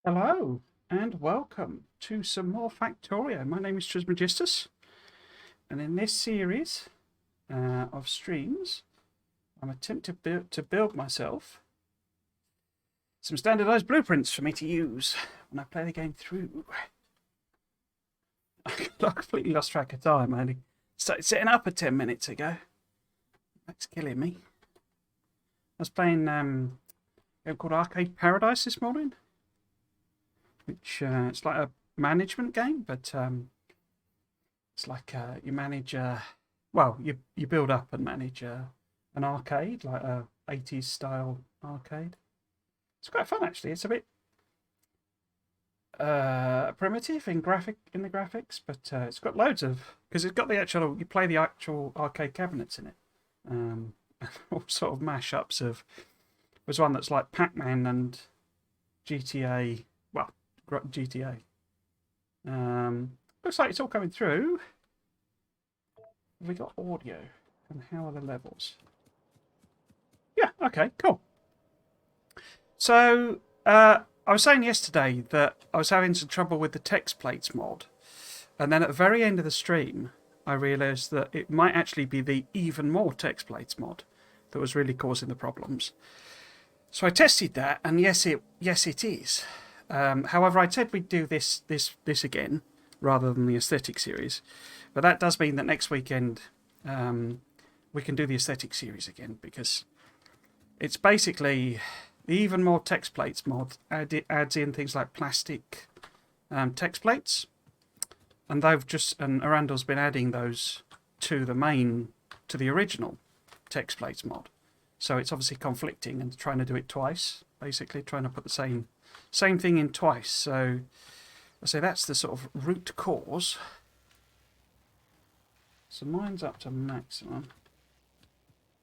Hello and welcome to some more Factorio. My name is Trismegistus, and in this series of streams, I'm attempting to build myself some standardized blueprints for me to use when I play the game through. I completely lost track of time. I only started setting up 10 minutes ago. That's killing me. I was playing a game called Arcade Paradise this morning, which it's like a management game, but it's like you manage, well, you build up and manage an arcade, like a 80s style arcade. It's quite fun actually. It's a bit primitive in the graphics, but it's got loads of, because it's got the actual, you play the actual arcade cabinets in it, all sort of mashups of. There's one that's like Pac-Man and GTA. Well, GTA. Looks like it's all coming through. Have we got audio? And how are the levels? Yeah, okay, cool. So, I was saying yesterday that I was having some trouble with the text plates mod. And then at the very end of the stream, I realised that it might actually be the even more text plates mod that was really causing the problems. So I tested that, and yes, it is. However, I said we'd do this again rather than the aesthetic series, but that does mean that next weekend we can do the aesthetic series again, because it's basically the even more text plates mod adds in things like plastic text plates, and Arundel's been adding those to the original text plates mod. So it's obviously conflicting and trying to do it twice, basically trying to put the same thing in twice. So I say that's the sort of root cause. So mine's up to maximum.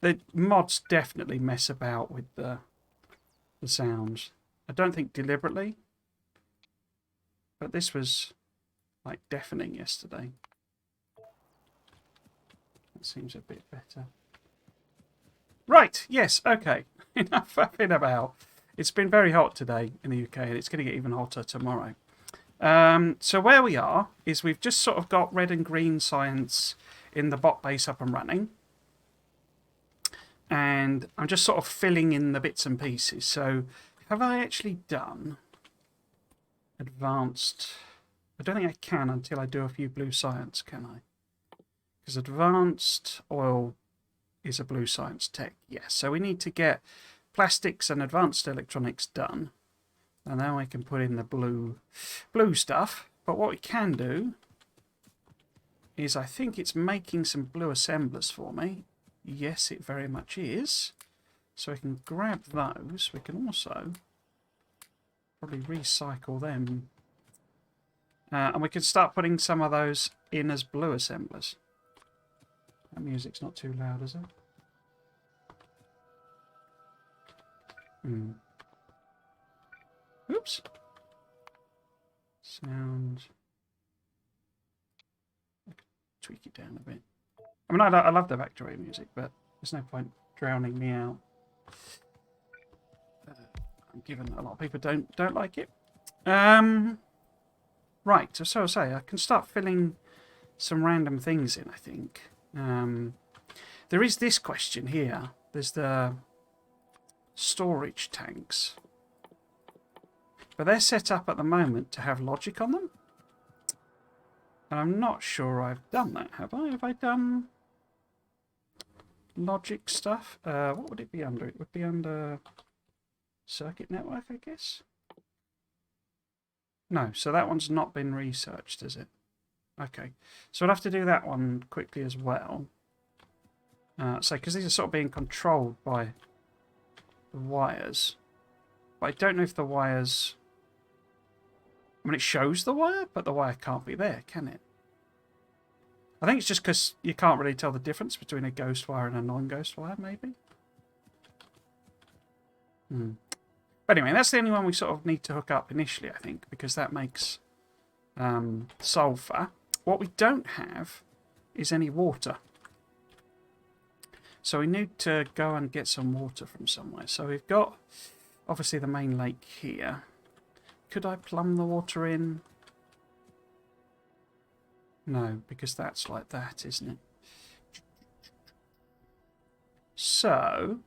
The mods definitely mess about with the sounds. I don't think deliberately, but this was like deafening yesterday. That seems a bit better. Right, yes, okay. Enough faffing about. It's been very hot today in the UK, and it's going to get even hotter tomorrow. So where we are is we've just sort of got red and green science in the bot base up and running. And I'm just sort of filling in the bits and pieces. So have I actually done advanced? I don't think I can until I do a few blue science, can I? Because advanced oil is a blue science tech. Yes, so we need to get plastics and advanced electronics done, and then we can put in the blue stuff. But what we can do is, I think it's making some blue assemblers for me. Yes, it very much is. So we can grab those. We can also probably recycle them, and we can start putting some of those in as blue assemblers. That music's not too loud, is it? Oops. Sound. I could tweak it down a bit. I mean, I love the Factorio music, but there's no point drowning me out. Given that a lot of people don't like it. Right, so I say I can start filling some random things in, I think. There is this question here. There's the storage tanks. But they're set up at the moment to have logic on them. And I'm not sure I've done that, have I? Have I done logic stuff? What would it be under? It would be under circuit network, I guess? No, so that one's not been researched, is it? Okay, so I'll have to do that one quickly as well. So, because these are sort of being controlled by the wires. But I don't know if the wires... I mean, it shows the wire, but the wire can't be there, can it? I think it's just because you can't really tell the difference between a ghost wire and a non-ghost wire, maybe? But anyway, that's the only one we sort of need to hook up initially, I think, because that makes sulfur. What we don't have is any water. So we need to go and get some water from somewhere. So we've got, obviously, the main lake here. could I plumb the water in? No, because that's like that, isn't it? So,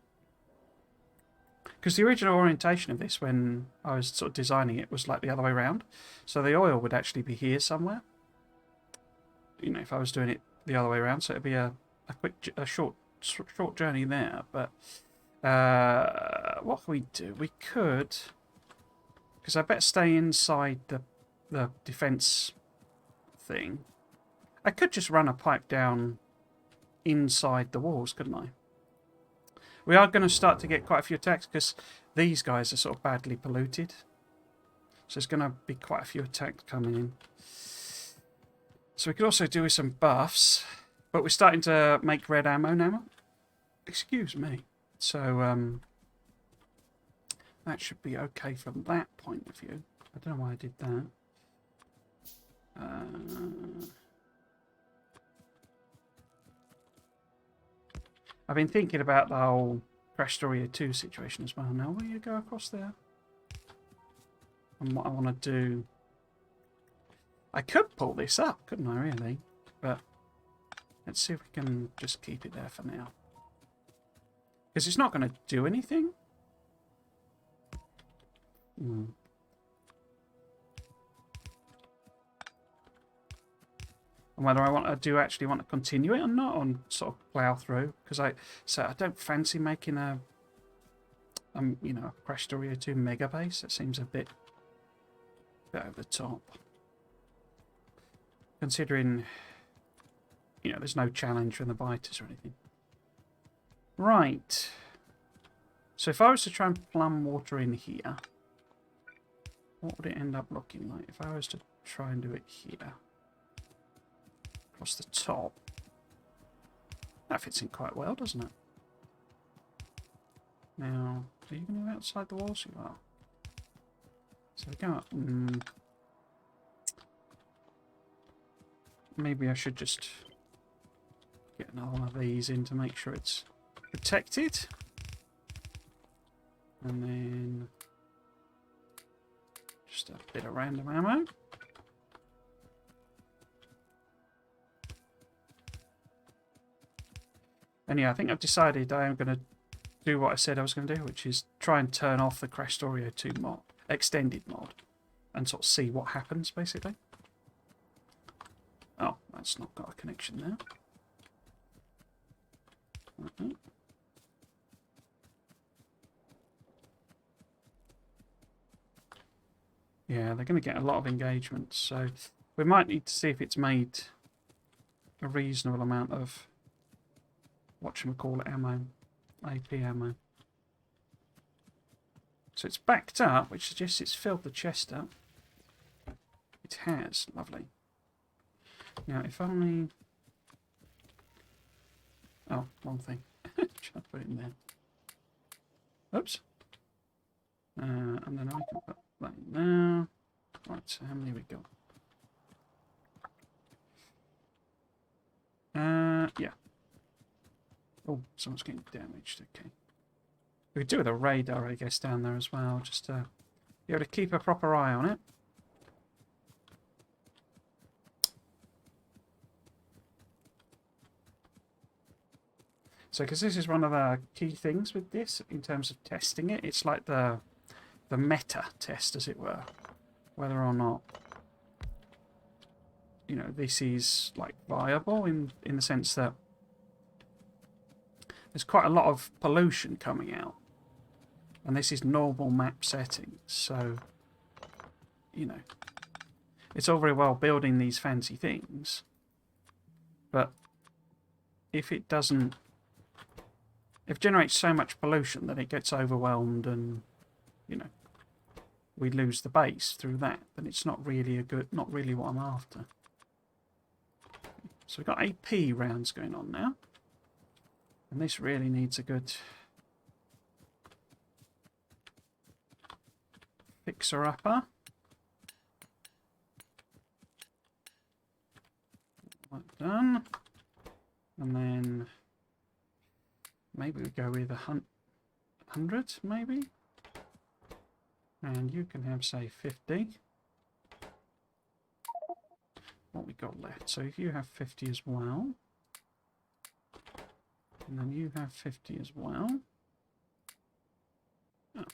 because the original orientation of this when I was sort of designing it was like the other way around. So the oil would actually be here somewhere. You know, if I was doing it the other way around, so it'd be a short journey there. But what can we do? We could, because I better stay inside the defence thing. I could just run a pipe down inside the walls, couldn't I? We are going to start to get quite a few attacks because these guys are sort of badly polluted. So there's going to be quite a few attacks coming in. So we could also do with some buffs. But we're starting to make red ammo now. Excuse me. So that should be okay from that point of view. I don't know why I did that. I've been thinking about the whole Factorio 2 situation as well. Now, will you go across there? And what I want to do... I could pull this up, couldn't I, really? But let's see if we can just keep it there for now. Because it's not going to do anything. Hmm. And whether I actually want to continue it or not, or sort of plough through, because I don't fancy making a Factorio 2 mega base. It seems a bit over the top, considering there's no challenge from the biters or anything. Right. So if I was to try and plumb water in here, what would it end up looking like if I was to try and do it here? Across the top. That fits in quite well, doesn't it? Now, are you going to go outside the walls? You are. So we go up. Maybe I should just get another one of these in to make sure it's protected. And then just a bit of random ammo. And yeah, I think I've decided I am going to do what I said I was going to do, which is try and turn off the Factorio 2 mod, extended mod, and sort of see what happens, basically. Oh, that's not got a connection there. Yeah, they're going to get a lot of engagement, so we might need to see if it's made a reasonable amount of whatchamacallit ammo, AP ammo. So it's backed up, which suggests it's filled the chest up. It has, lovely. Now, if only... Oh, wrong thing. Try to put it in there. Oops. And then I can put that in there. Right, so how many we got? Yeah. Oh, someone's getting damaged. Okay. We could do with a radar, I guess, down there as well, just to be able to keep a proper eye on it. So, because this is one of the key things with this, in terms of testing it, it's like the meta test, as it were. Whether or not, this is, like, viable in the sense that there's quite a lot of pollution coming out. And this is normal map settings, so, it's all very well building these fancy things, but if it generates so much pollution that it gets overwhelmed and, we lose the base through that, then it's not really not really what I'm after. So we've got AP rounds going on now. And this really needs a good fixer-upper. That done. And then maybe we go with 100, maybe? And you can have, say, 50. What we got left. So if you have 50 as well. And then you have 50 as well. Oh.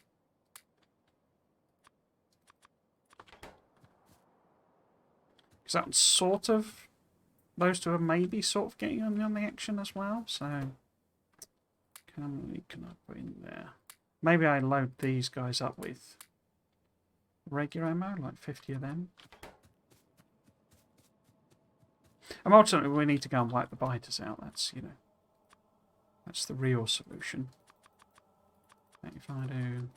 Because that sort of... Those two are maybe sort of getting on the action as well. So how many can I put in there? Maybe I load these guys up with regular ammo, like 50 of them. And ultimately we need to go and wipe the biters out. That's, you know, that's the real solution. If I do,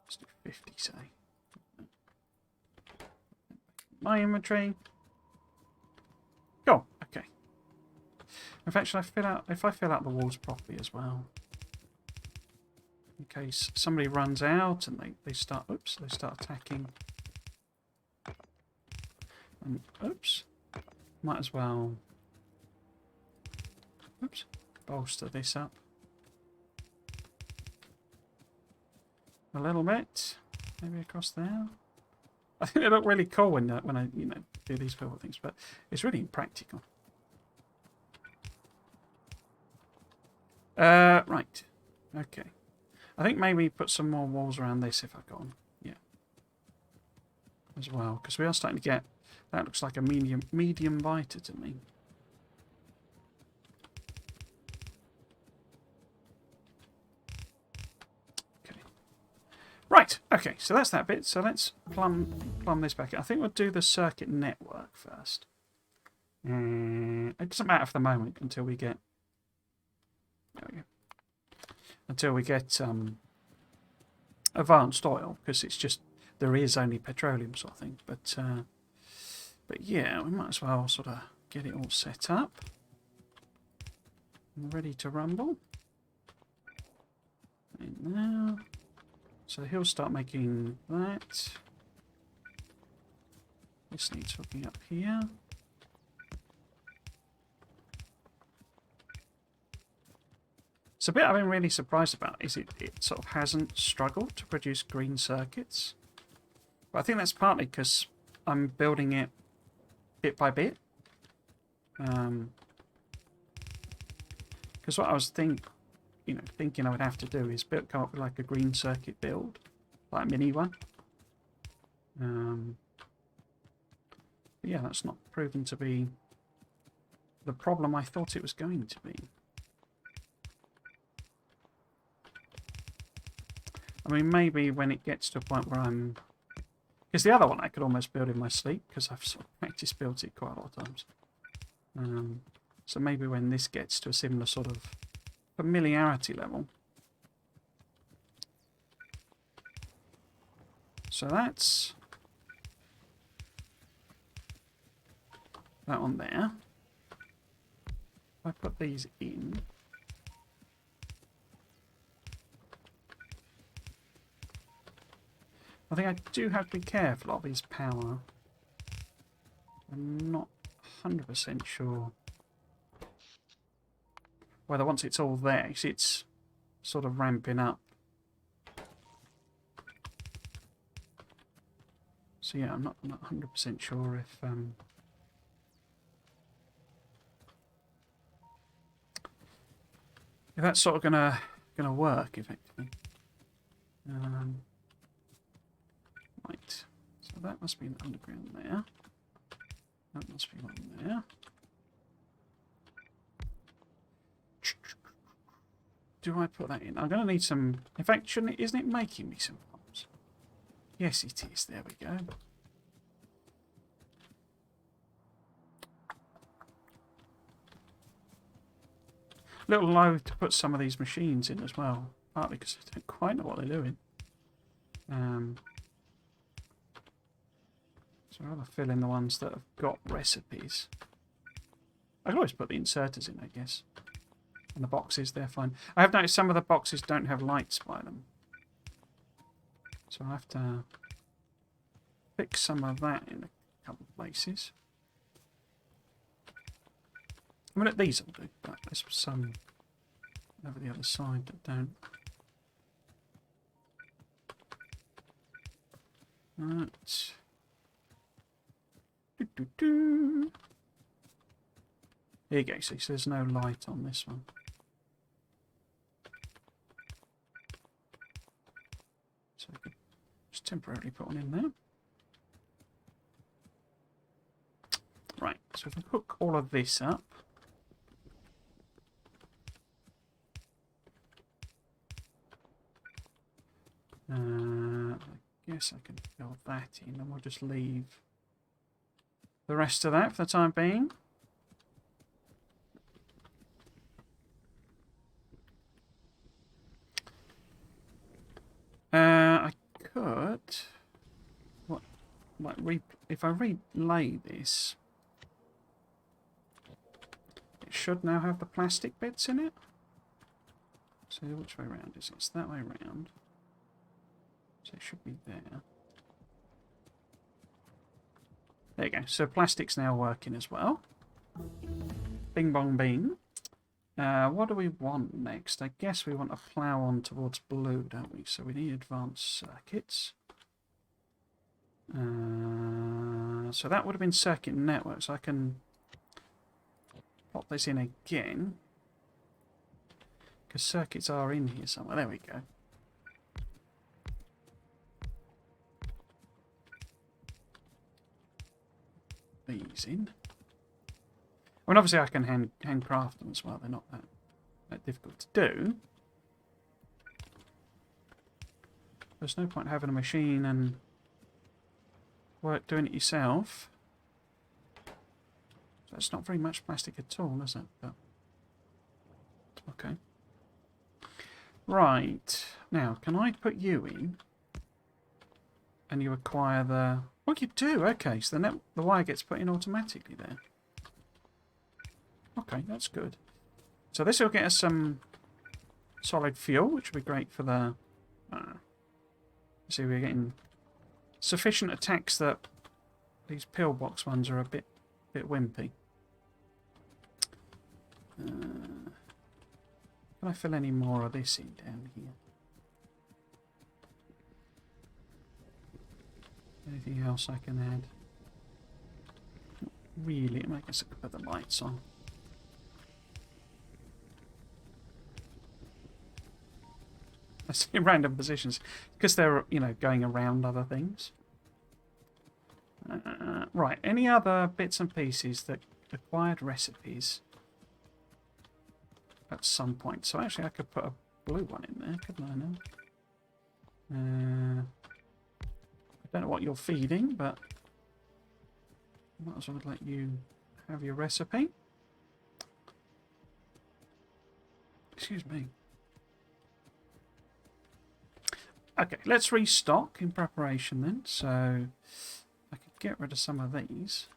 let's do 50, say. My inventory. Go. Okay. In fact, should I fill out? If I fill out the walls properly as well, in case somebody runs out and they start. Oops, they start attacking. And oops, might as well. Oops, bolster this up a little bit, maybe across there. I think they look really cool when I do these purple things, but it's really impractical. Right, okay. I think maybe put some more walls around this if I've got them. Yeah, as well, because we are starting to get. That looks like a medium biter to me. Right, okay, so that's that bit. So let's plumb this back. I think we'll do the circuit network first. It doesn't matter for the moment until we get... There we go. Until we get advanced oil, because it's just... There is only petroleum sort of thing. But yeah, we might as well sort of get it all set up. And ready to rumble. In there. So he'll start making that. This needs hooking up here. So a bit I've been really surprised about is it sort of hasn't struggled to produce green circuits. But I think that's partly because I'm building it bit by bit. Because what I was thinking I would have to do is come up with like a green circuit build, like a mini one. But yeah, that's not proven to be the problem I thought it was going to be. I mean, maybe when it gets to a point where I'm... Because the other one I could almost build in my sleep, because I've sort of practice built it quite a lot of times. So maybe when this gets to a similar sort of familiarity level. So that's that one there. If I put these in, I think I do have to be careful of his power. I'm not 100% sure whether once it's all there, it's sort of ramping up. So yeah, I'm not 100% sure if that's sort of gonna work effectively. Right, so that must be an underground there. That must be one there. Do I put that in? I'm going to need some... In fact, isn't it making me some pumps? Yes, it is. There we go. A little low to put some of these machines in as well. Partly because I don't quite know what they're doing. So I'll have to fill in the ones that have got recipes. I can always put the inserters in, I guess. And the boxes, they're fine. I have noticed some of the boxes don't have lights by them. So I'll have to fix some of that in a couple of places. I mean, these will do, but there's some over the other side that don't. Right. Doo. Here you go. See, so there's no light on this one. So I could just temporarily put one in there. Right, so if I hook all of this up. I guess I can fill that in, and we'll just leave the rest of that for the time being. I could... What? Like if I relay this... It should now have the plastic bits in it. So which way around is it? It's that way around. So it should be there. There you go. So plastic's now working as well. Bing bong bing. What do we want next? I guess we want to plough on towards blue, don't we? So we need advanced circuits. So that would have been circuit network. So I can pop this in again. Because circuits are in here somewhere. There we go. These in. I mean, obviously I can handcraft them as well. They're not that difficult to do. There's no point having a machine and doing it yourself. So it's not very much plastic at all, is it? But okay. Right. Now, can I put you in? And you acquire the... Oh, you do? Okay, so the wire gets put in automatically there. Okay, that's good. So this will get us some solid fuel, which will be great for the... see, we're getting sufficient attacks that these pillbox ones are a bit wimpy. Can I fill any more of this in down here? Anything else I can add? Not really. I guess I could put the lights on. I see random positions because they're, you know, going around other things. Right. Any other bits and pieces that acquired recipes at some point? So actually, I could put a blue one in there, couldn't I? Now. I don't know what you're feeding, but I might as well let you have your recipe. Excuse me. Okay, let's restock in preparation then. So I could get rid of some of these.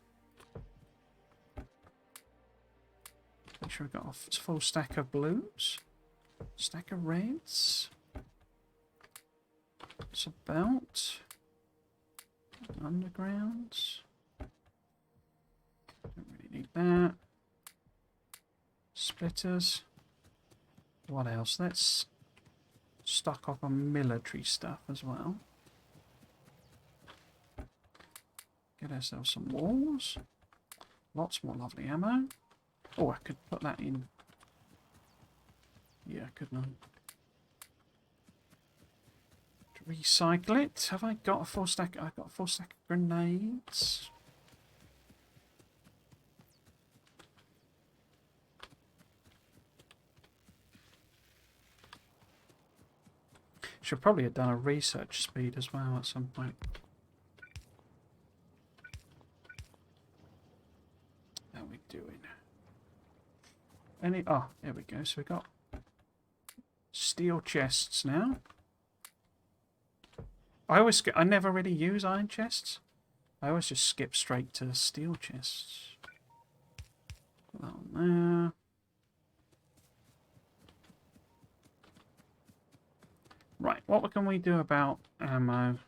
Make sure I've got a full stack of blues. Stack of reds. It's about... Undergrounds. Don't really need that. Splitters. What else? Let's stock up on military stuff as well. Get ourselves some walls. Lots more lovely ammo. Oh, I could put that in. Yeah, couldn't I? Recycle it. Have I got a full stack? I've got a full stack of grenades. Should probably have done a research speed as well at some point. How are we doing? Any? Oh, there we go. So we got steel chests now. I never really use iron chests. I always just skip straight to steel chests. Put that on there. Right, what can we do about ammo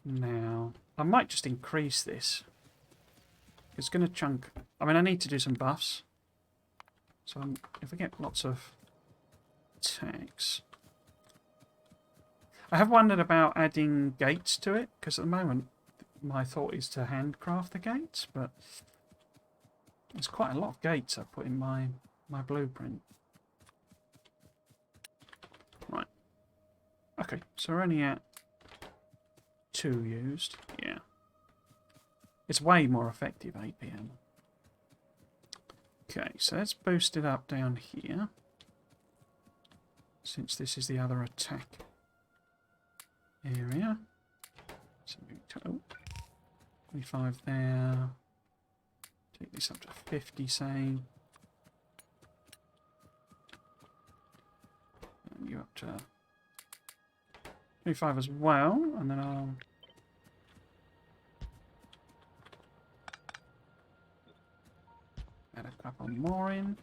now? I might just increase this. It's going to chunk. I mean, I need to do some buffs. So if I get lots of attacks. I have wondered about adding gates to it, because at the moment my thought is to handcraft the gates, but there's quite a lot of gates I put in my blueprint. Right. Okay, so we're only at 2 used. Yeah. It's way more effective, APM. Okay, so let's boost it up down here. Since this is the other attack area. So oh, 25 there. Take this up to 50, say. And you up to 25 as well, and then I'll add a couple more in.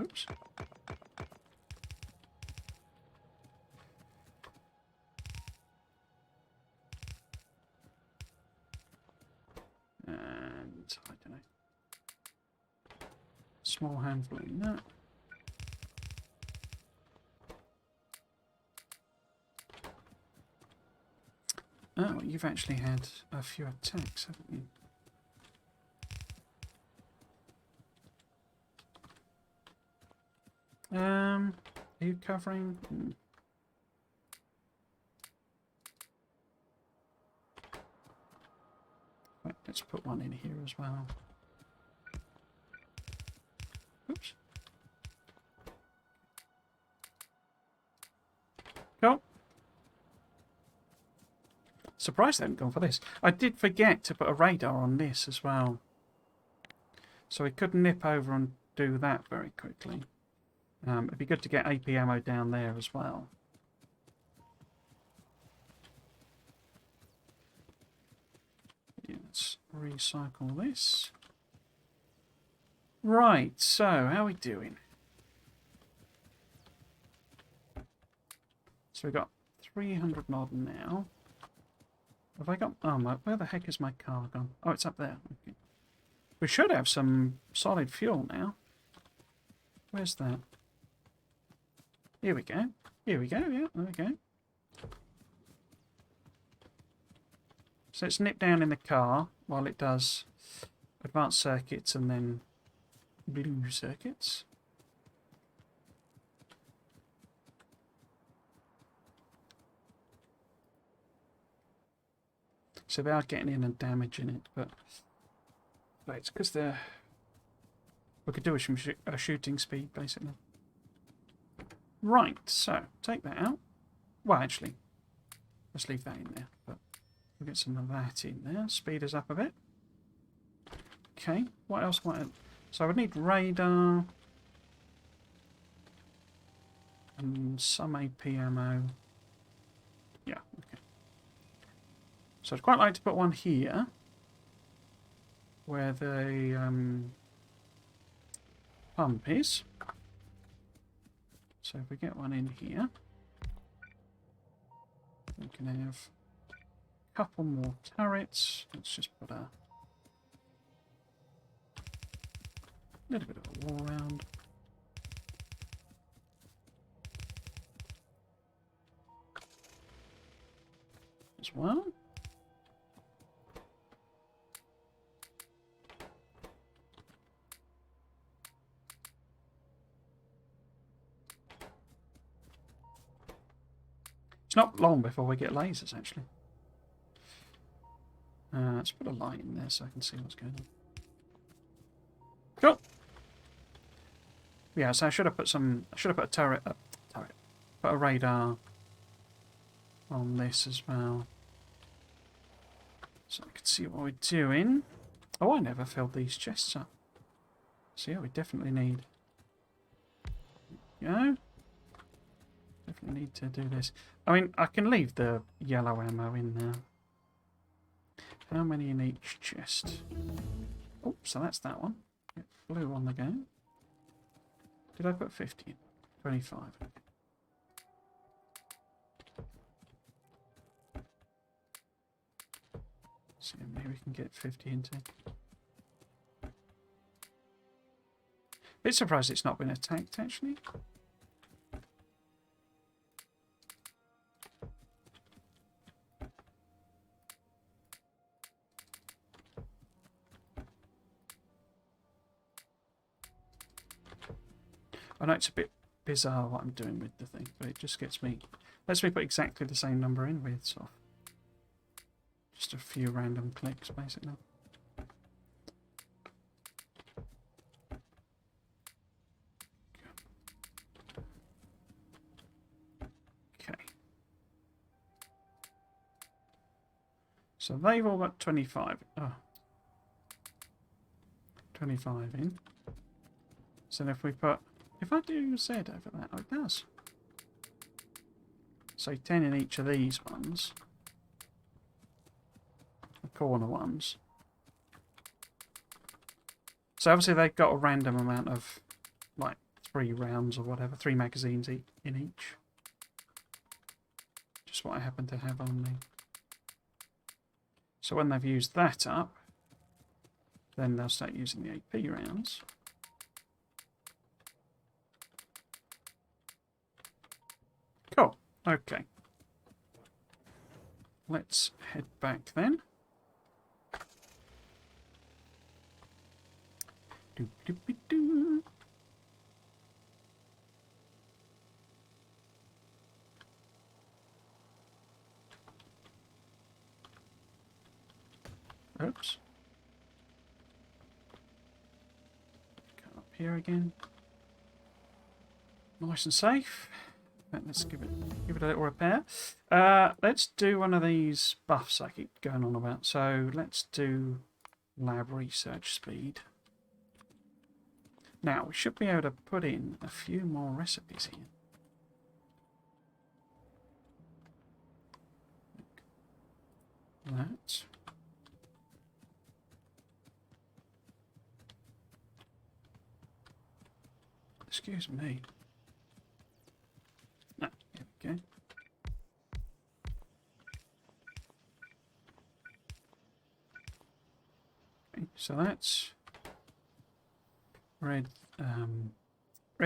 Oops. And I don't know. Small handful in that. Oh, you've actually had a few attacks, haven't you? Are you covering? Right, let's put one in here as well. Oops. Go. Surprised they haven't gone for this. I did forget to put a radar on this as well. So we could nip over and do that very quickly. It'd be good to get AP ammo down there as well. Yeah, let's recycle this. Right, so how are we doing? So we've got 300 odd now. Have I got... Oh, where the heck is my car gone? Oh, it's up there. Okay. We should have some solid fuel now. Where's that? Here we go. Here we go, yeah, there we go. So let's nip down in the car while it does advanced circuits and then blue circuits. So they are getting in and damaging it, but it's because they're... We could do a shooting speed, basically. Right, so take that out. Well, actually, let's leave that in there, but we'll get some of that in there. Speed us up a bit. Okay, what else might I... So I would need radar and some AP ammo. Yeah, okay. So I'd quite like to put one here where the pump is. So if we get one in here, we can have a couple more turrets. Let's just put a little bit of a wall round. As well. It's not long before we get lasers, actually. Let's put a light in there so I can see what's going on. Cool. Yeah, so I should have put some. I should have put a turret. Put a radar on this as well, so I can see what we're doing. Oh, I never filled these chests up. So yeah, we definitely need. Go. Definitely need to do this. I mean, I can leave the yellow ammo in there. How many in each chest? Oh, so that's that one. Get blue on the go. Did I put 50 in? 25. Okay. See, maybe we can get 50 into. Bit surprised it's not been attacked, actually. I know it's a bit bizarre what I'm doing with the thing, but it just lets me put exactly the same number in with sort of just a few random clicks, basically. Okay. So they've all got 25. Oh. 25 in. So if I do Z over that, oh, it does. So 10 in each of these ones. The corner ones. So obviously they've got a random amount of, like, 3 rounds or whatever, 3 magazines in each. Just what I happen to have on me. So when they've used that up, then they'll start using the AP rounds. Cool. Okay. Let's head back then. Doo-doo-doo-doo. Oops. Come up here again. Nice and safe. Let's give it a little repair. Let's do one of these buffs I keep going on about. So let's do lab research speed. Now we should be able to put in a few more recipes here. That. Excuse me. No, here we go. Okay, so that's red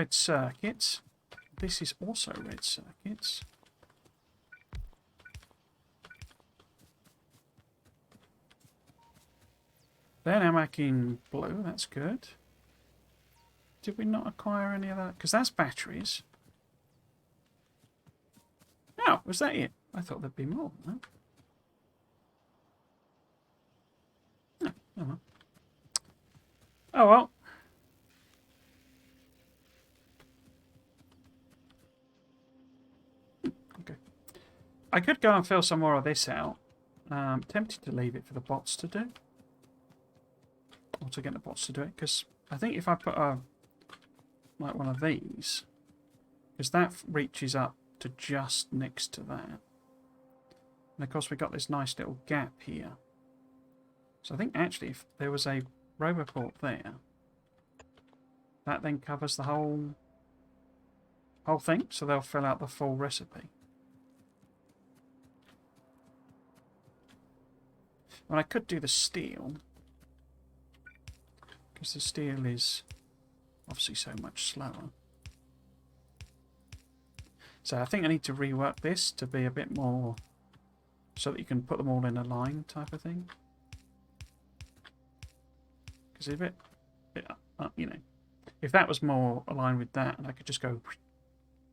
circuits. This is also red circuits. Then I'm back in blue. That's good. Did we not acquire any of that? Because that's batteries. Oh, was that it? I thought there'd be more than that. Oh, oh well. Oh well. Okay. I could go and fill some more of this out. Tempted to leave it for the bots to do. Or to get the bots to do it. Because I think if I put a... like one of these, because that reaches up to just next to that. And of course we've got this nice little gap here. So I think actually if there was a roboport there, that then covers the whole thing, so they'll fill out the full recipe. And I could do the steel, because the steel is obviously so much slower. So I think I need to rework this to be a bit more so that you can put them all in a line type of thing. Because a bit you know, if that was more aligned with that and I could just go,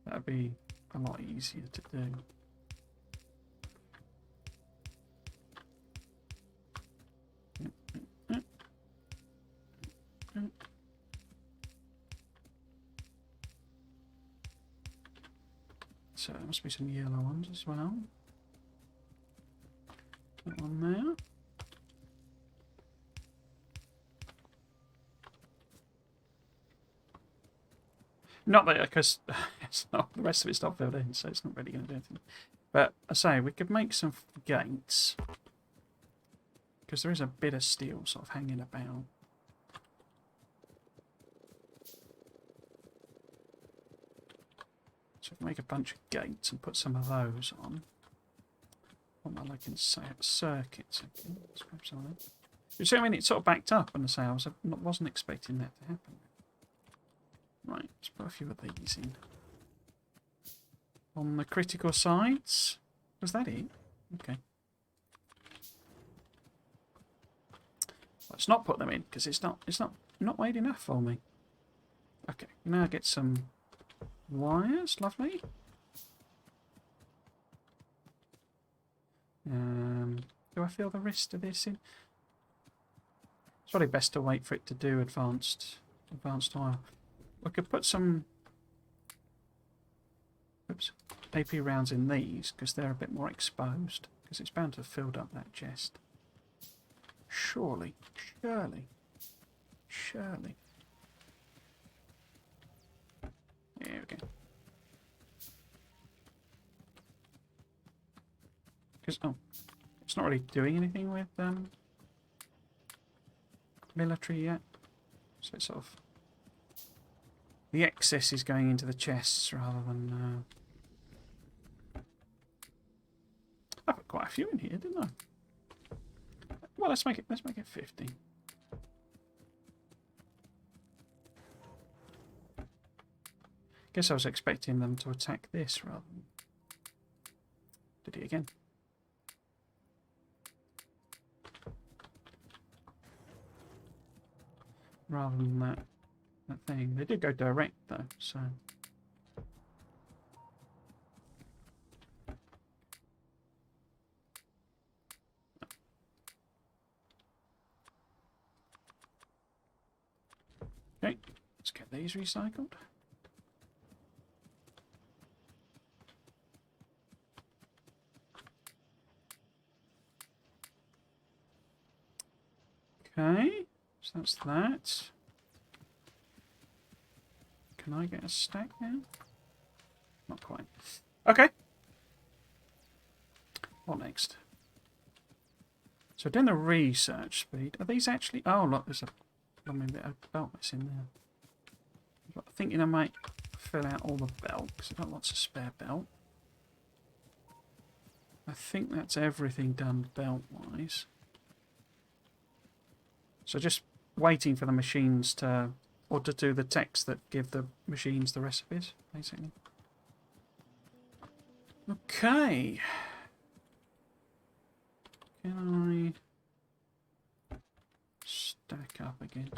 that would be a lot easier to do. So there must be some yellow ones as well. That one there. Not that, because it's not, the rest of it's not filled in, so it's not really going to do anything. But I say we could make some gates, because there is a bit of steel sort of hanging about. So if I make a bunch of gates and put some of those on. What am I looking to say? Circuits. Okay, let's grab some of them. You see, I mean, it sort of backed up, and I say I wasn't expecting that to happen. Right, let's put a few of these in. On the critical sides. Was that it? Okay. Let's not put them in because it's not wide enough for me. Okay, now get some wires. Lovely. Do I feel the rest of this in? It's probably best to wait for it to do advanced oil. We could put some AP rounds in these because they're a bit more exposed, because it's bound to have filled up that chest. Surely. There we go. Because it's not really doing anything with military yet, so it's sort of the excess is going into the chests rather than. I put quite a few in here, didn't I? Well, let's make it 50. Guess I was expecting them to attack this rather than did it again. Rather than that thing. They did go direct though, so. Okay, let's get these recycled. Okay, so that's that. Can I get a stack now? Not quite. Okay. What next? So doing the research speed. Are these actually... Oh, look, there's a blooming bit of belt that's in there. I'm thinking I might fill out all the belt, because I've got lots of spare belt. I think that's everything done belt-wise. So just waiting for the machines to... Or to do the text that give the machines the recipes, basically. Okay. Can I stack up again?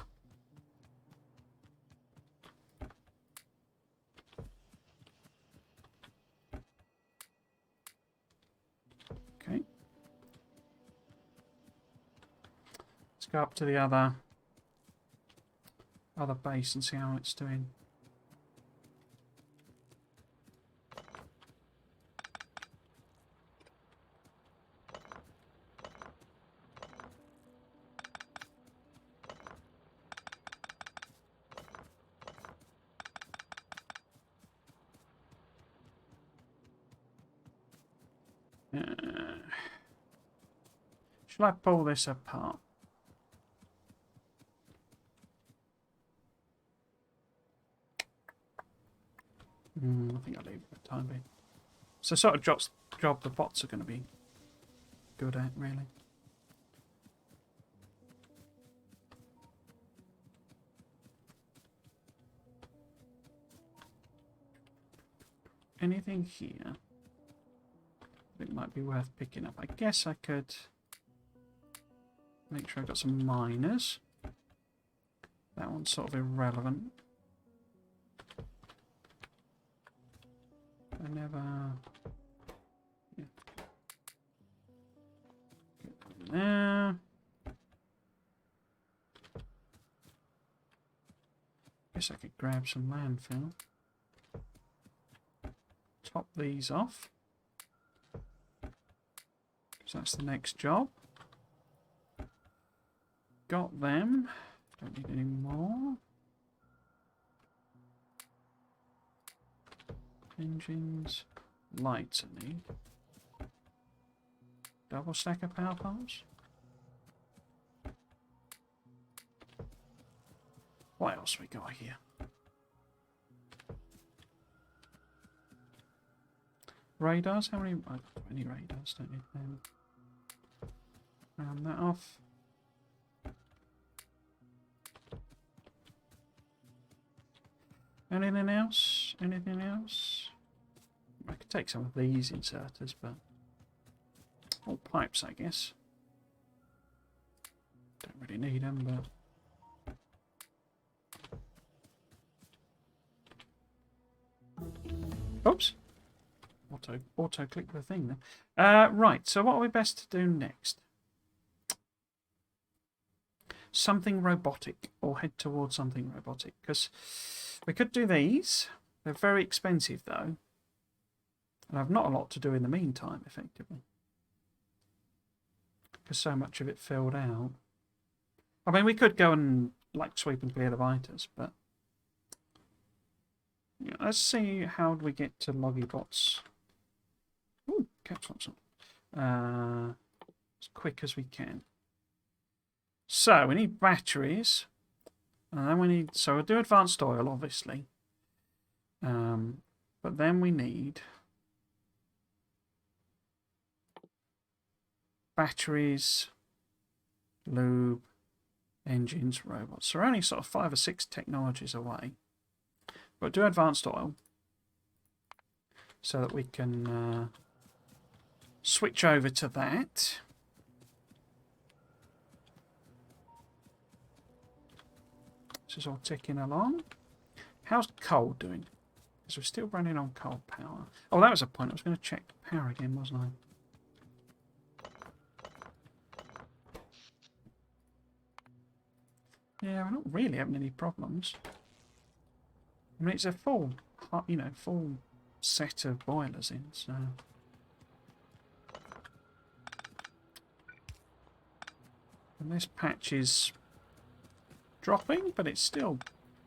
Okay. Let's go up to the other base and see how it's doing. Shall I pull this apart? I think I'll leave it for the time being. So sort of job the bots are going to be good at, really. Anything here that might be worth picking up? I guess I could make sure I've got some miners. That one's sort of irrelevant. I never... Yeah. Get there. Guess I could grab some landfill. Top these off. So that's the next job. Got them. Don't need any more. Engines. Lights I need. Double stack of power poles. What else we got here? Radars? How many? I don't have any radars, don't need them. Round that off. Anything else? Anything else? I could take some of these inserters, but... all pipes, I guess. Don't really need them, but... Oops. Auto click the thing then. Right, so what are we best to do next? Something robotic, or head towards something robotic, because we could do these. They're very expensive though, and I've not a lot to do in the meantime, effectively, because so much of it filled out. I mean, we could go and like sweep and clear the biters, but yeah, let's see how do we get to Loggybots. Ooh, caps lock as quick as we can. So we need batteries, and then we need. So we'll do advanced oil, obviously. But then we need batteries, lube, engines, robots. So we're only sort of 5 or 6 technologies away. But do advanced oil so that we can switch over to that. This is all ticking along. How's coal doing? Because we're still running on coal power. Oh, that was a point. I was going to check the power again, wasn't I? Yeah, we're not really having any problems. I mean, it's a full, full set of boilers in, so... And this patch is dropping, but it's still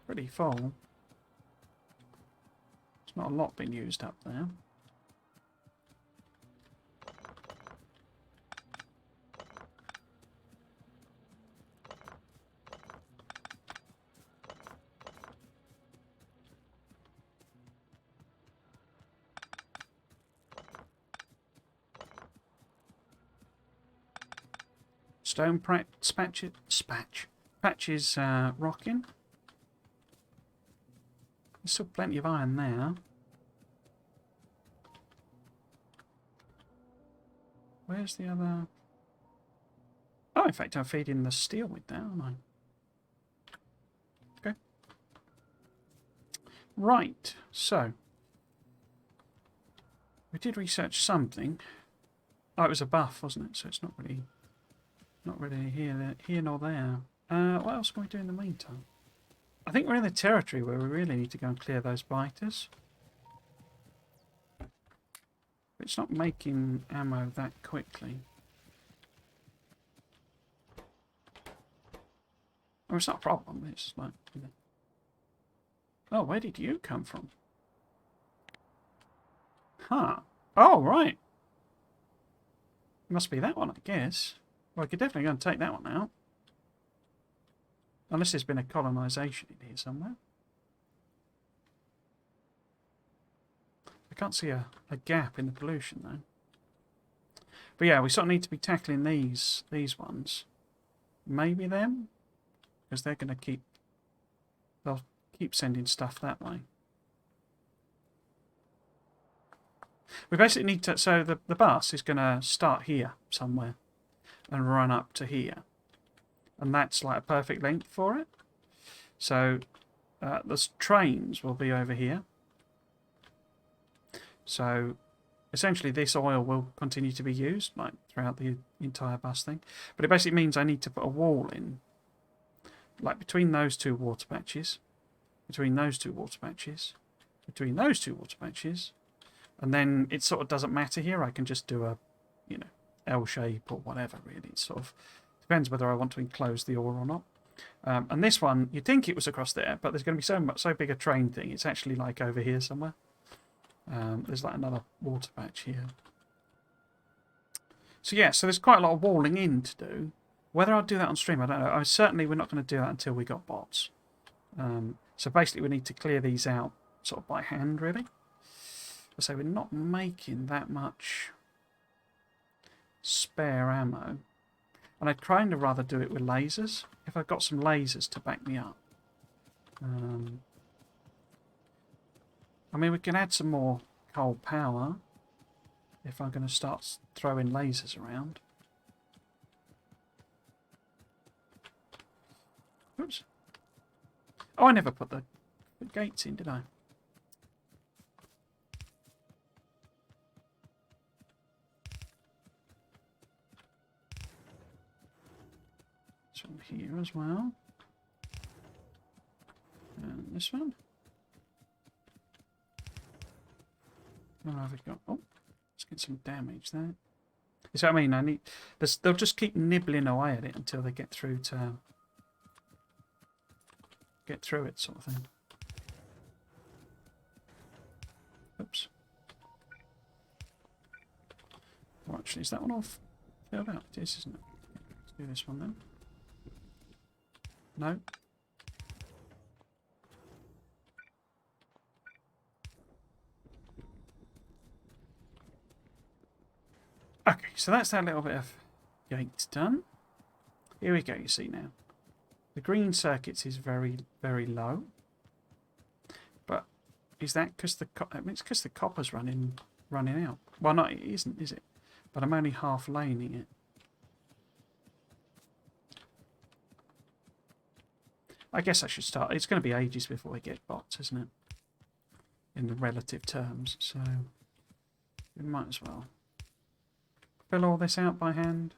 pretty full. There's not a lot being used up there. Stone patch is rocking. There's still plenty of iron there. Where's the other? Oh, in fact, I'm feeding the steel with that, aren't I? Okay. Right. So we did research something. Oh, it was a buff, wasn't it? So it's not really here nor there. What else can we do in the meantime? I think we're in the territory where we really need to go and clear those biters. It's not making ammo that quickly. Well, it's not a problem. It's like, you know. Oh, where did you come from? Huh. Oh, right. Must be that one, I guess. Well, I could definitely go and take that one out. Unless there's been a colonisation in here somewhere. I can't see a gap in the pollution, though. But yeah, we sort of need to be tackling these ones. Maybe them? Because they're going to keep... They'll keep sending stuff that way. We basically need to... So the bus is going to start here somewhere and run up to here. And that's like a perfect length for it. So the trains will be over here. So essentially this oil will continue to be used like throughout the entire bus thing. But it basically means I need to put a wall in. Like between those two water patches. Between those two water patches. Between those two water patches. And then it sort of doesn't matter here. I can just do a, L shape or whatever really. It sort of depends whether I want to enclose the ore or not. And this one, you'd think it was across there, but there's going to be so big a train thing. It's actually like over here somewhere. There's like another water patch here. So yeah, so there's quite a lot of walling in to do. Whether I'll do that on stream, I don't know. Certainly we're not going to do that until we got bots. So basically we need to clear these out sort of by hand, really. So we're not making that much spare ammo. And I'd kind of rather do it with lasers, if I've got some lasers to back me up. I mean, we can add some more coal power if I'm going to start throwing lasers around. Oops. Oh, I never put the gates in, did I? This one here as well. And this one. What have we got? Oh, let's get some damage there. Is what I mean? I need. They'll just keep nibbling away at it until they get through to it, sort of thing. Oops. Well, actually, is that one all filled out? It is, isn't it? Let's do this one then. No. Okay, so that's that little bit of gate done. Here we go, you see now. The green circuits is very, very low. But is that because it's because the copper's running out? Well, no, it isn't, is it? But I'm only half laning it. I guess I should start. It's going to be ages before we get bots, isn't it? In the relative terms, so we might as well fill all this out by hand.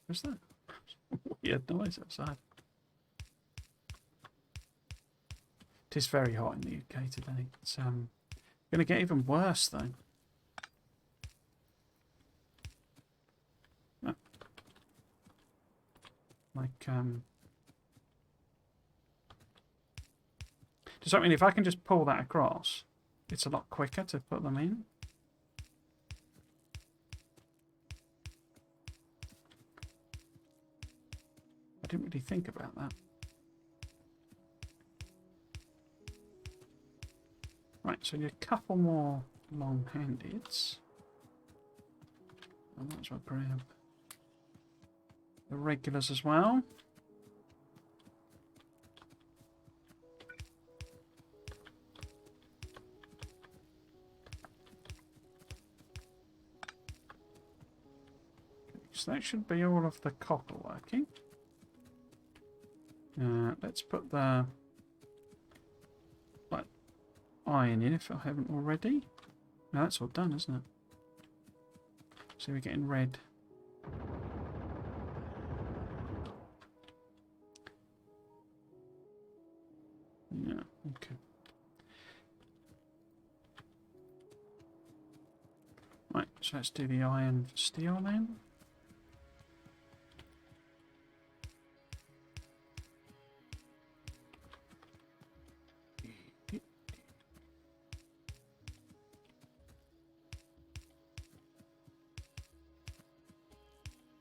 What's that? Weird noise outside. It is very hot in the UK today. It's going to get even worse though. Oh. Like does that mean if I can just pull that across, it's a lot quicker to put them in? I didn't really think about that. Right, so you a couple more long-handeds. I might as well grab the regulars as well. Okay, so that should be all of the copper working. Let's put the iron in if I haven't already. No, that's all done, isn't it? So we're getting red. Yeah, okay. Right, so let's do the iron for steel then.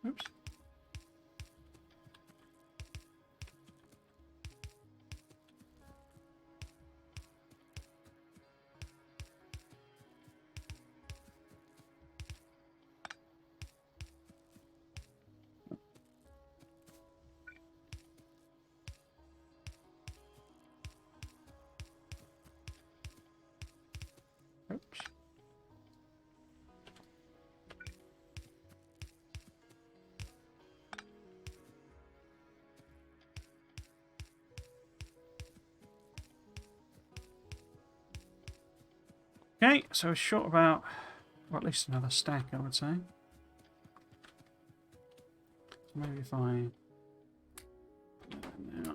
Oops. Oops. Okay, so we're short about, well, at least another stack, I would say. So maybe if I put that in there.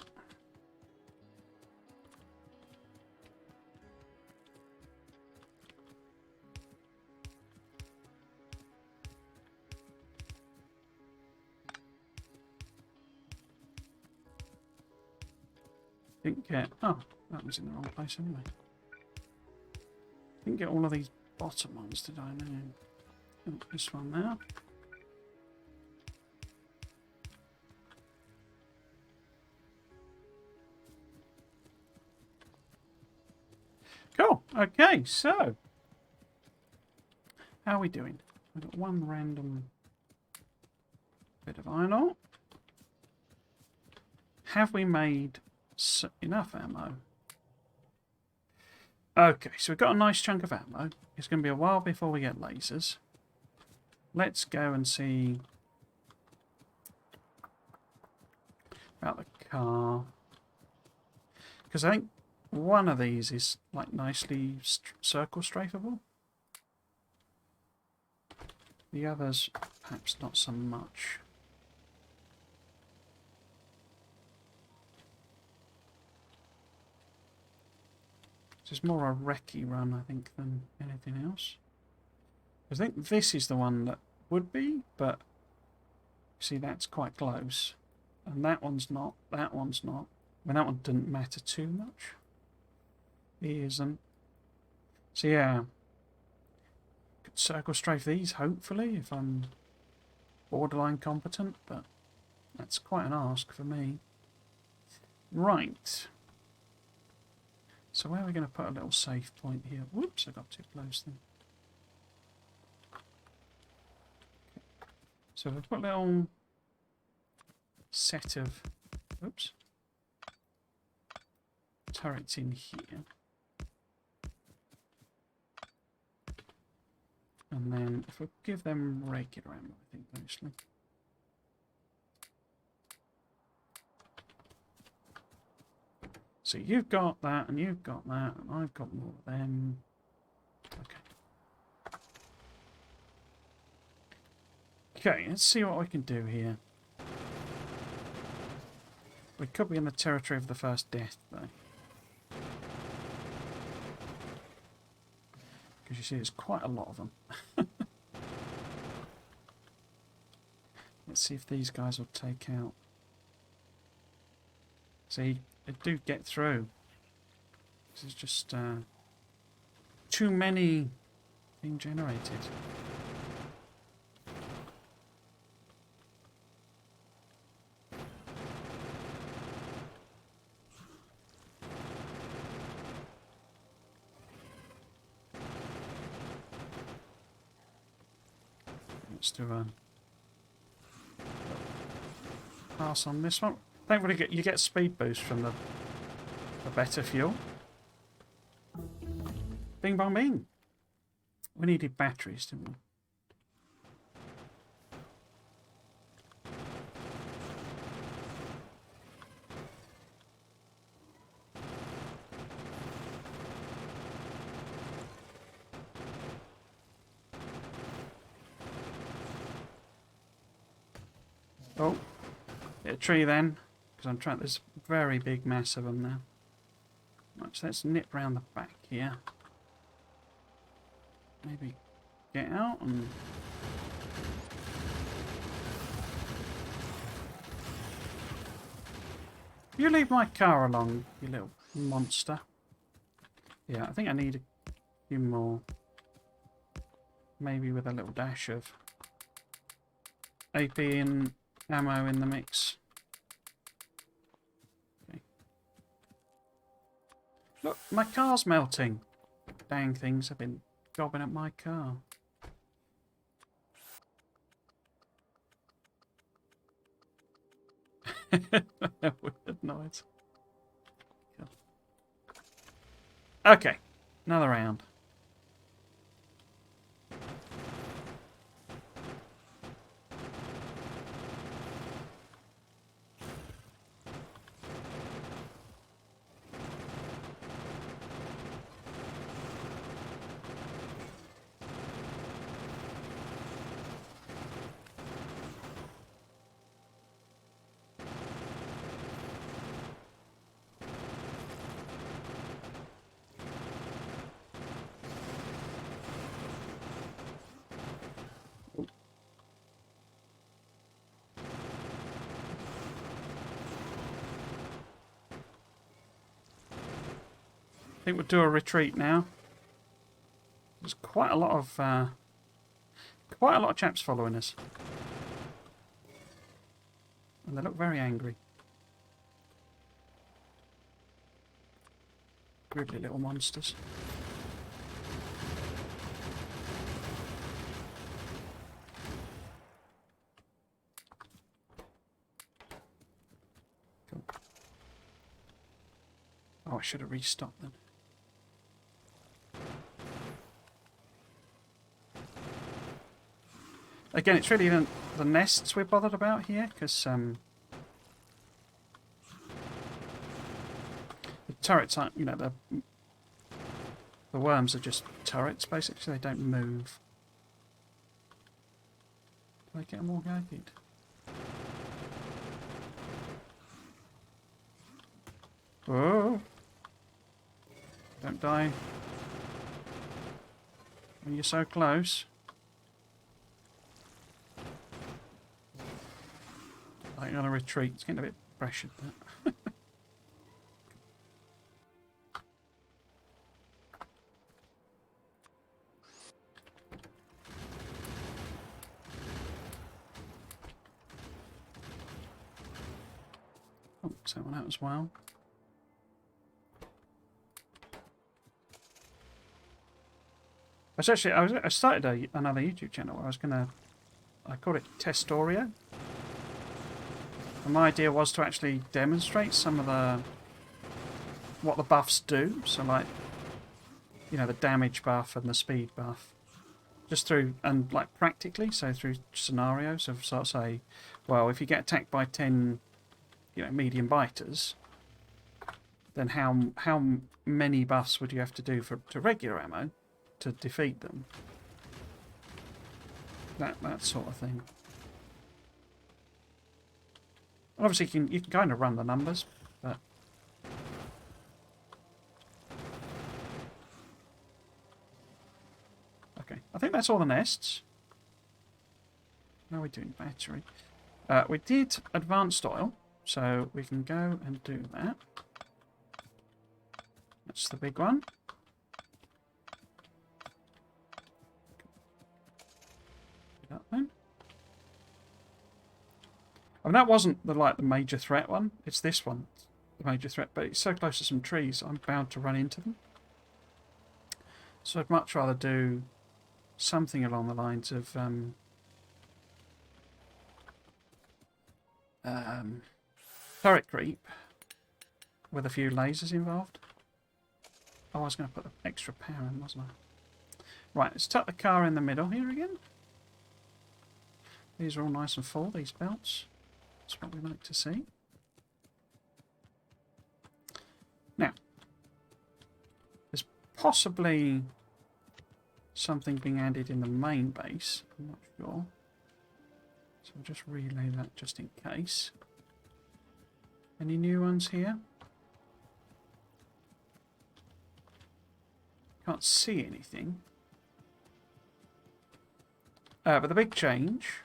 Didn't get, oh, that was in the wrong place anyway. Didn't get all of these bottom ones, did I? No. Oh, this one now. Cool. Okay, so how are we doing? We've got one random bit of iron ore. Have we made enough ammo? Okay, so we've got a nice chunk of ammo. It's going to be a while before we get lasers. Let's go and see about the car. Because I think one of these is like nicely circle strafable. The others, perhaps not so much. This is more a recce run, I think, than anything else. I think this is the one that would be, but see, that's quite close. And that one's not, that one's not. I mean, that one didn't matter too much. He isn't. So yeah, could circle strafe these, hopefully, if I'm borderline competent, but that's quite an ask for me. Right. So where are we going to put a little safe point here? Whoops, I got too close then. So we'll put a little set of, oops, turrets in here. And then if we give them regular ammo, I think mostly. So you've got that, and you've got that, and I've got more of them. Okay. Okay, let's see what we can do here. We could be in the territory of the first death, though. Because you see, there's quite a lot of them. Let's see if these guys will take out. See, they do get through. This is just too many being generated. Let's do a pass on this one. Don't really get, you get speed boost from the better fuel. Bing bong bing. We needed batteries, didn't we? Oh, hit a tree then, because I'm trying. There's a very big mass of them now. Right, so let's nip round the back here. Maybe get out and. You leave my car alone, you little monster. Yeah, I think I need a few more. Maybe with a little dash of AP and ammo in the mix. Okay. Look, my car's melting. Dang things have been gobbing at my car. Weird noise. Okay, another round. I think we'll do a retreat now. There's quite a lot of chaps following us, and they look very angry. Gridly little monsters. Cool. Oh, I should have restocked then. Again, it's really the nests we're bothered about here, because turrets aren't, you know, the worms are just turrets, basically. They don't move. Do they get them all gagged? Oh! Don't die. When you're so close. I'm going to retreat. It's getting a bit pressured, that. Oh, so one out as well. I started another YouTube channel where I called it Testorio. And my idea was to actually demonstrate some of what the buffs do. So like, you know, the damage buff and the speed buff. Just through, and like practically, so through scenarios of sort of say, well, if you get attacked by 10, you know, medium biters, then how many buffs would you have to do to regular ammo to defeat them? That sort of thing. Obviously, you can kind of run the numbers, but okay. I think that's all the nests. How are we doing battery? We did advanced oil, so we can go and do that. That's the big one. That then. I mean, that wasn't the major threat one. It's this one, the major threat. But it's so close to some trees, I'm bound to run into them. So I'd much rather do something along the lines of turret creep with a few lasers involved. Oh, I was going to put the extra power in, wasn't I? Right, let's tuck the car in the middle here again. These are all nice and full, these belts. That's what we like to see. Now, there's possibly something being added in the main base. I'm not sure. So I'll just relay that just in case. Any new ones here? Can't see anything. But the big change...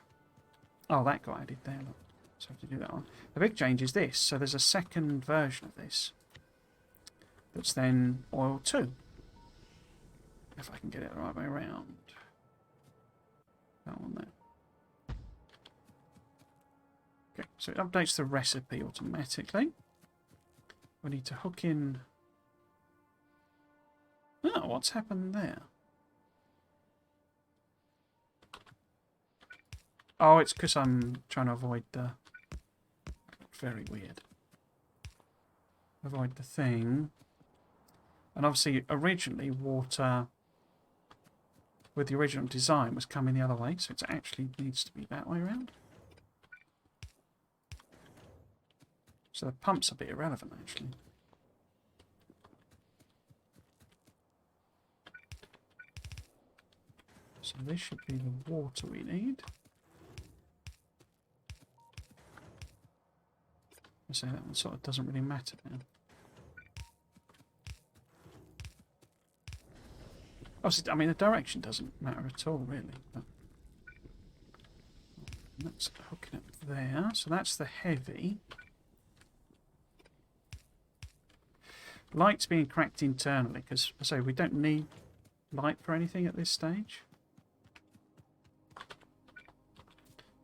Oh, that got added there. Look. So I have to do that one. The big change is this. So there's a second version of this. That's then oil 2. If I can get it the right way around. That one there. Okay, so it updates the recipe automatically. We need to hook in... Oh, what's happened there? Oh, it's because I'm trying to avoid the... Very weird. Avoid the thing. And obviously, originally, water with the original design was coming the other way, so it actually needs to be that way around. So the pump's a bit irrelevant, actually. So this should be the water we need. So that one sort of doesn't really matter now. Obviously, I mean, the direction doesn't matter at all, really. But let's hook it up there. So that's the heavy. Light's being cracked internally because, I say, we don't need light for anything at this stage.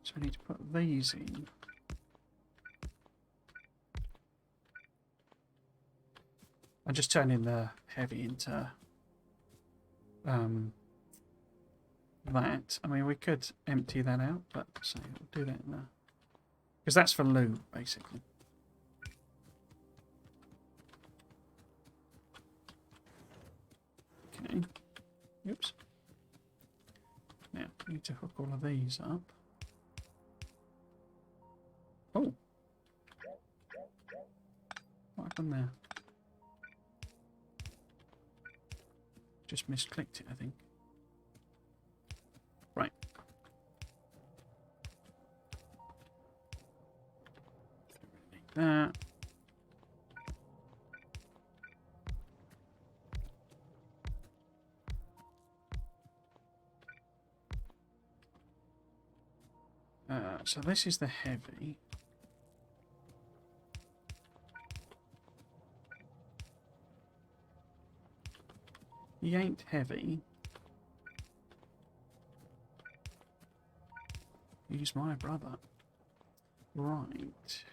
So we need to put these in. And just turn in the heavy into that. I mean, we could empty that out, but so we'll do that now. Because that's for loot, basically. Okay. Oops. Now, we need to hook all of these up. Oh! What happened there? Just misclicked it, I think. Right. Like that. So this is the heavy. He ain't heavy. He's my brother. Right.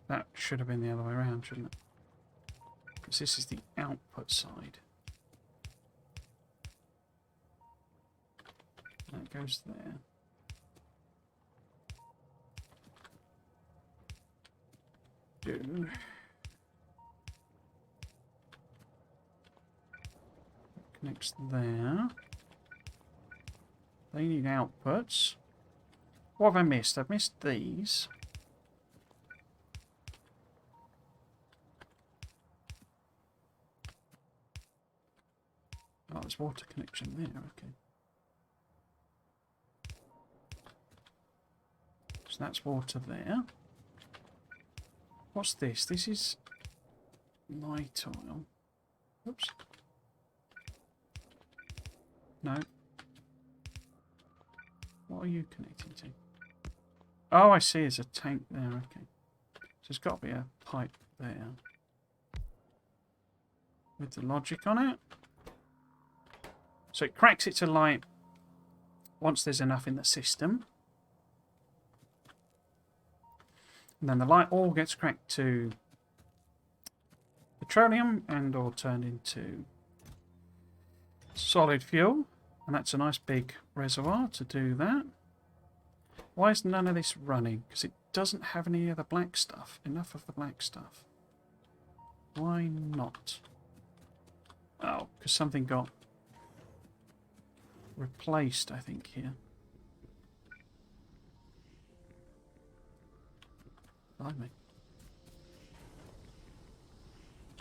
That should have been the other way around, shouldn't it? Because this is the output side. That goes there. Do. Connects there. They need outputs. What have I missed? I've missed these. Oh, there's water connection there, okay. So that's water there. What's this? This is light oil. Oops. No. What are you connecting to? Oh, I see. There's a tank there. Okay. So there's got to be a pipe there. With the logic on it. So it cracks it to light once there's enough in the system. And then the light all gets cracked to petroleum and or turned into solid fuel. And that's a nice big reservoir to do that. Why is none of this running? Because it doesn't have any of the black stuff. Enough of the black stuff. Why not? Oh, because something got replaced, I think, here. Blimey.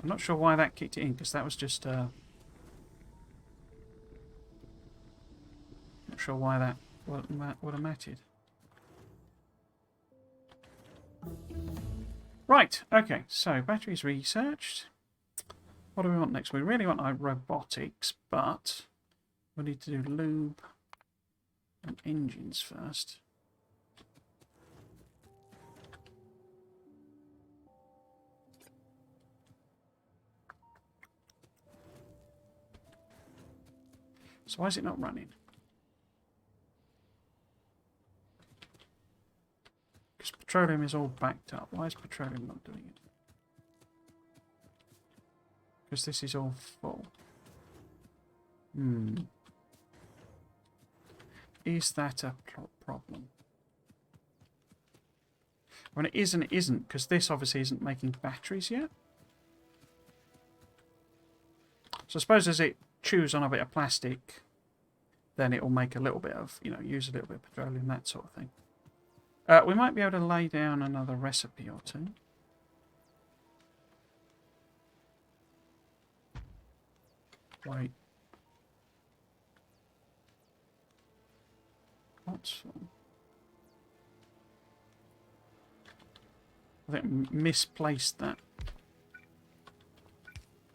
I'm not sure why that kicked it in, because that was just... not sure why that would have mattered. Right, okay, so batteries researched. What do we want next? We really want our robotics, but we need to do lube and engines first. So why is it not running? Because petroleum is all backed up. Why is petroleum not doing it? Because this is all full. Is that a problem? When it is and it isn't, because this obviously isn't making batteries yet. So I suppose as it chews on a bit of plastic, then it will make a little bit of, use a little bit of petroleum, that sort of thing. We might be able to lay down another recipe or two. Wait. What's for? I think I misplaced that.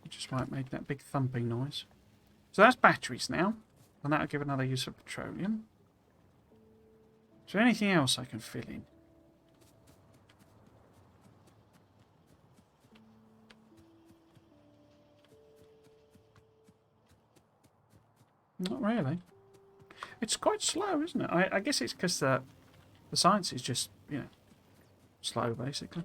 Which is why it made that big thumping noise. So that's batteries now. And that'll give another use of petroleum. Is there anything else I can fill in? Not really. It's quite slow, isn't it? I guess it's because the science is just, slow, basically.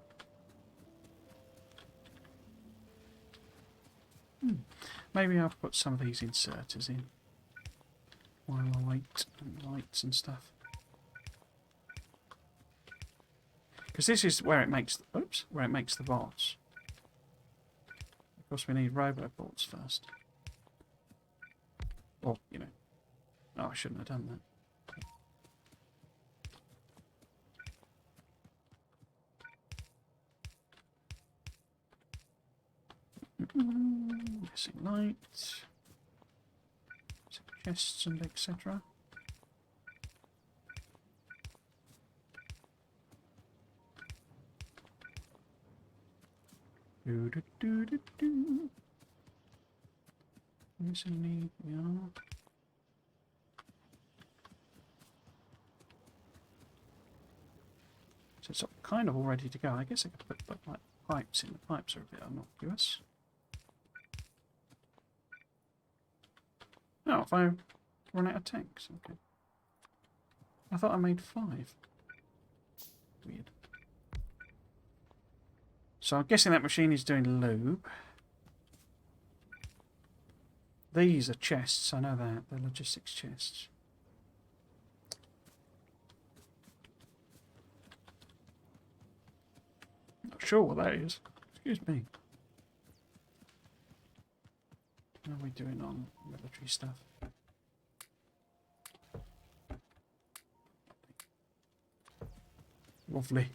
Maybe I'll put some of these inserters in. While I wait, and lights and stuff. Because this is where it makes, where it makes the bots. Of course, we need robobots first. Or, oh, I shouldn't have done that. Missing light. Chests and etc. Missing need, yeah. So it's kind of all ready to go. I guess I could put like pipes in. The pipes are a bit innocuous. Oh, if I run out of tanks, okay. I thought I made 5. Weird. So I'm guessing that machine is doing lube. These are chests, I know that. They're logistics chests. Not sure what that is. Excuse me. How are we doing on military stuff? Lovely.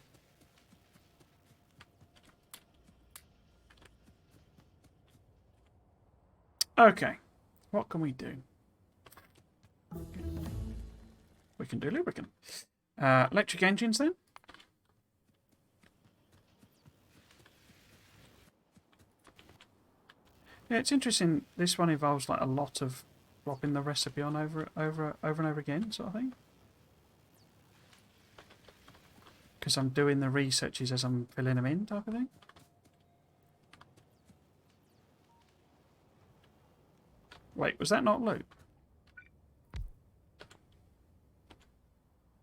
Okay. What can we do? We can do lubricant. Electric engines then? Yeah, it's interesting. This one involves like a lot of dropping the recipe on over and over again, sort of thing. Because I'm doing the researches as I'm filling them in, type of thing. Wait, was that not loop?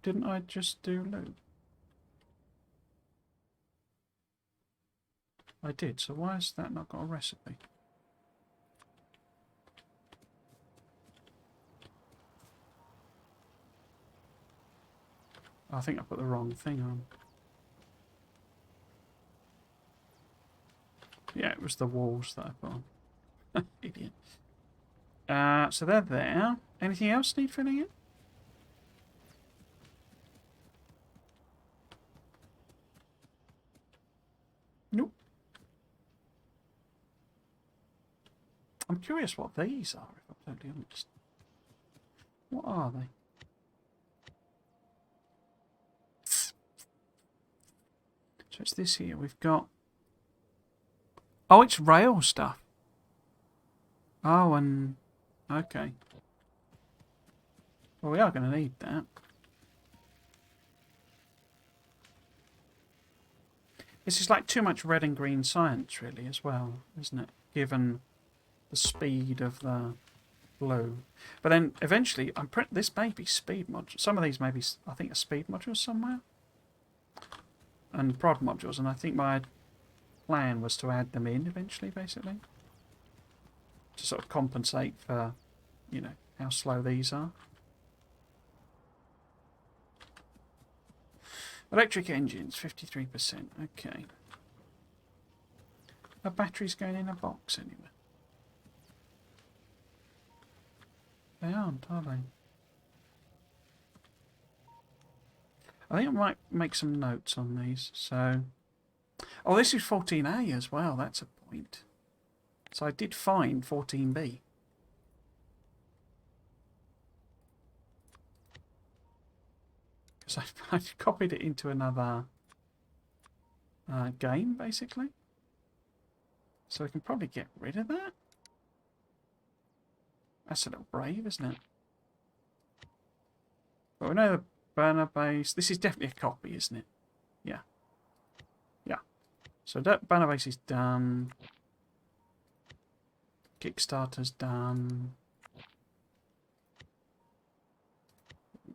Didn't I just do loop? I did, so why has that not got a recipe? I think I put the wrong thing on. Yeah, it was the walls that I put on. Idiot. So they're there. Anything else need filling in? Nope. I'm curious what these are, if I'm totally honest. What are they? So it's this here. We've got... Oh, it's rail stuff. Oh, and... Okay. Well, we are going to need that. This is like too much red and green science, really, as well, isn't it? Given the speed of the blue. But then, eventually, this may be speed modules. Some of these may be, I think, are speed modules somewhere. And prod modules, and I think my plan was to add them in eventually, basically. To sort of compensate for, you know, how slow these are. Electric engines, 53%. Okay. Are batteries going in a box anywhere? They aren't, are they? I think I might make some notes on these. So, oh, this is 14A as well. That's a point. So I did find 14B. Because I copied it into another game, basically. So we can probably get rid of that. That's a little brave, isn't it? But we know the burner base. This is definitely a copy, isn't it? Yeah. Yeah. So that burner base is done. Kickstarter's done.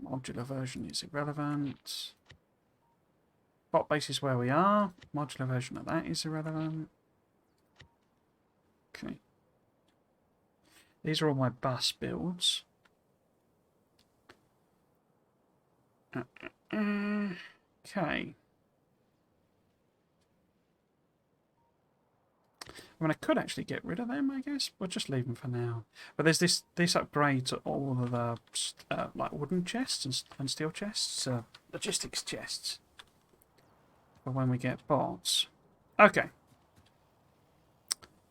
Modular version is irrelevant. Bot base is where we are. Modular version of that is irrelevant. Okay. These are all my bus builds. Okay. I mean, I could actually get rid of them, I guess. We'll just leave them for now. But there's this upgrade to all of the like wooden chests and steel chests, logistics chests, for when we get bots. Okay.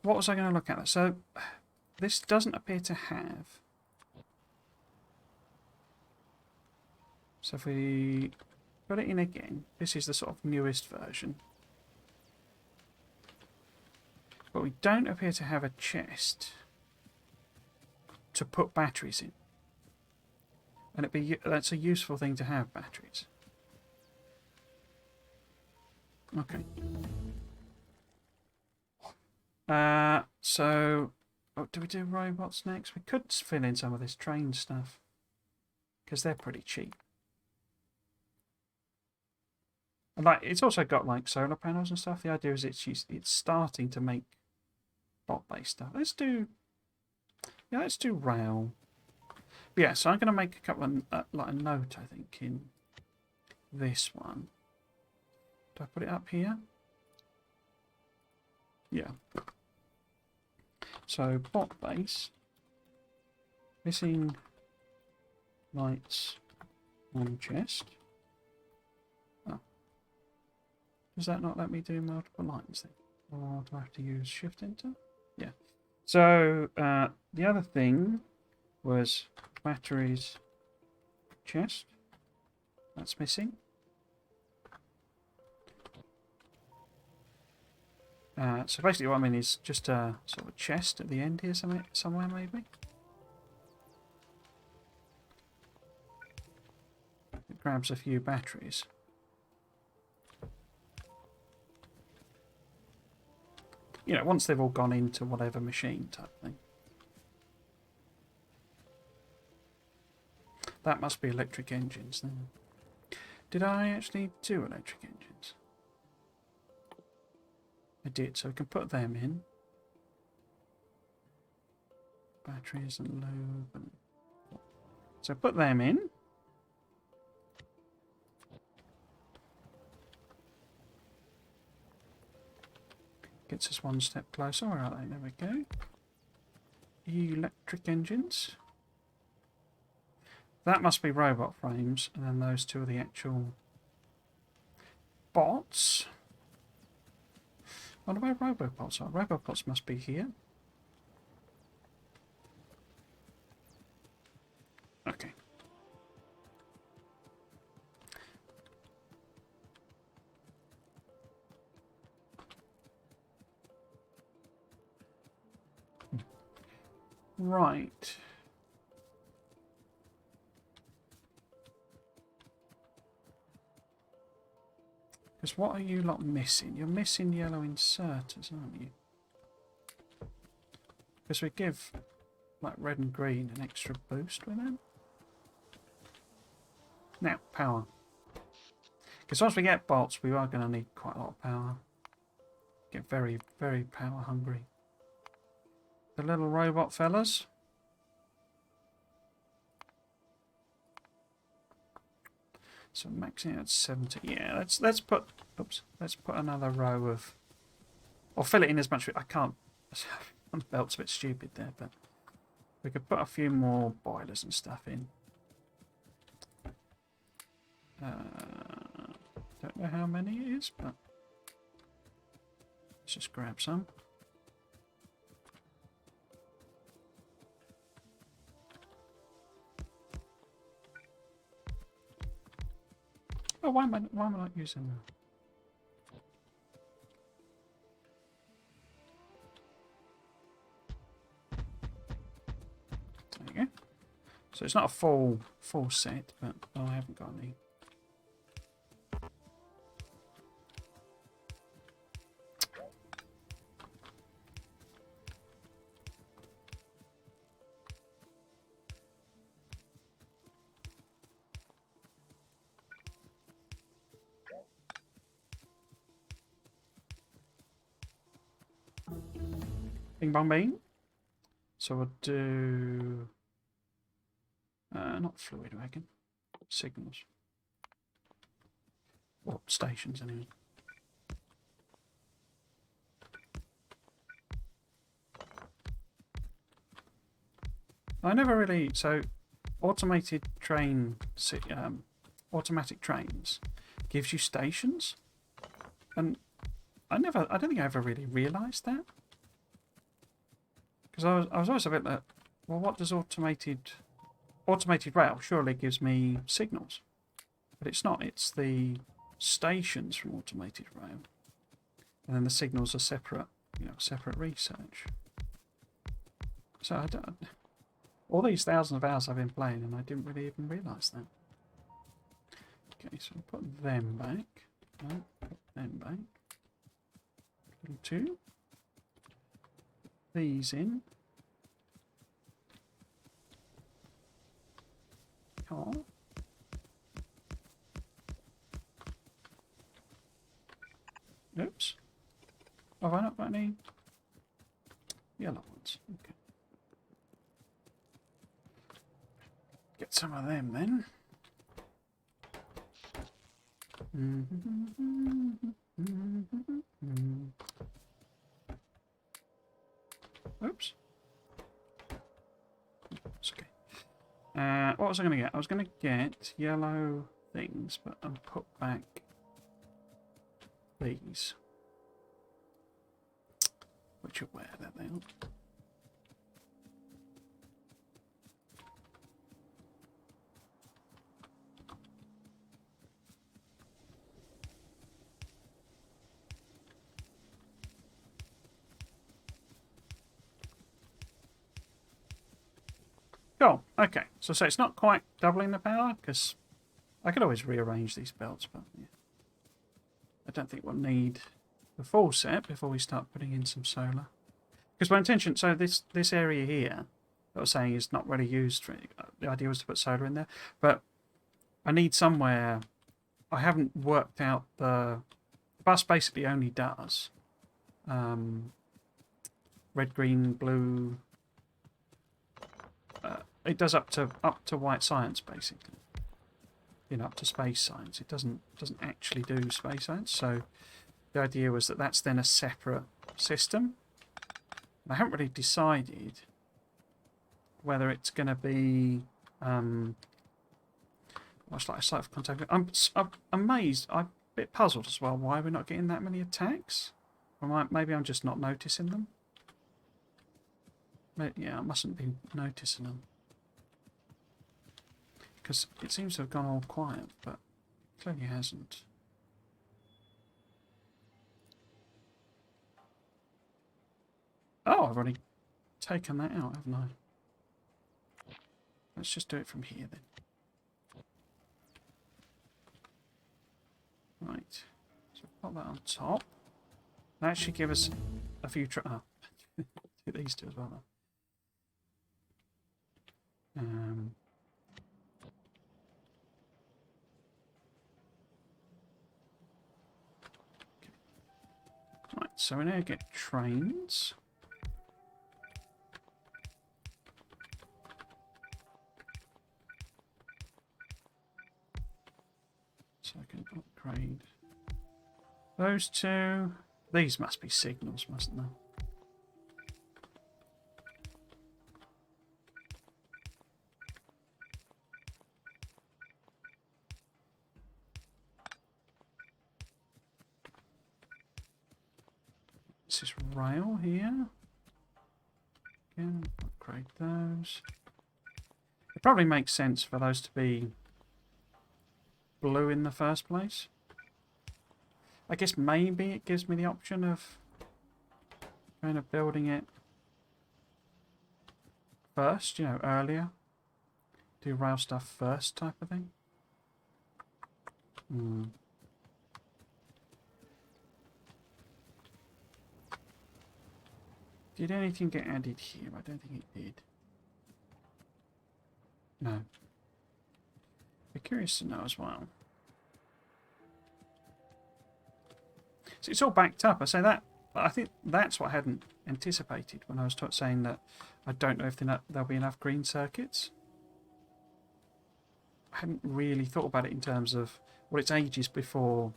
what was I going to look at? So this doesn't appear to have. So if we put it in again, this is the sort of newest version. But we don't appear to have a chest to put batteries in. And that's a useful thing to have, batteries. Okay. So, what do we do robots next? We could fill in some of this train stuff, because they're pretty cheap. And like, it's also got like solar panels and stuff. The idea is it's starting to make bot-based stuff. Let's do rail. But yeah, so I'm going to make a couple of like a note, I think, in this one. Do I put it up here? Yeah. So bot base, missing lights on chest. Oh, does that not let me do multiple lines then? Or do I have to use Shift Enter? Yeah. So the other thing was batteries chest. That's missing. So basically what I mean is just a sort of a chest at the end here somewhere maybe. It grabs a few batteries. You know, once they've all gone into whatever machine type thing. That must be electric engines then. Did I actually do electric engines? I did, so we can put them in. Batteries and lube. And... So put them in. Gets us one step closer. Where are they? There we go. Electric engines. That must be robot frames, and then those two are the actual bots. I wonder where robobots are. Robobots must be here. Okay. Right. Because what are you lot missing? You're missing yellow inserters, aren't you? Because we give like red and green an extra boost with them. Now, power. Because once we get bots, we are going to need quite a lot of power. Get very, very power hungry. The little robot fellas. So maxing out 70. Yeah, let's put another row of, or fill it in as much. I can't. My belt's a bit stupid there, but we could put a few more boilers and stuff in. Don't know how many it is, but let's just grab some. Oh, why am I not using that? There you go. So it's not a full set, but I haven't got any. Bing bong bing. So we'll do not fluid wagon, signals. Or stations anyway. I never really automatic trains gives you stations, and I don't think I ever really realised that. Because I was always a bit like, well, what does automated rail surely gives me signals, but it's not. It's the stations from automated rail, and then the signals are separate, separate research. So I don't. All these thousands of hours I've been playing, and I didn't really even realise that. Okay, so I'll put them back. No, put them back. Two. These in. Car. Oops. Have I not got any yellow ones? Okay. Get some of them then. Oops. It's okay. What was I going to get? I was going to get yellow things, but I'll put back these. Which are where that they are. Cool. Okay. So it's not quite doubling the power, because I could always rearrange these belts, but yeah. I don't think we'll need the full set before we start putting in some solar. Because my intention, so this area here, that I was saying is not really used for it. The idea was to put solar in there, but I need somewhere. I haven't worked out the bus basically only does red, green, blue. It does up to white science basically. Up to space science. It doesn't actually do space science. So the idea was that that's then a separate system. I haven't really decided whether it's going to be much like a site of contact. I'm amazed. I'm a bit puzzled as well why we're not getting that many attacks. Or maybe I'm just not noticing them. Yeah, I mustn't be noticing them. Because it seems to have gone all quiet, but clearly hasn't. Oh, I've already taken that out, haven't I? Let's just do it from here then. Right. So put that on top. That should give us a few do these two as well then. Right, so we now get trains. So I can upgrade those two. These must be signals, mustn't they? This is rail here. Again, upgrade those. It probably makes sense for those to be blue in the first place. I guess maybe it gives me the option of kind of building it first, earlier. Do rail stuff first type of thing. Did anything get added here? I don't think it did. No. Be curious to know as well. So it's all backed up. I say that. I think that's what I hadn't anticipated when I was saying that I don't know if there'll be enough green circuits. I hadn't really thought about it in terms of it's ages before.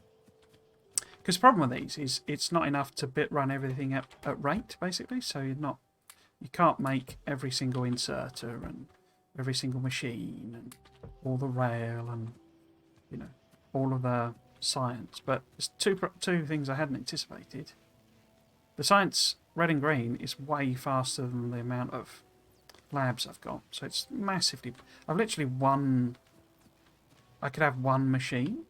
Because the problem with these is it's not enough to run everything at rate, basically. So you can't make every single inserter and every single machine and all the rail and all of the science. But there's two things I hadn't anticipated. The science red and green is way faster than the amount of labs I've got. So it's massively... I've literally one... I could have one machine.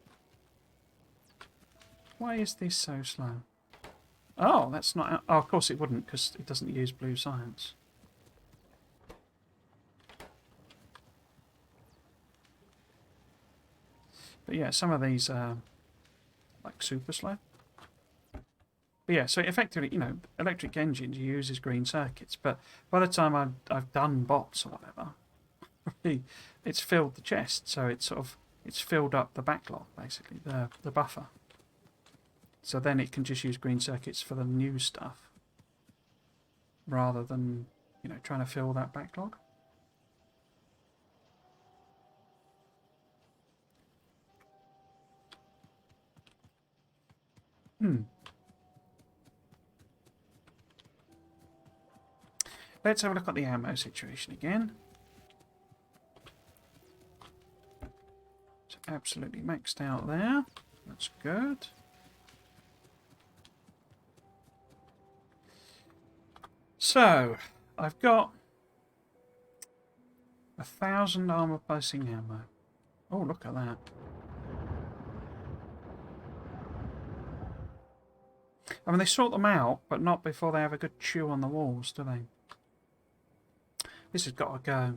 Why is this so slow? Oh, that's not... Oh, of course it wouldn't, because it doesn't use blue science. But yeah, some of these are like super slow. But yeah, so effectively, you know, electric engines uses green circuits, but by the time I've done bots or whatever, it's filled the chest, so it's filled up the backlog, basically, the buffer. So then it can just use green circuits for the new stuff, rather than, you know, trying to fill that backlog. Let's have a look at the ammo situation again. It's absolutely maxed out there. That's good. So, I've got 1,000 armor piercing ammo. Oh, look at that. I mean, they sort them out, but not before they have a good chew on the walls, do they? This has got to go.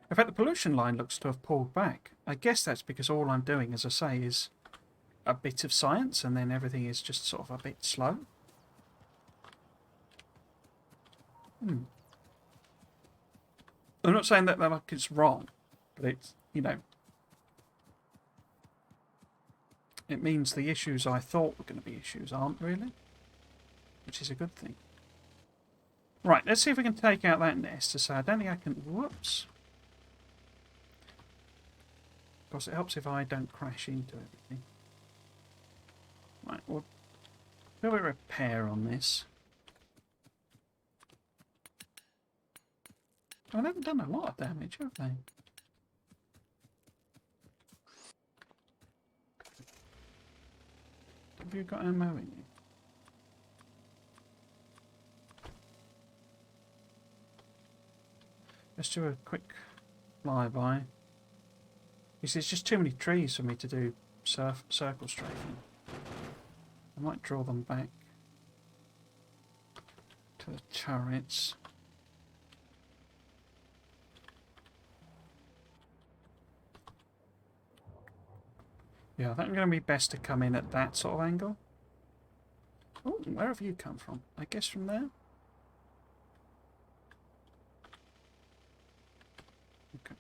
In fact, the pollution line looks to have pulled back. I guess that's because all I'm doing, as I say, is a bit of science, and then everything is just sort of a bit slow. I'm not saying that like it's wrong, but it's, you know, it means the issues I thought were going to be issues aren't really, which is a good thing. Right, let's see if we can take out that nest. So I don't think I can... Whoops. Of course, it helps if I don't crash into everything. Right, we'll do a repair on this. Oh, they haven't done a lot of damage, have they? Have you got ammo in you? Let's do a quick flyby. You see, it's just too many trees for me to do circle strafing. I might draw them back to the turrets. Yeah, I think it's going to be best to come in at that sort of angle. Oh, where have you come from? I guess from there? Okay.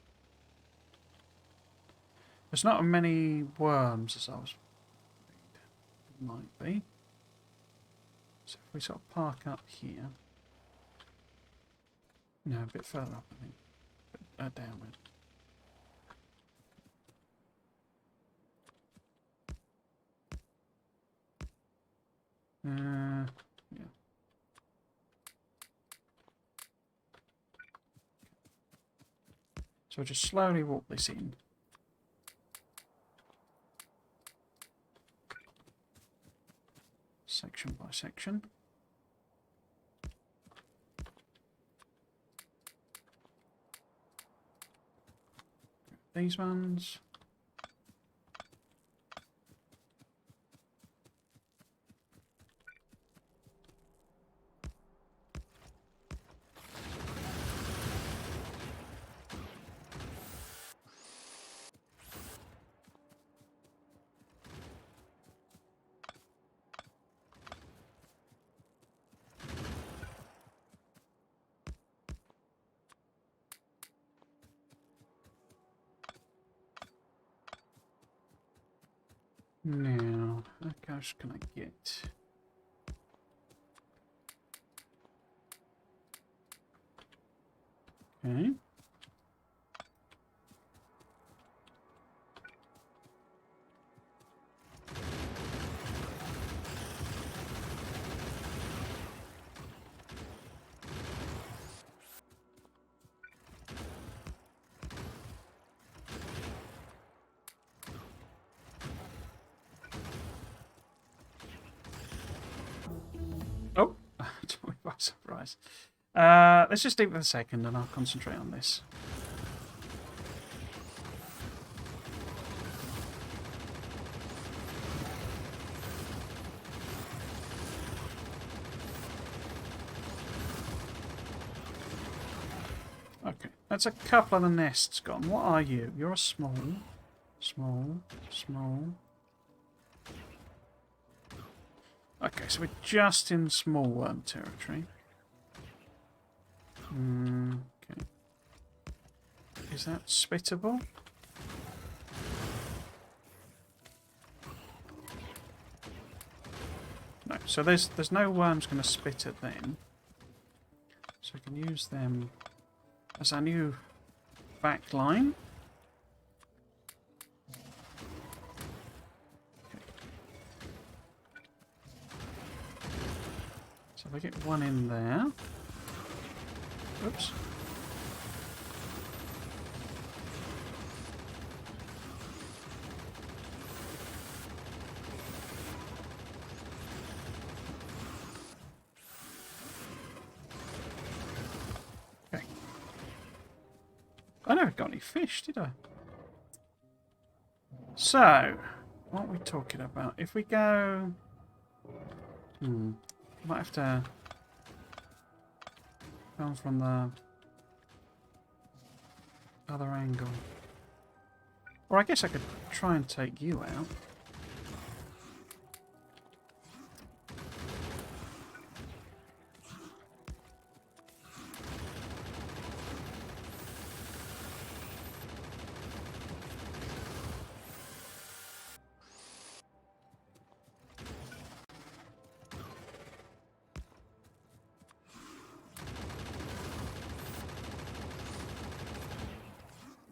There's not as many worms as I was worried. Might be. So if we sort of park up here. No, a bit further up, I think. But, downward. Yeah. So I'll just slowly walk this in. Section by section. These ones. Now, how much can I get? Okay. apologise. Let's just leave it for a second and I'll concentrate on this. Okay, that's a couple of the nests gone. What are you? You're a small. Okay, so we're just in small worm territory. Okay. Is that spittable? No, so there's no worms going to spit at them. So I can use them as our new back line. So if I get one in there. Oops. Okay. I never got any fish, did I? So, what are we talking about? If we go... might have to come from the other angle. Or I guess I could try and take you out.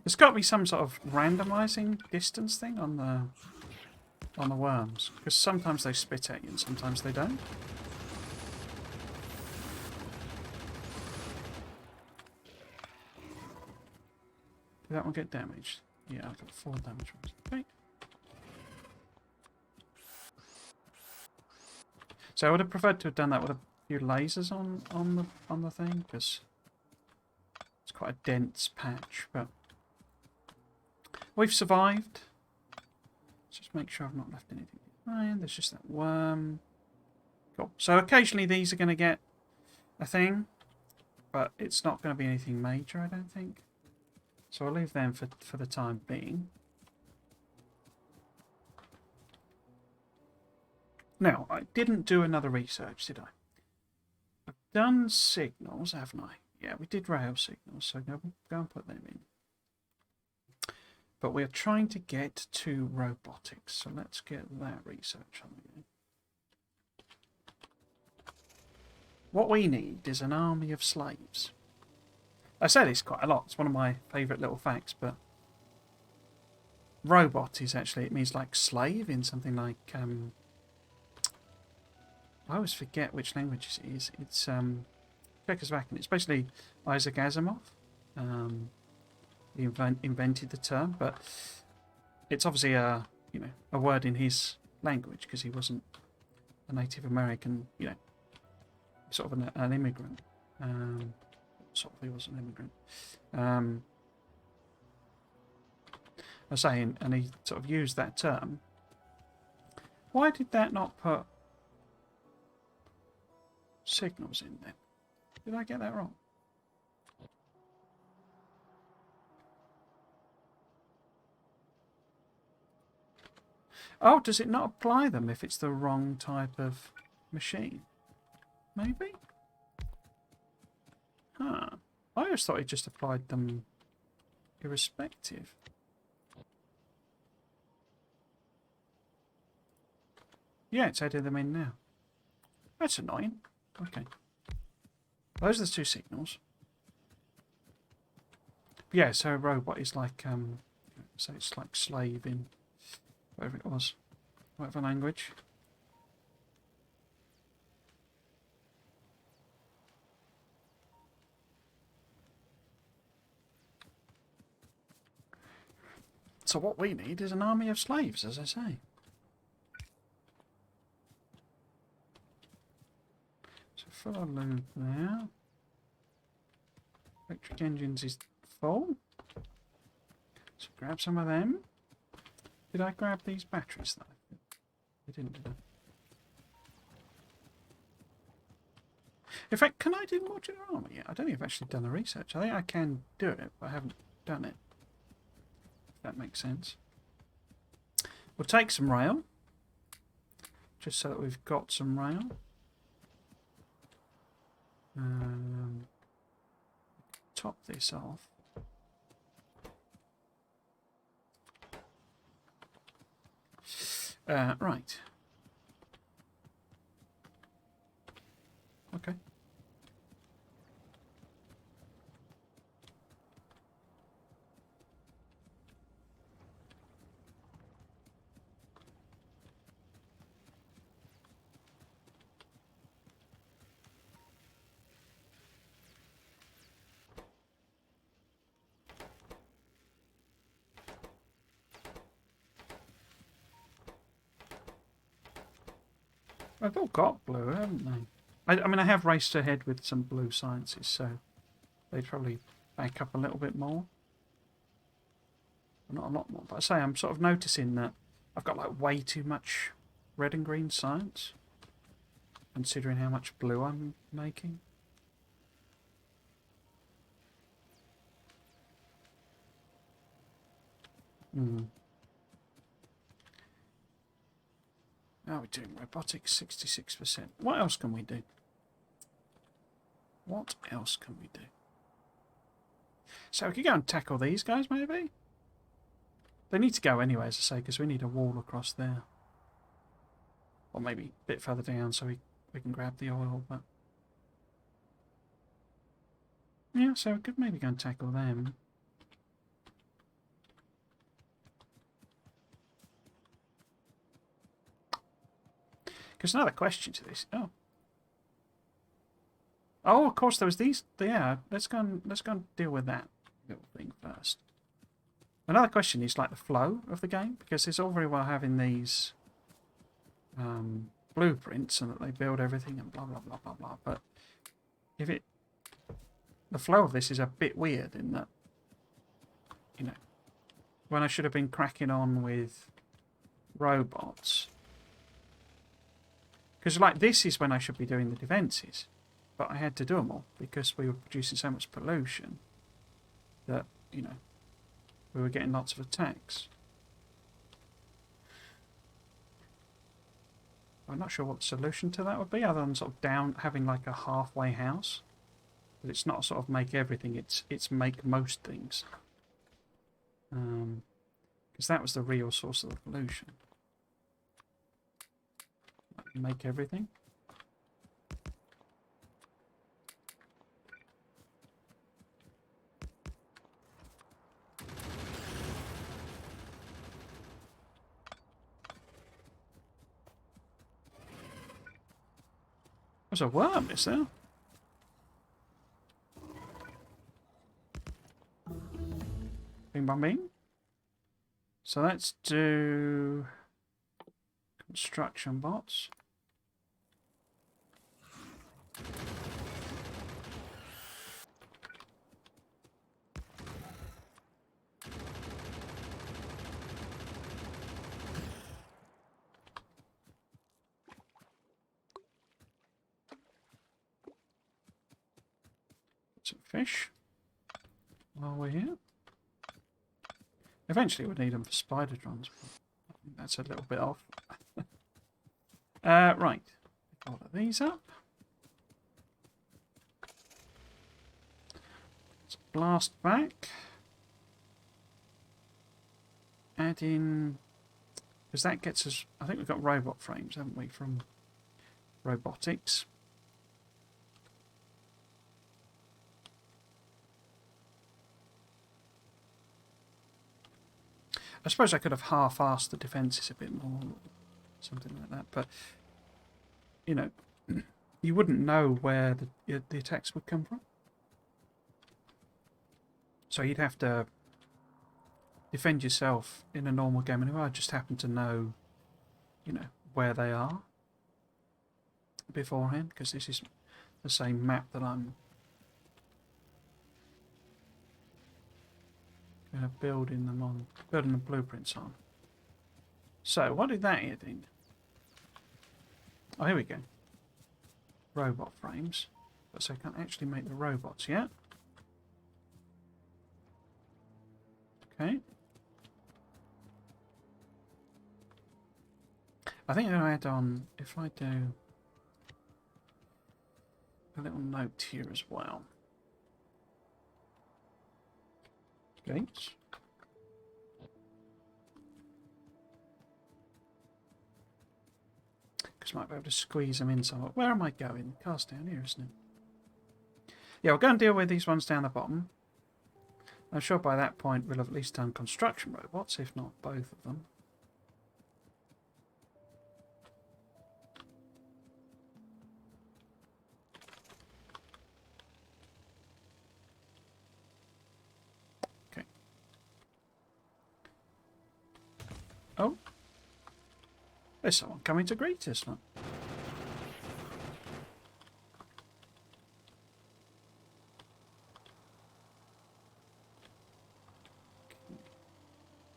There's got to be some sort of randomizing distance thing on the worms, because sometimes they spit at you and sometimes they don't. Did that one get damaged? Yeah, I've got 4 damage ones. Okay. So I would have preferred to have done that with a few lasers on the thing, because it's quite a dense patch, but we've survived. Let's just make sure I've not left anything behind. There's just that worm. Cool. So occasionally these are going to get a thing, but it's not going to be anything major, I don't think. So I'll leave them for the time being. Now, I didn't do another research, did I? I've done signals, haven't I? Yeah, we did rail signals, so go and put them in. But we're trying to get to robotics, so let's get that research on again. What we need is an army of slaves. I say this quite a lot, it's one of my favourite little facts, but robot is actually, it means like slave in something like, I always forget which language it is. It's Czechoslovakian. It's basically Isaac Asimov. He invented the term, but it's obviously a word in his language because he wasn't a Native American, sort of an immigrant. He was an immigrant. I was saying, and he sort of used that term. Why did that not put signals in then? Did I get that wrong? Oh, does it not apply them if it's the wrong type of machine? Maybe? Huh. I always thought it just applied them irrespective. Yeah, it's added them in now. That's annoying. Okay. Those are the 2 signals. Yeah, so a robot is like, so it's like slave in whatever it was, whatever language. So what we need is an army of slaves, as I say. So full of loot there. Electric engines is full. So grab some of them. Did I grab these batteries though? I didn't, did I? In fact, can I do modular armor yet? I don't think I've actually done the research. I think I can do it, but I haven't done it. If that makes sense. We'll take some rail. Just so that we've got some rail. Top this off. Right. Okay. They've all got blue, haven't they? I mean, I have raced ahead with some blue sciences, so they'd probably back up a little bit more. Not a lot more, but I say I'm sort of noticing that I've got like way too much red and green science, considering how much blue I'm making. How are we doing? Robotics 66%. What else can we do? What else can we do? So we could go and tackle these guys, maybe? They need to go anyway, as I say, because we need a wall across there. Or maybe a bit further down so we can grab the oil, but... yeah, so we could maybe go and tackle them. Because another question to this... Oh, of course, there was these... yeah, let's go and deal with that little thing first. Another question is like the flow of the game, because it's all very well having these blueprints and that they build everything and blah, blah, blah, blah, blah. But if it... the flow of this is a bit weird in that, you know, when I should have been cracking on with robots... because, like, this is when I should be doing the defences. But I had to do them all because we were producing so much pollution that, you know, we were getting lots of attacks. I'm not sure what the solution to that would be, other than sort of having like a halfway house. But it's not sort of make everything, it's make most things. Because that was the real source of the pollution. Make everything. There's a worm, is there? Bing bong bing. So let's do construction bots. Some fish while we're here. Eventually we'll need them for spider drones, but I think that's a little bit off. Right, order these up. Let's blast back. Add in, because that gets us, I think we've got robot frames, haven't we, from robotics. I suppose I could have half-assed the defences a bit more, something like that, but, you know, you wouldn't know where the attacks would come from. So you'd have to defend yourself in a normal game, and I just happen to know, you know, where they are beforehand, because this is the same map that I'm building the blueprints on. So, what did that here do? Oh, here we go. Robot frames. But so I can't actually make the robots yet. Okay. I think I'm going to add on, if I do a little note here as well. Gates. Because I might be able to squeeze them in somewhere. Where am I going? The car's down here, isn't it? Yeah, we'll go and deal with these ones down the bottom. I'm sure by that point we'll have at least done construction robots, if not both of them. Okay. Oh. There's someone coming to greet us, look.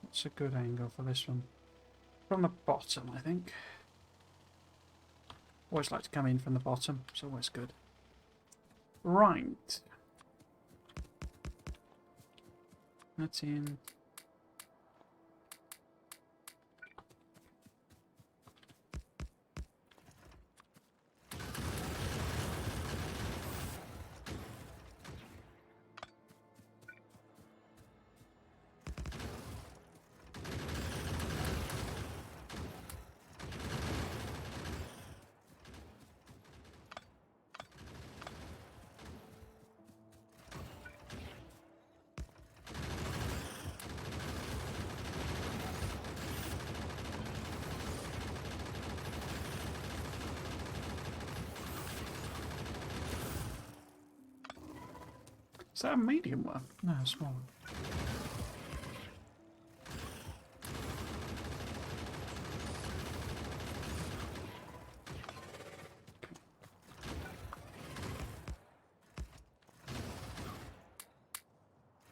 What's a good angle for this one? From the bottom, I think. Always like to come in from the bottom. It's always good. Right. That's in. Is that a medium one? No, a small one.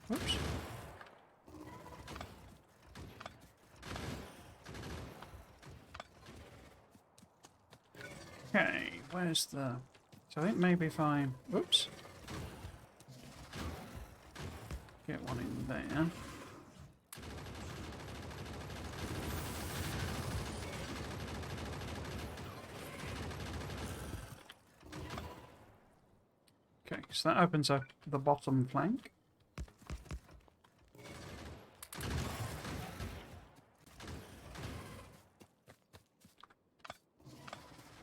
Whoops. Okay, where's the... So I think maybe if I... Whoops. Get one in there. Okay, so that opens up the bottom flank.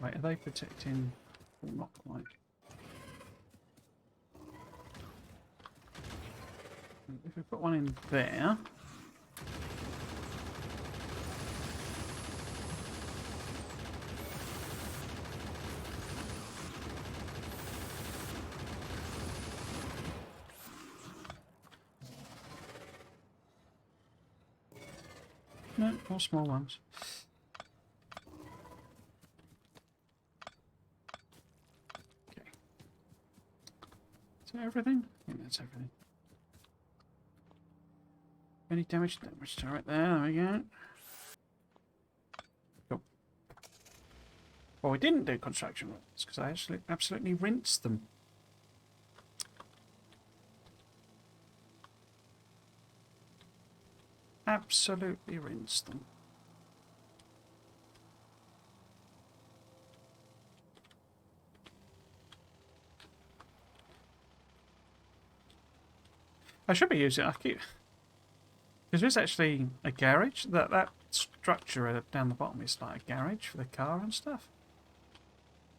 Wait, are they protecting? Well, not quite. If we put one in there. No, more small ones. Okay. Is that everything? I think that's everything. Any damage? Damage to right there. There we go. Cool. Well, we didn't do construction robots because I actually absolutely rinsed them. Absolutely rinsed them. I should be using it. I keep... Because there's actually a garage. That structure down the bottom is like a garage for the car and stuff.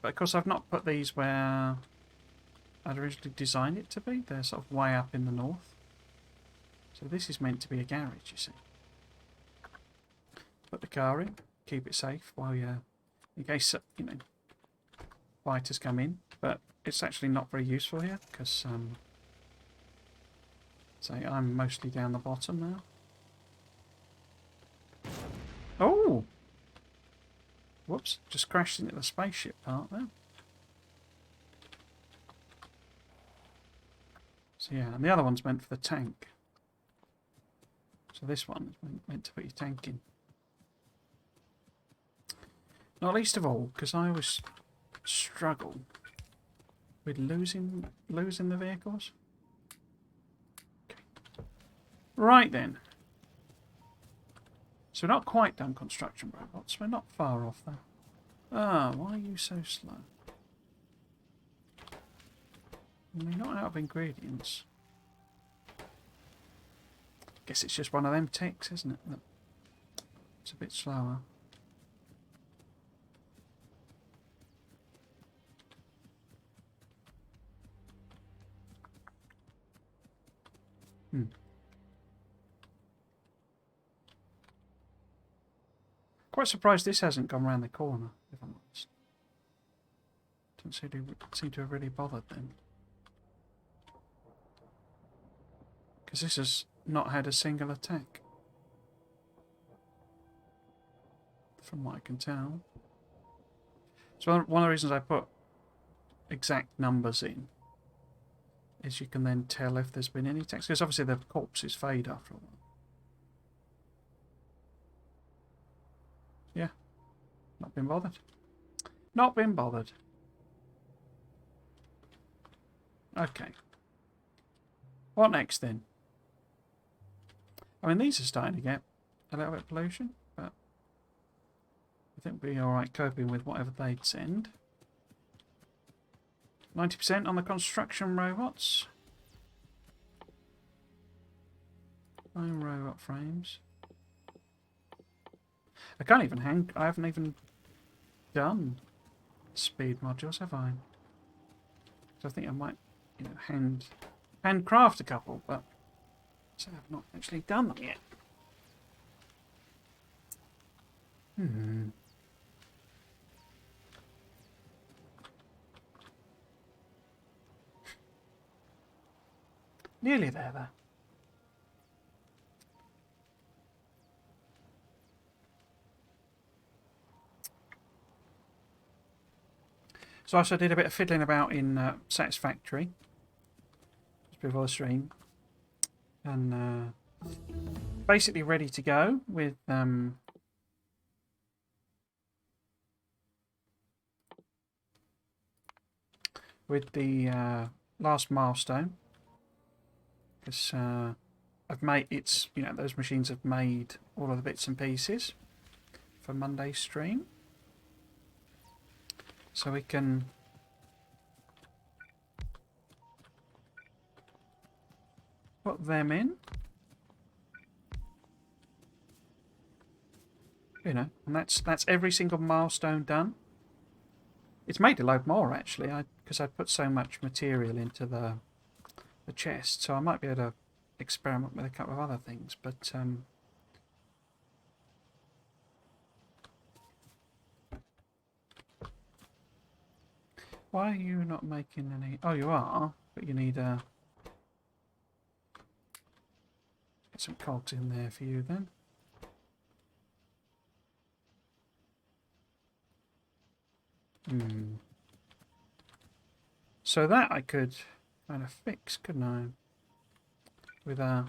But of course I've not put these where I'd originally designed it to be. They're sort of way up in the north. So this is meant to be a garage, you see. Put the car in, keep it safe while you're... In case, you know, fighters come in. But it's actually not very useful here because... say I'm mostly down the bottom now. Oh! Whoops, just crashed into the spaceship part there. So yeah, and the other one's meant for the tank. So this one is meant to put your tank in. Not least of all, because I always struggle with losing the vehicles. Okay. Right then. So we're not quite done construction robots. We're not far off though. Ah, why are you so slow? We're not out of ingredients. Guess it's just one of them ticks, isn't it? It's a bit slower. Quite surprised this hasn't gone round the corner, if I'm honest. Don't seem to have really bothered then. Because this has not had a single attack. From what I can tell. So one of the reasons I put exact numbers in is you can then tell if there's been any attacks. Because obviously the corpses fade after a while. Yeah. Not been bothered. Not been bothered. Okay. What next then? I mean, these are starting to get a little bit of pollution, but I think we'll be alright coping with whatever they'd send. 90% on the construction robots. 9 robot frames. I can't even hang. I haven't even done speed modules, have I? So I think I might, you know, handcraft a couple, but so I've not actually done them yet. Nearly there, though. So I also did a bit of fiddling about in Satisfactory just before the stream, and basically ready to go with the last milestone, because I've made those machines have made all of the bits and pieces for Monday's stream. So we can put them in. You know, and that's every single milestone done. It's made a load more actually, because I put so much material into the chest, so I might be able to experiment with a couple of other things, but why are you not making any? Oh, you are, but you need get some cogs in there for you then. So that I could kind of fix, couldn't I? With if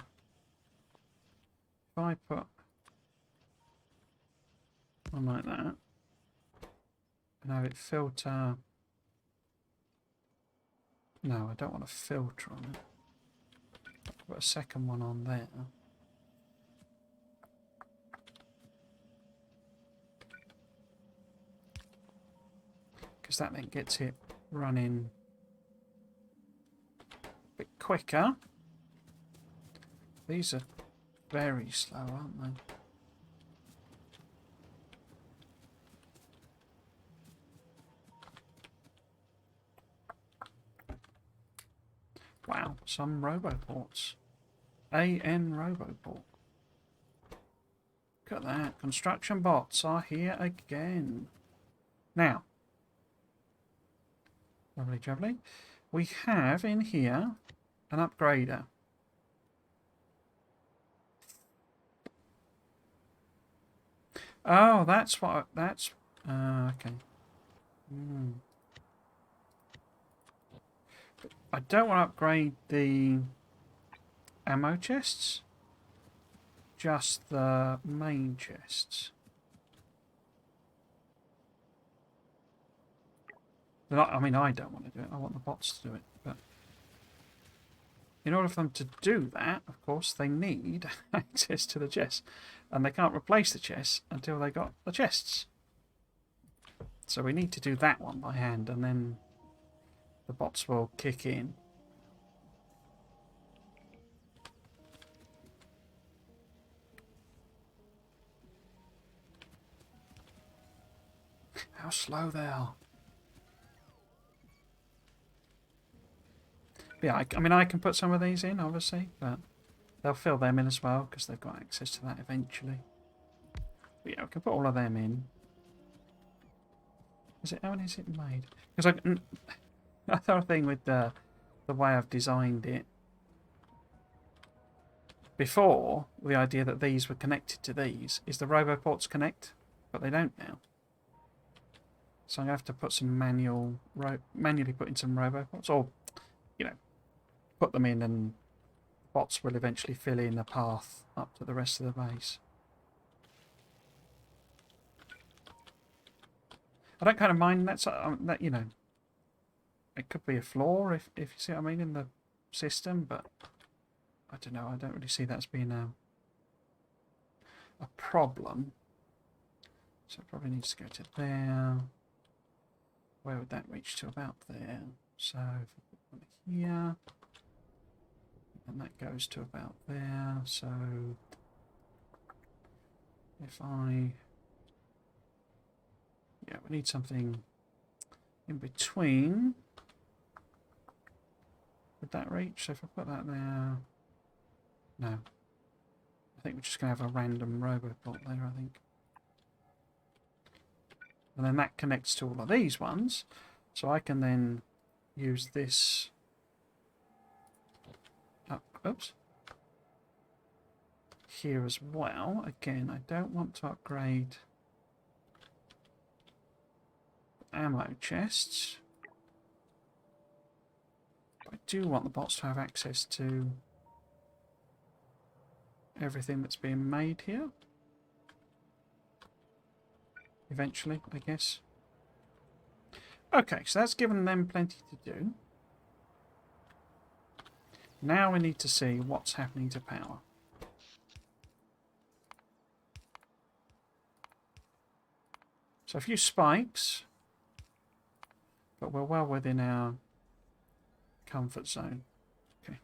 I put one like that and have it filter. No, I don't want a filter on it. Put a second one on there. Because that then gets it running a bit quicker. These are very slow, aren't they? Wow, some roboports. AN roboport. Look at that. Construction bots are here again. Now, lovely jubbly, we have in here an upgrader. Oh, that's what. That's okay. I don't want to upgrade the ammo chests, just the main chests. I mean, I don't want to do it. I want the bots to do it. But in order for them to do that, of course, they need access to the chests. And they can't replace the chests until they got the chests. So we need to do that one by hand, and then the bots will kick in. How slow they are. Yeah, I mean, I can put some of these in, obviously, but they'll fill them in as well, because they've got access to that eventually. But yeah, we can put all of them in. Is it, how many is it made? Because another thing with the way I've designed it, before, the idea that these were connected to these, is the roboports connect, but they don't now. So I'm going to have to put some manually put in some roboports, or, you know, put them in, and bots will eventually fill in a path up to the rest of the base. I don't kind of mind that, you know, it could be a flaw if you see what I mean in the system, but I don't know. I don't really see that as being a problem. So it probably needs to go to there. Where would that reach to? About there. So if I put one here, and that goes to about there. So if yeah, we need something in between. Would that reach? So if I put that there, no. I think we're just going to have a random robobot there, I think. And then that connects to all of these ones. So I can then use this up, oops, here as well. Again, I don't want to upgrade ammo chests. But I do want the bots to have access to everything that's being made here. Eventually, I guess. Okay, so that's given them plenty to do. Now we need to see what's happening to power. So a few spikes, but we're well within our comfort zone. Okay.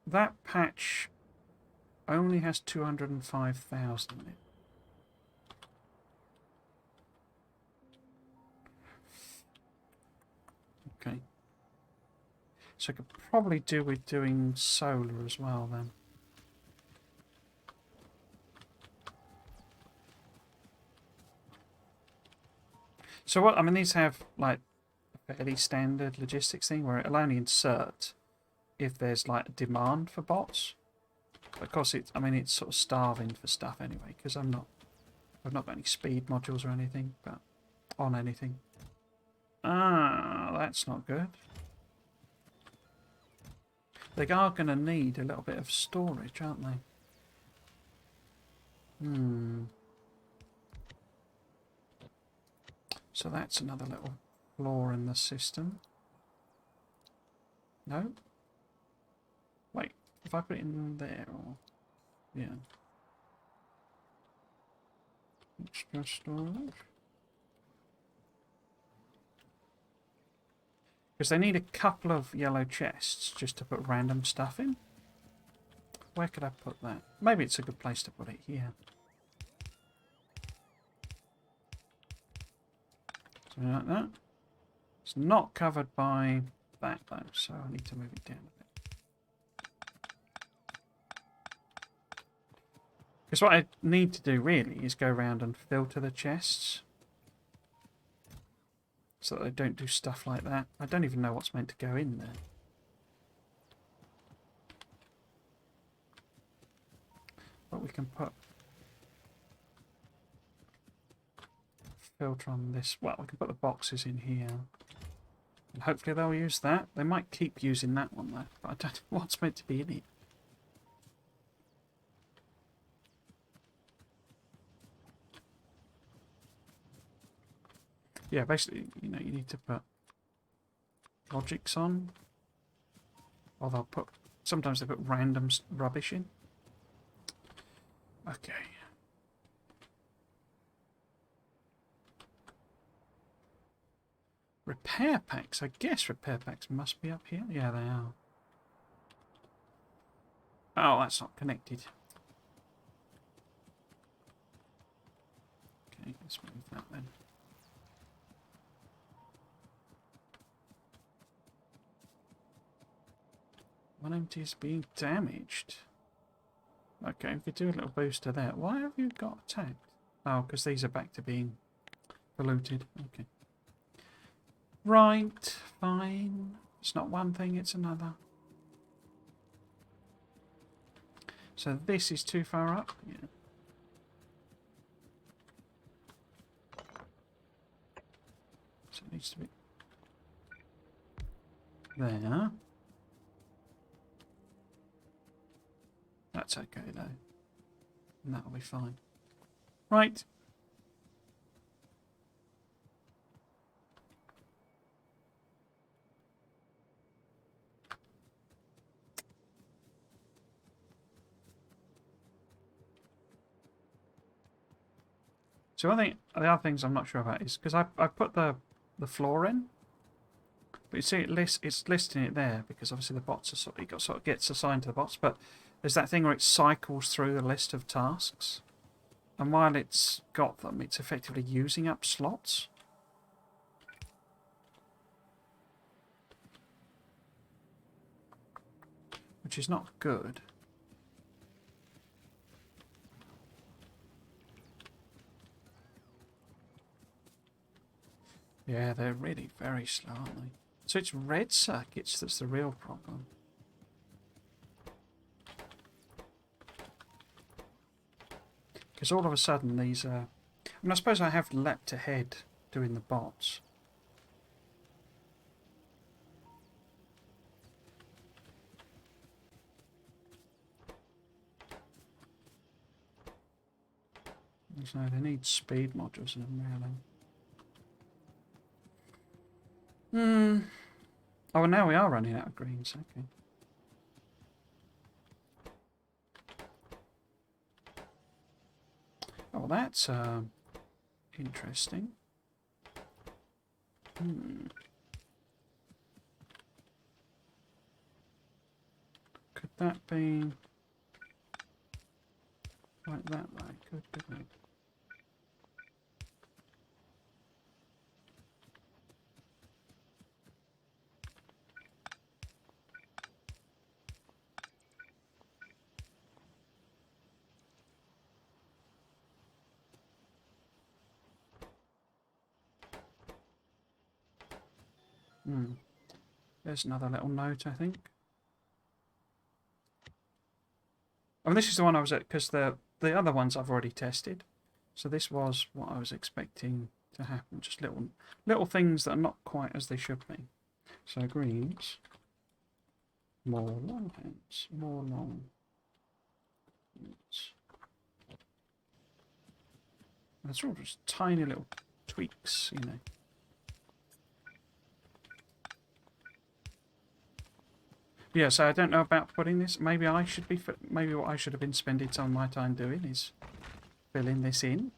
That patch only has 205,000 in it. Okay. So I could probably do with doing solar as well then. So what, I mean, these have like a fairly standard logistics thing where it'll only insert if there's like a demand for bots. But of course, I mean, it's sort of starving for stuff anyway, because I've not got any speed modules or anything, but on anything. Ah, that's not good. They are going to need a little bit of storage, aren't they? So that's another little flaw in the system. No? Wait, if I put it in there, or... yeah. Extra storage. Because they need a couple of yellow chests just to put random stuff in. Where could I put that? Maybe it's a good place to put it here. Something like that. It's not covered by that though, so I need to move it down a bit. Because what I need to do really is go around and filter the chests, so that they don't do stuff like that. I don't even know what's meant to go in there. But we can put filter on this. Well, we can put the boxes in here. And hopefully they'll use that. They might keep using that one though, but I don't know what's meant to be in it. Yeah, basically, you know, you need to put logics on. Or they'll put, sometimes they put random rubbish in. Okay. Repair packs. I guess repair packs must be up here. Yeah, they are. Oh, that's not connected. Okay, let's move that then. One empty is being damaged. Okay, we could do a little booster there. Why have you got attacked? Oh, because these are back to being polluted. Okay. Right, fine. It's not one thing, it's another. So this is too far up? Yeah. So it needs to be there. That's okay though. And that'll be fine. Right. So I think the other things I'm not sure about is because I put the floor in, but you see it's listing it there because obviously the bots are sort of gets assigned to the bots, but there's that thing where it cycles through the list of tasks, and while it's got them, it's effectively using up slots. Which is not good. Yeah, they're really very slow, aren't they? So it's red circuits that's the real problem. Because all of a sudden these are... I mean, I suppose I have leapt ahead doing the bots. So they need speed modules in them, really. Oh, well, now we are running out of greens. Okay. Oh, well, that's interesting. Could that be like that way? Could be. There's another little note, I think. I mean, this is the one I was at, because the other ones I've already tested. So this was what I was expecting to happen. Just little things that are not quite as they should be. So greens. More long hands. More long hands. That's all just tiny little tweaks, you know. Yeah, so I don't know about putting this. Maybe I should be. Maybe what I should have been spending some of my time doing is filling this in.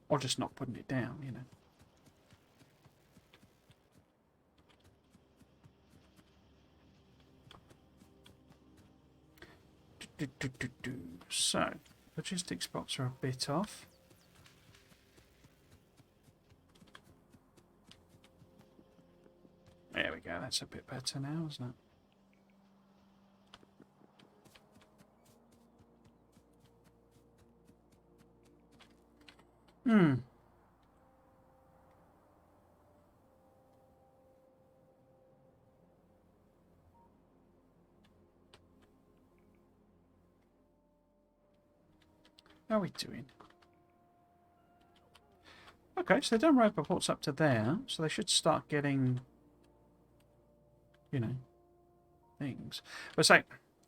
Or just not putting it down, you know. So, logistics bots are a bit off. There we go, that's a bit better now, isn't it? How are we doing? Okay, so they've done robot ports up to there, so they should start getting, you know, things. But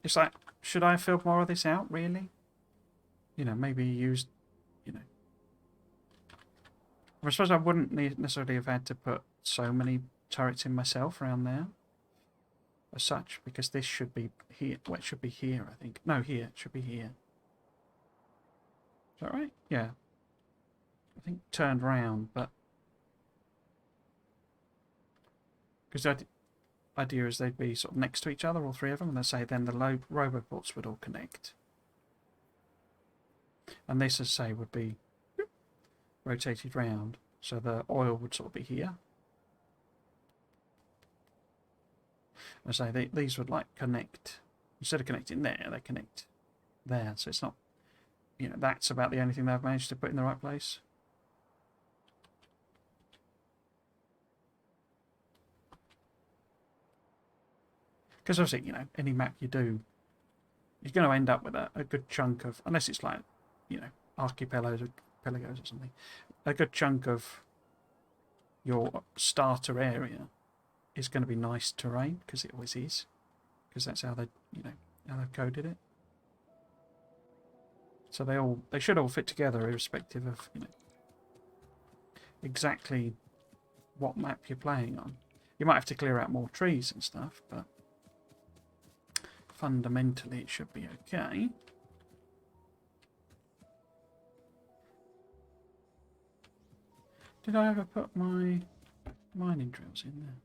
it's like, should I have filled more of this out, really? You know, maybe used, you know. I suppose I wouldn't necessarily have had to put so many turrets in myself around there, as such, because this should be here. Well, it should be here, I think. No, here. It should be here. Is that right? Yeah. I think turned round, but because the idea is they'd be sort of next to each other, all three of them, and they say then the roboports would all connect. And this, as I say, would be rotated round, so the oil would sort of be here. As I say, these would like connect, instead of connecting there, they connect there, so it's not, you know, that's about the only thing they've managed to put in the right place. Because obviously, you know, any map you do, you're going to end up with a good chunk of, unless it's like, you know, archipelagos or something, a good chunk of your starter area is going to be nice terrain, because it always is, because that's how they, you know, how they've coded it. So they should all fit together, irrespective of, you know, exactly what map you're playing on. You might have to clear out more trees and stuff, but fundamentally it should be okay. Did I ever put my mining drills in there?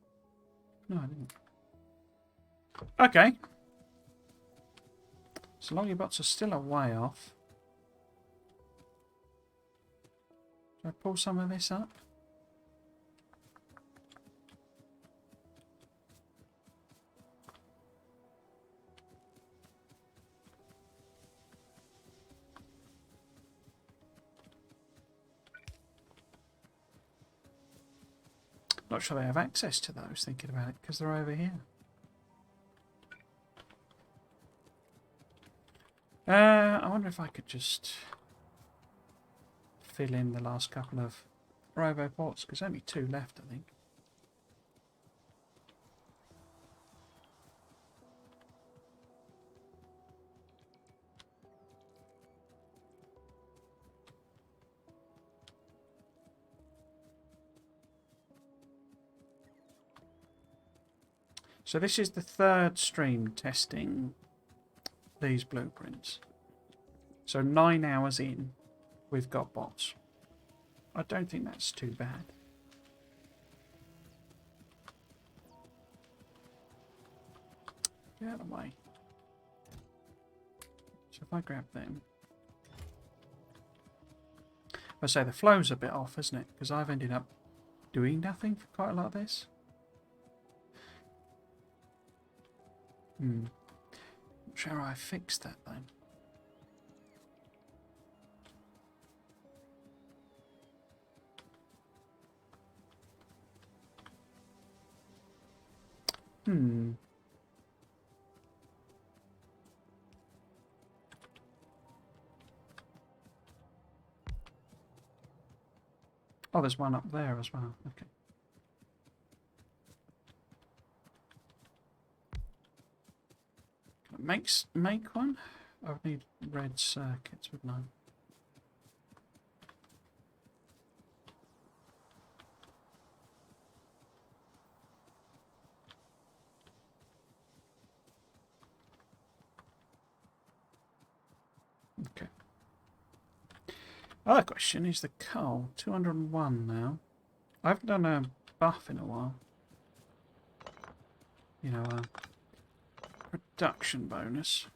No, I didn't. Okay. So long your bots are still a way off. Should I pull some of this up? Not sure they have access to those, thinking about it, because they're over here. I wonder if I could just fill in the last couple of roboports, because only 2 left, I think. So this is the 3rd stream testing these blueprints. So 9 hours in, we've got bots. I don't think that's too bad. Get out of the way. So if I grab them. I say the flow's a bit off, isn't it? Because I've ended up doing nothing for quite a lot of this. Not sure how I fixed that then. Oh, there's one up there as well. Okay. Make one? I would need red circuits, wouldn't I? Okay. Other question is the coal. 201 now. I haven't done a buff in a while. You know, a production bonus.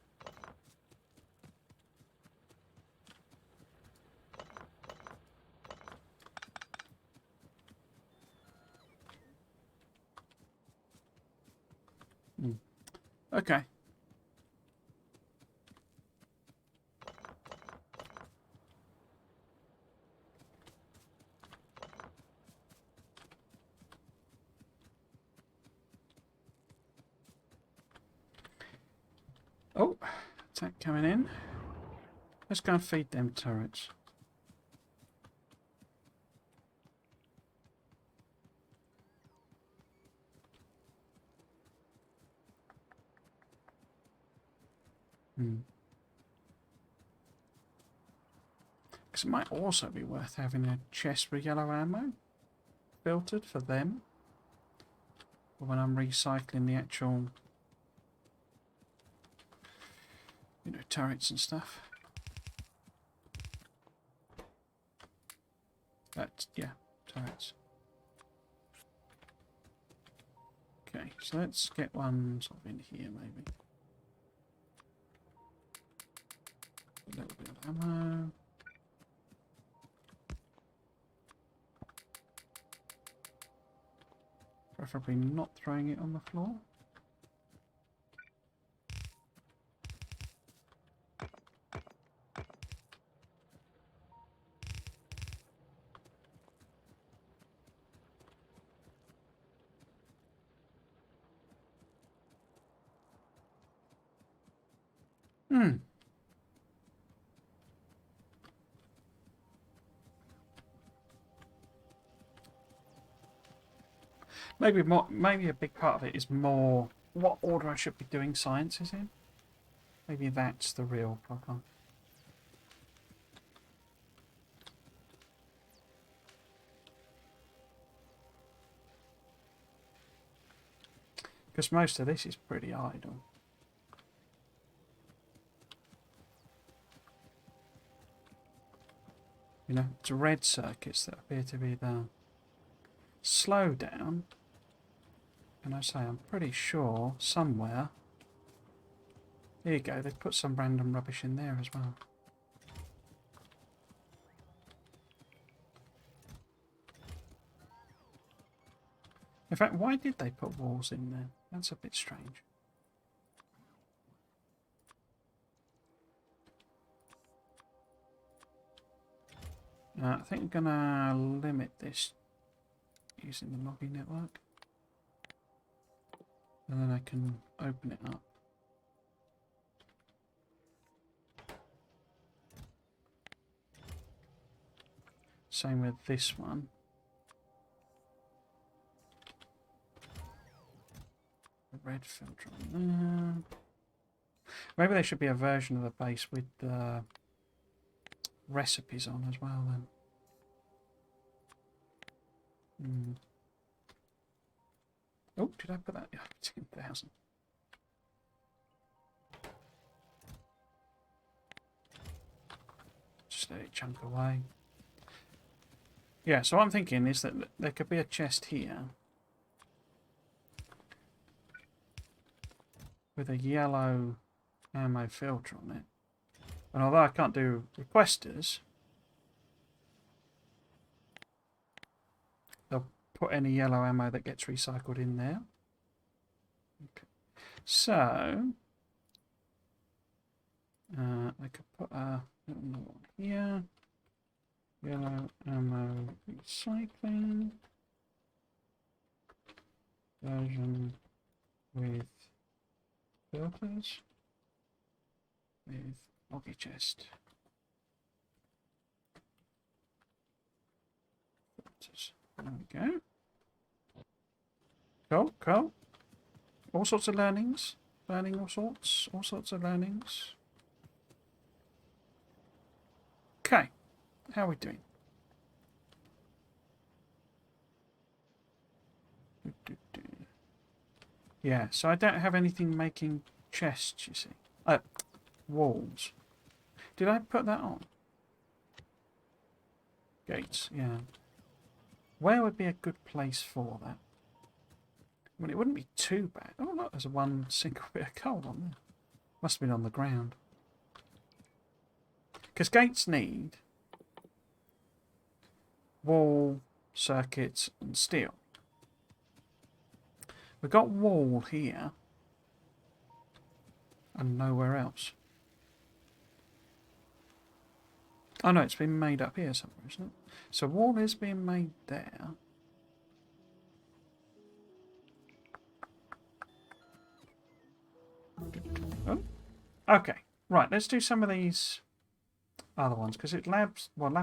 Okay. Oh, attack coming in. Let's go and feed them turrets. Because it might also be worth having a chest with yellow ammo filtered for them. Or when I'm recycling the actual, you know, turrets and stuff. But, yeah, turrets. Okay, so let's get one sort of in here maybe. A little bit of ammo. Preferably not throwing it on the floor. Maybe a big part of it is more what order I should be doing sciences in. Maybe that's the real problem. Because most of this is pretty idle. You know, it's red circuits that appear to be the slowdown. And I say, I'm pretty sure somewhere. Here you go, they've put some random rubbish in there as well. In fact, why did they put walls in there? That's a bit strange. I think I'm going to limit this using the logging network. And then I can open it up. Same with this one. The red filter on there. Maybe there should be a version of the base with the recipes on as well then. Oh, did I put that? Yeah, 10,000. Just let it chunk away. Yeah, so what I'm thinking is that there could be a chest here with a yellow ammo filter on it. And although I can't do requesters, they'll put any yellow ammo that gets recycled in there. Okay. So I could put a little note on here. Yellow ammo recycling version with filters with loggy chest. Filters. There we go. Cool, cool. All sorts of learnings. Learning all sorts of learnings. Okay. How are we doing? Yeah, so I don't have anything making chests, you see. Walls. Did I put that on? Gates, yeah. Where would be a good place for that? I mean, it wouldn't be too bad. Oh, look, there's one single bit of coal on there. Must have been on the ground. Because gates need wall, circuits, and steel. We've got wall here and nowhere else. Oh no, it's been made up here somewhere, isn't it? So wall is being made there. Oh. Okay, right, let's do some of these other ones, because lab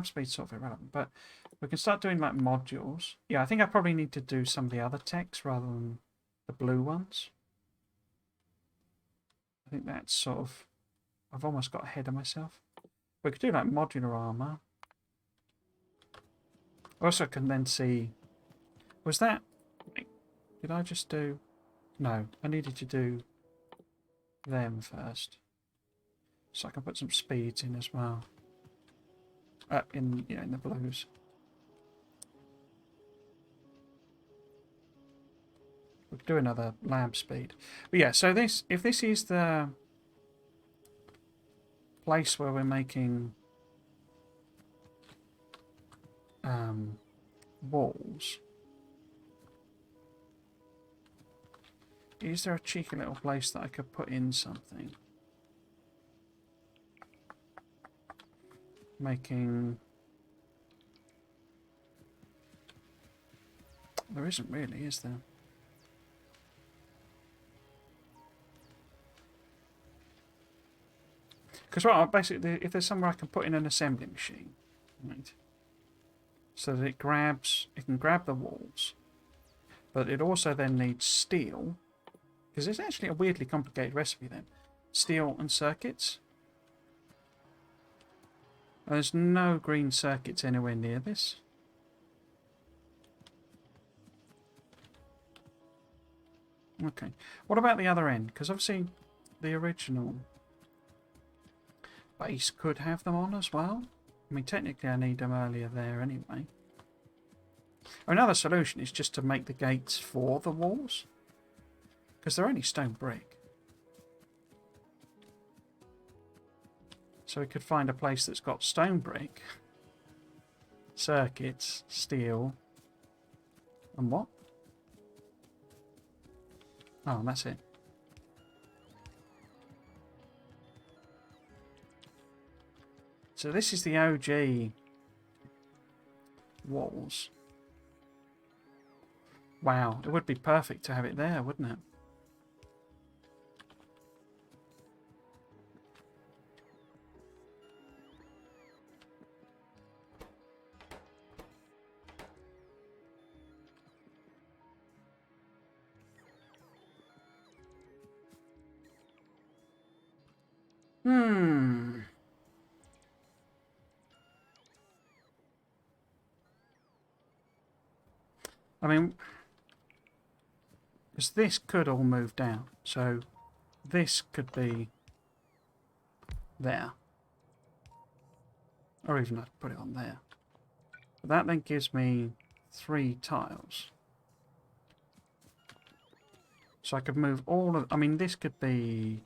speed's sort of irrelevant, but we can start doing like modules. Yeah, I think I probably need to do some of the other techs rather than the blue ones. I think that's sort of, I've almost got ahead of myself. We could do like modular armor. Also can then see, was that, did I just do, no, I needed to do them first. So I can put some speeds in as well. In the blues. We could do another lab speed. But yeah, so if this is the place where we're making walls, is there a cheeky little place that I could put in something? Making... There isn't really, is there? Because basically, if there's somewhere I can put in an assembly machine, right, so that it can grab the walls, but it also then needs steel, because it's actually a weirdly complicated recipe then. Steel and circuits. And there's no green circuits anywhere near this. Okay. What about the other end? Because obviously the original base could have them on as well. I mean, technically I need them earlier there anyway. Another solution is just to make the gates for the walls, because they're only stone brick. So we could find a place that's got stone brick, circuits, steel, and what? Oh, that's it. So this is the OG walls. Wow, it would be perfect to have it there, wouldn't it? I mean, because this could all move down. So this could be there. Or even I could put it on there. But that then gives me 3 tiles. So I could move all of... I mean, this could be...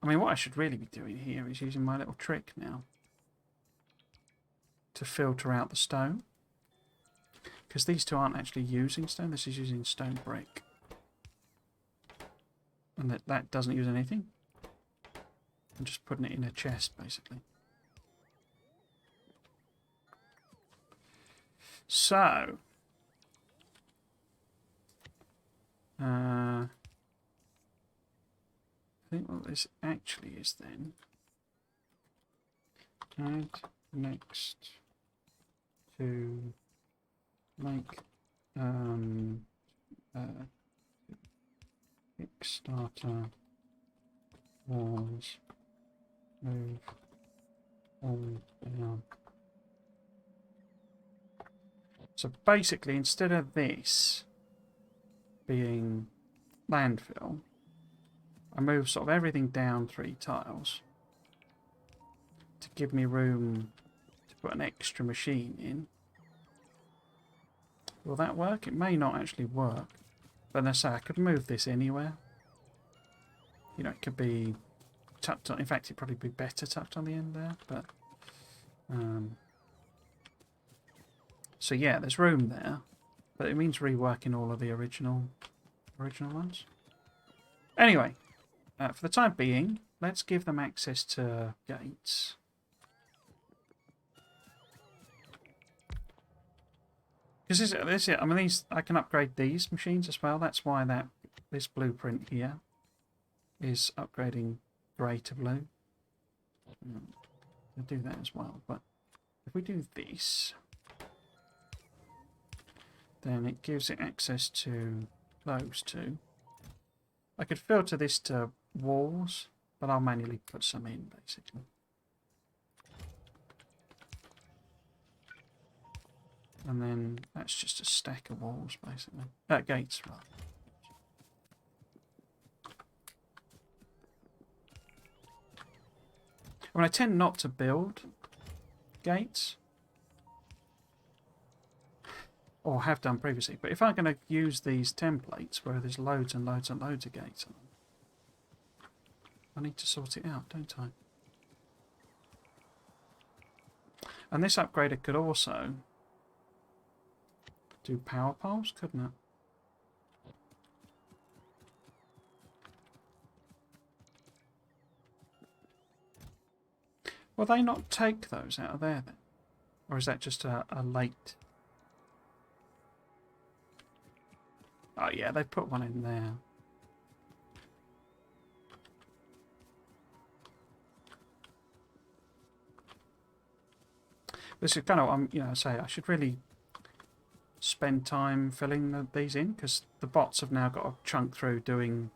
I mean, what I should really be doing here is using my little trick now to filter out the stone. Because these two aren't actually using stone, this is using stone brick. And that doesn't use anything. I'm just putting it in a chest, basically. So... I think what this actually is then... Add next to make Kickstarter walls move all down. So basically, instead of this being landfill, I move sort of everything down 3 tiles to give me room to put an extra machine in. Will that work? It may not actually work. But as I say, I could move this anywhere. You know, it could be tucked on. In fact, it'd probably be better tucked on the end there. But so yeah, there's room there. But it means reworking all of the original ones. Anyway, for the time being, let's give them access to gates. Because this, I mean, I can upgrade these machines as well. That's why this blueprint here is upgrading grey to blue. to do that as well. But if we do this, then it gives it access to those two. I could filter this to walls, but I'll manually put some in, basically. And then that's just a stack of walls, basically. Gates, rather. I mean, I tend not to build gates, or have done previously, but if I'm going to use these templates where there's loads and loads and loads of gates on them, I need to sort it out, don't I? And this upgrader could also do power poles, couldn't it? Will they not take those out of there then? Or is that just a late... Oh yeah, they put one in there. This is kind of, you know, I should really spend time filling these in, because the bots have now got to chunk through doing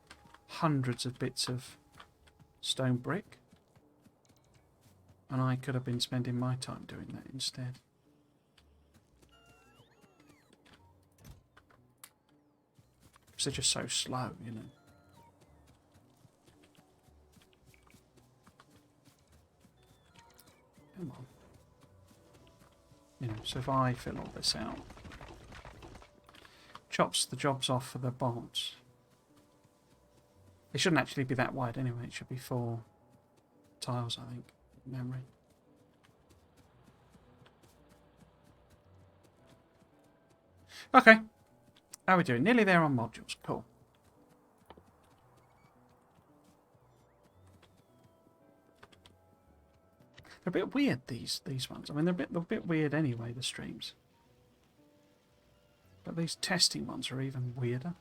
hundreds of bits of stone brick. And I could have been spending my time doing that instead. Because they're just so slow, you know. Come on. You know, so if I fill all this out, chops the jobs off for the bots. It shouldn't actually be that wide anyway. It should be 4 tiles, I think, in memory. Okay. How are we doing? Nearly there on modules. Cool. They're a bit weird, these ones. I mean, they're a bit weird anyway, the streams. But these testing ones are even weirder.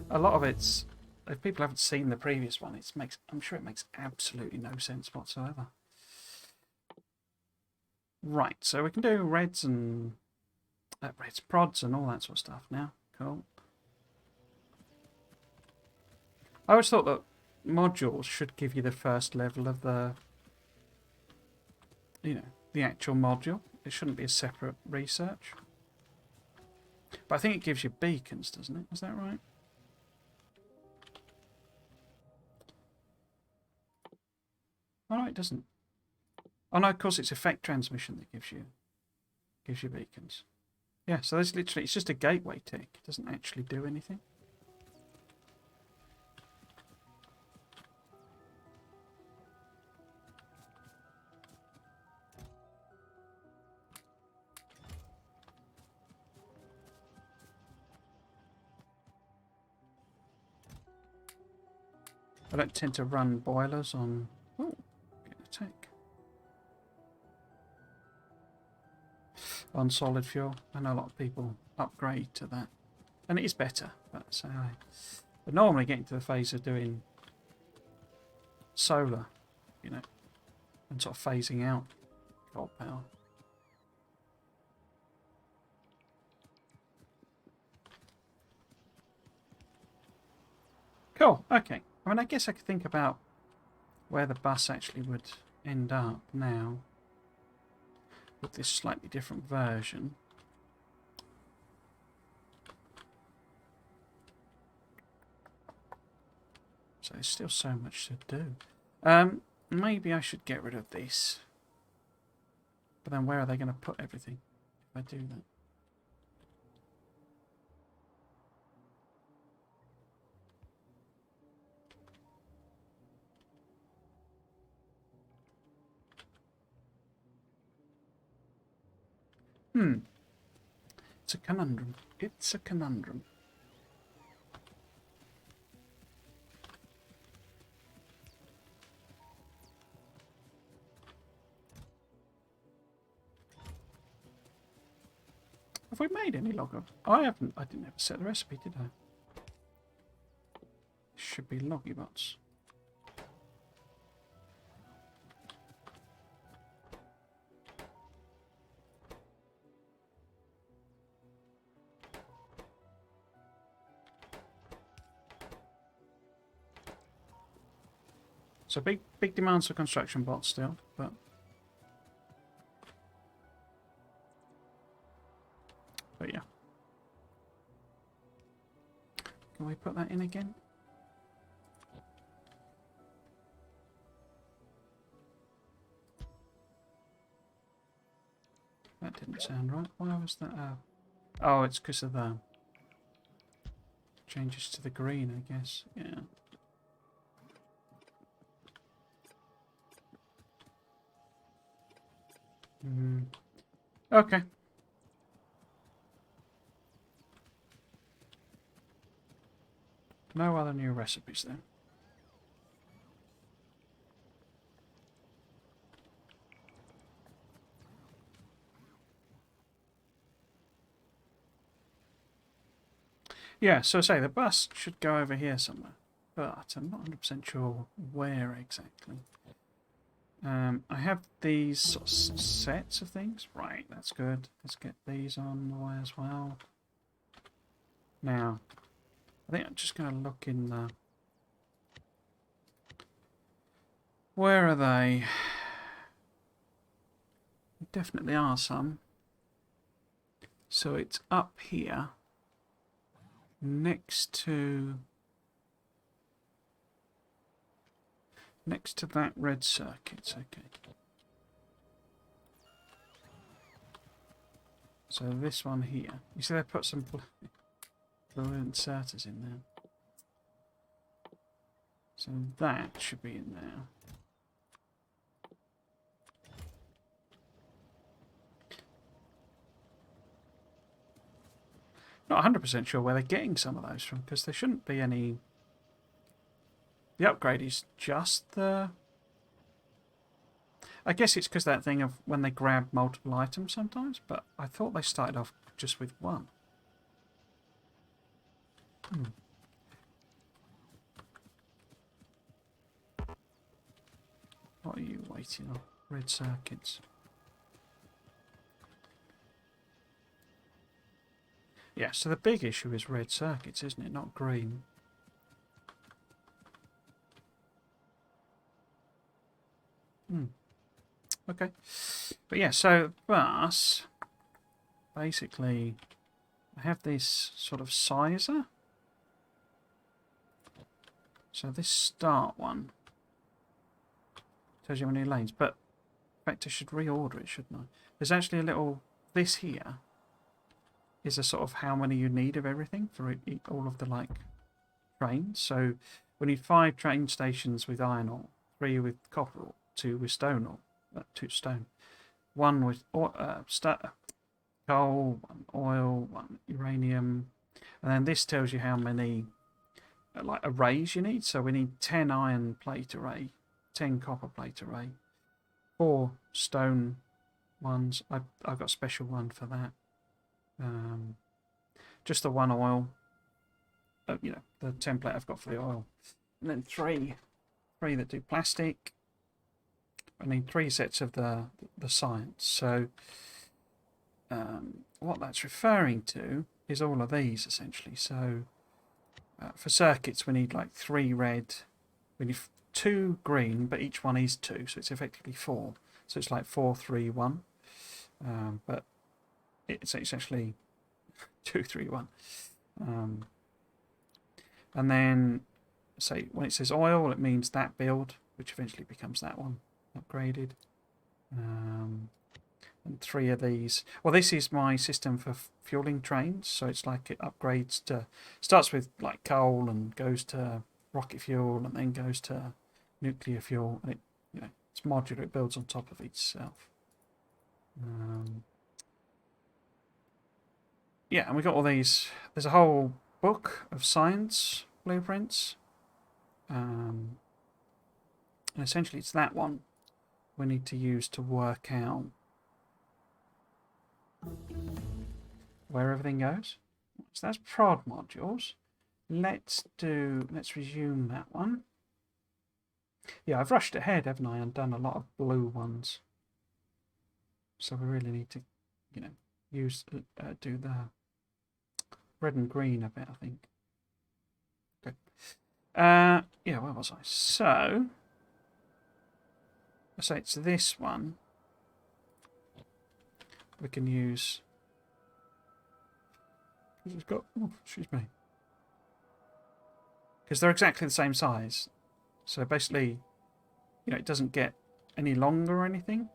A lot of it's... If people haven't seen the previous one, I'm sure it makes absolutely no sense whatsoever. Right, so we can do reds and... reds, prods and all that sort of stuff now. Cool. I always thought that modules should give you the first level of the... You know, the actual module. It shouldn't be a separate research. But I think it gives you beacons, doesn't it? Is that right? Oh no, it doesn't. Oh no, of course it's effect transmission that gives you beacons. Yeah, so there's literally, it's just a gateway tick. It doesn't actually do anything. I don't tend to run boilers on... Oh, get an attack. On solid fuel. I know a lot of people upgrade to that. And it is better, but so but normally getting to the phase of doing solar, you know, and sort of phasing out coal power. Cool, okay. I mean, I guess I could think about where the bus actually would end up now with this slightly different version. So there's still so much to do. Maybe I should get rid of this. But then where are they going to put everything if I do that? It's a conundrum. It's a conundrum. Have we made any logger? I haven't. I didn't ever set the recipe, did I? Should be loggy bots. So big demands for construction bots still, but yeah. Can we put that in again? That didn't sound right. Why was that? Oh, it's because of the changes to the green, I guess. Yeah. Okay. No other new recipes then. Yeah, so say the bus should go over here somewhere, but I'm not 100% sure where exactly. I have these sort of sets of things. Right, that's good. Let's get these on the way as well. Now, I think I'm just going to look in the... Where are they? There definitely are some. So it's up here, next to that red circuit. Okay. So this one here. You see they put some blue inserters in there. So that should be in there. Not 100% sure where they're getting some of those from, because there shouldn't be any... The upgrade is just the... I guess it's because that thing of when they grab multiple items sometimes, but I thought they started off just with one. What are you waiting on? Red circuits. Yeah, so the big issue is red circuits, isn't it? Not green. Okay. But yeah, so bus, basically, I have this sort of sizer. So this start one tells you how many lanes, but in fact I should reorder it, shouldn't I? There's actually a little, this here is a sort of how many you need of everything for all of the like trains. So we need 5 train stations with iron ore, 3 with copper ore, 2 with stone ore, 2 stone, 1 with coal, 1 oil, 1 uranium, and then this tells you how many like arrays you need. So we need 10 iron plate array, 10 copper plate array, 4 stone ones. I've got a special one for that. Just the 1 oil. You know, the template I've got for the oil, and then 3 that do plastic. I need 3 sets of the science. So what that's referring to is all of these essentially. So for circuits we need like 3 red, we need 2 green, but each one is 2, so it's effectively 4. So it's like 4, 3, 1, but it's actually 2, 3, 1. And then say when it says oil, it means that build, which eventually becomes that one upgraded. And 3 of these. Well, this is my system for fueling trains, so it's like it upgrades to, starts with like coal and goes to rocket fuel and then goes to nuclear fuel, and it, you know, it's modular. It builds on top of itself. Yeah, and we got all these. There's a whole book of science blueprints, and essentially it's that one we need to use to work out where everything goes. So that's prod modules. Let's resume that one. Yeah, I've rushed ahead, haven't I, and done a lot of blue ones. So we really need to, you know, do the red and green a bit, I think. Okay. Yeah, where was I? So So it's this one. We can use. It's got. Oh, excuse me. Because they're exactly the same size. So basically, it doesn't get any longer or anything.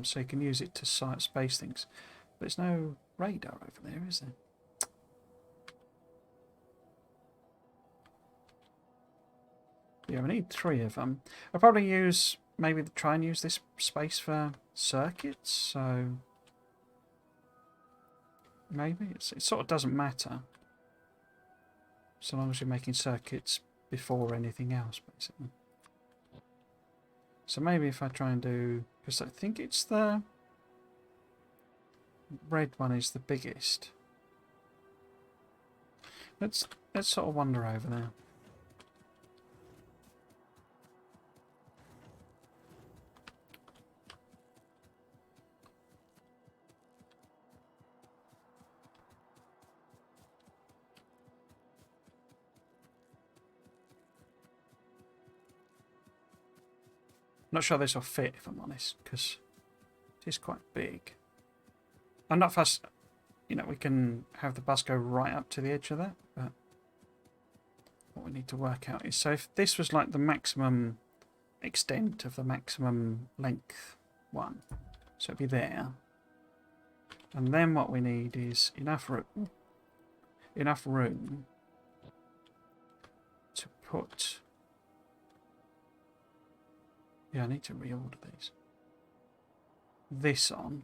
So you can use it to space things. But there's no radar over there, is there? Yeah, we need 3 of them. I'll probably maybe try and use this space for circuits, so maybe it sort of doesn't matter. So long as you're making circuits before anything else, basically. So maybe if I try and do, because I think it's the red one is the biggest. Let's sort of wander over there. Not sure this will fit, if I'm honest, because it is quite big. I'm not fussed. We can have the bus go right up to the edge of that, but what we need to work out is, so if this was like the maximum extent of the maximum length one, so it'd be there. And then what we need is enough room to put. Yeah, I need to reorder these. This on.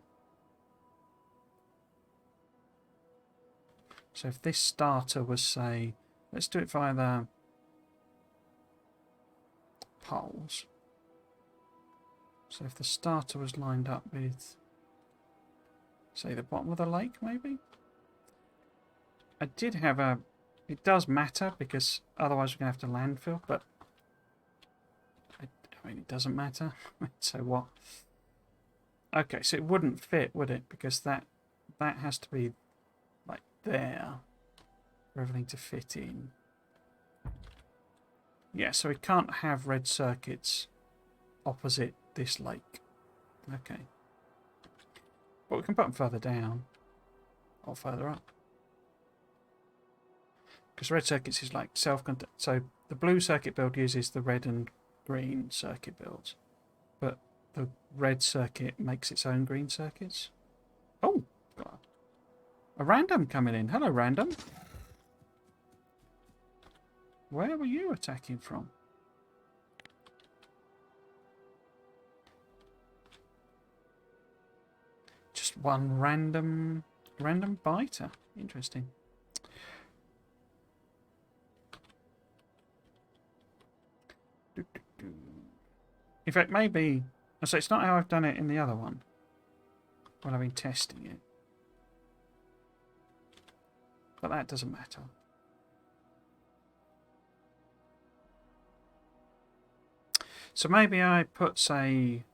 So if this starter was, say, let's do it via the poles. So if the starter was lined up with, say, the bottom of the lake, maybe? I did have a... It does matter, because otherwise we're going to have to landfill, but... I mean, it doesn't matter. So what? Okay, so it wouldn't fit, would it? Because that has to be like there for everything to fit in. Yeah, so we can't have red circuits opposite this lake. Okay. But we can put them further down or further up. Because red circuits is like self-contained. So the blue circuit build uses the red and green circuit builds, but the red circuit makes its own green circuits. Oh, got a random coming in. Hello, random. Where were you attacking from? Just one random biter. Interesting. In fact, maybe... So it's not how I've done it in the other one. When I've been testing it. But that doesn't matter. So maybe I put, say,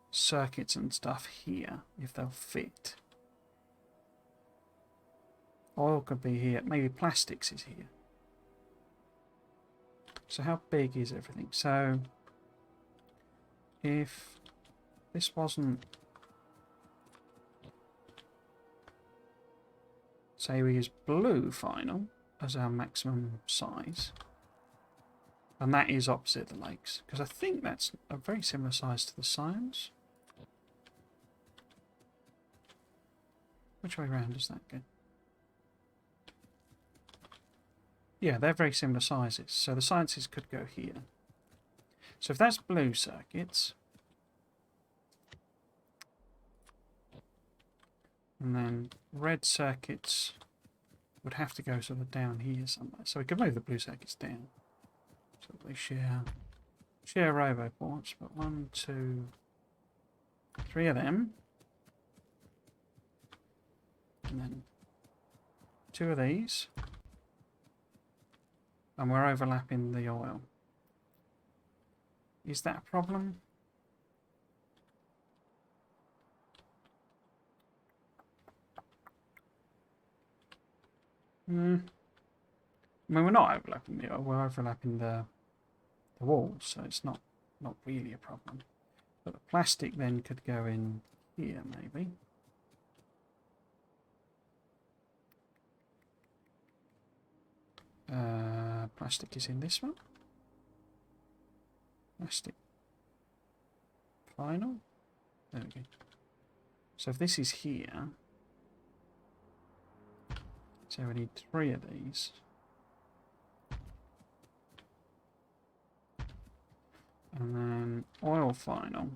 circuits and stuff here, if they'll fit. Oil could be here. Maybe plastics is here. So how big is everything? So... if this wasn't, say we use blue final as our maximum size, and that is opposite the lakes, because I think that's a very similar size to the Science. Which way round does that go? Yeah, they're very similar sizes, so the Sciences could go here. So if that's blue circuits, and then red circuits would have to go sort of down here somewhere. So we could move the blue circuits down. So they share robo ports, but 1, 2, 3 of them. And then 2 of these. And we're overlapping the oil. Is that a problem? I mean, we're not overlapping the oil, we're overlapping the walls, so it's not not really a problem. But the plastic then could go in here, maybe. Plastic is in this one. Plastic. Final. There we go. So if this is here, so we need 3 of these. And then oil final.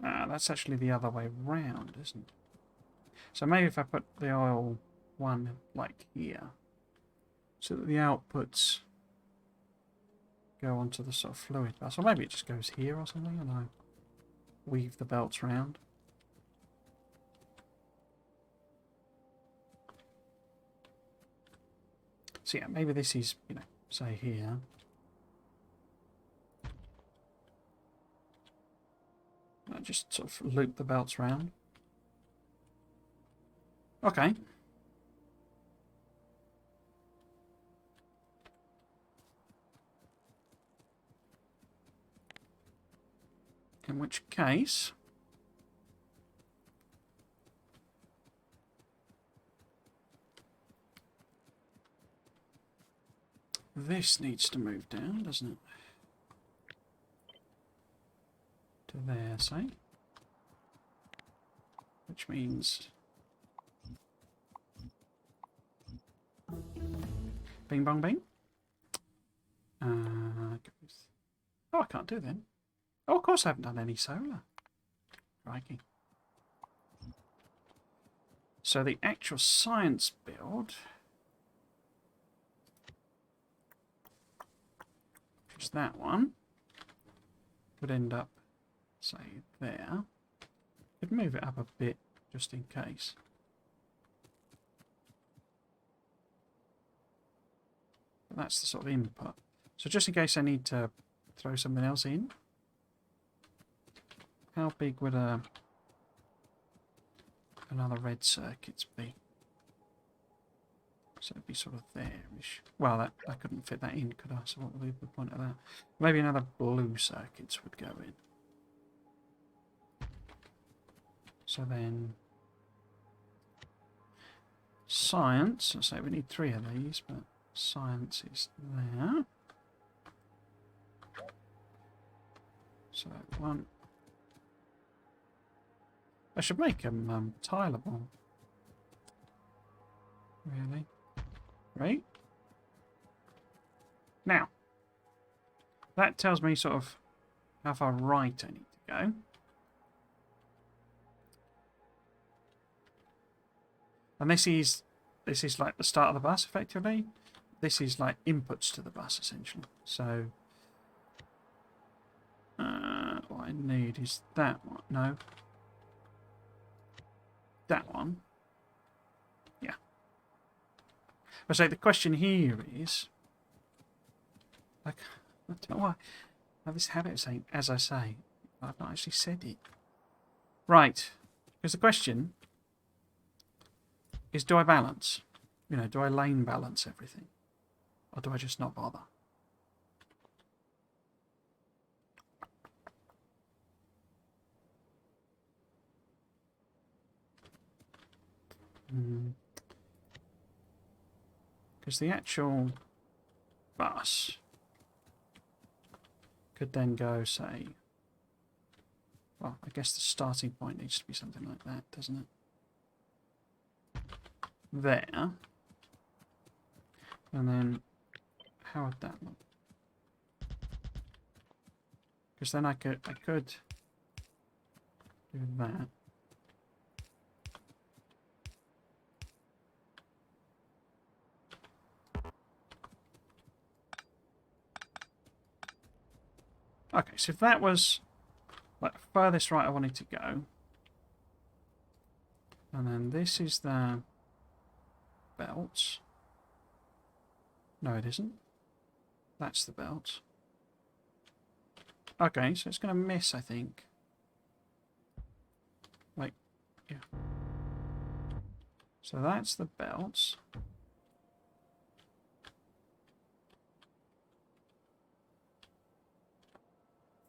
Ah, that's actually the other way round, isn't it? So maybe if I put the oil one like here, so that the outputs go onto the sort of fluid bus, or maybe it just goes here or something, and I weave the belts round. So yeah, maybe this is, you know, say here. I just sort of loop the belts round. Okay. In which case, this needs to move down, doesn't it? To there, say. Which means... Bing bong bing. Oh, I can't do it then. Oh, of course I haven't done any solar. Crikey. So the actual science build, which is that one, would end up, say, there. Could move it up a bit just in case. But that's the sort of input. So just in case I need to throw something else in. How big would another red circuits be? So it'd be sort of there-ish. Well, I couldn't fit that in, could I? So what would be the point of that? Maybe another blue circuits would go in. So then... Science, I say we need 3 of these, but science is there. So one... I should make them tileable. Really? Right? Now, that tells me sort of how far right I need to go. And this is like the start of the bus, effectively. This is like inputs to the bus, essentially. So, what I need is that one. No. That one. Yeah. But so the question here is, like, I don't know why I have this habit of saying, as I say. I've not actually said it. Right. Because the question is, do I balance? You know, do I lane balance everything? Or do I just not bother? Because the actual bus could then go, say... Well, I guess the starting point needs to be something like that, doesn't it? There. And then, how would that look? Because then I could do that. Okay, so if that was like furthest right I wanted to go, and then this is the belts. No, it isn't. That's the belts. Okay, so it's going to miss, I think. Like, yeah. So that's the belts.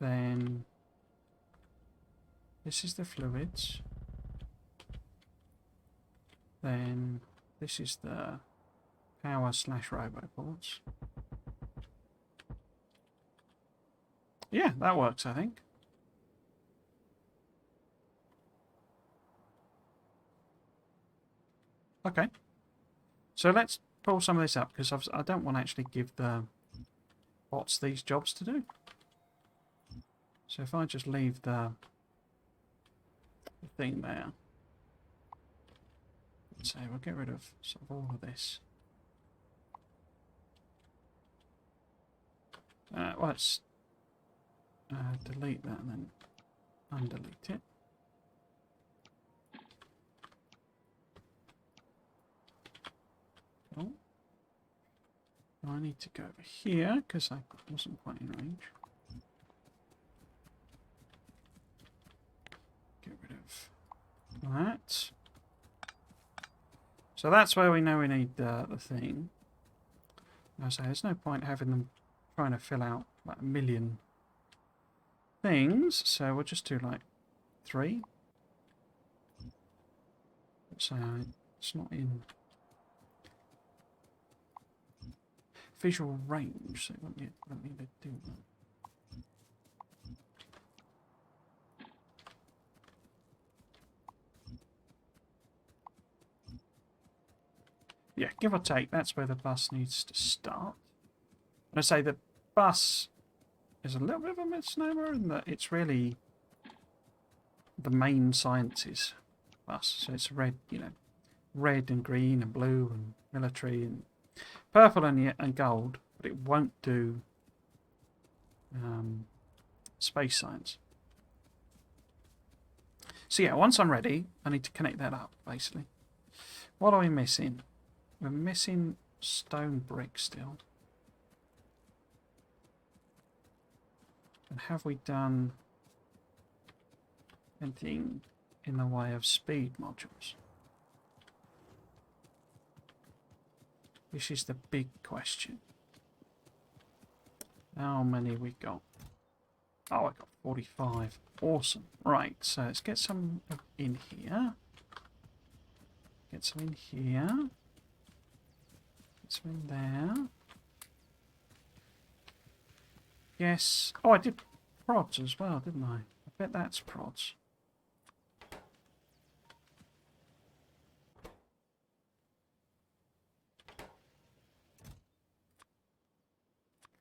Then this is the fluids. Then this is the power/robo ports. Yeah, that works, I think. Okay. So let's pull some of this up, because I don't want to actually give the bots these jobs to do. So if I just leave the thing there. So we'll get rid of sort of all of this. Let's delete that and then undelete it. Oh. I need to go over here because I wasn't quite in range. Get rid of that. So that's where we know we need the thing. I say there's no point having them trying to fill out like a million things, so we'll just do like 3. So it's not in visual range, so you don't need to do that. Yeah, give or take, that's where the bus needs to start. And I say the bus is a little bit of a misnomer in that it's really the main sciences bus. So it's red, red and green and blue and military and purple and gold, but it won't do space science. So yeah, once I'm ready, I need to connect that up, basically. What are we missing? We're missing stone brick still. And have we done anything in the way of speed modules? This is the big question. How many we got? Oh, I got 45. Awesome. Right, so let's get some in here. Get some in here. Get some in there. Yes. Oh, I did prods as well, didn't I? I bet that's prods.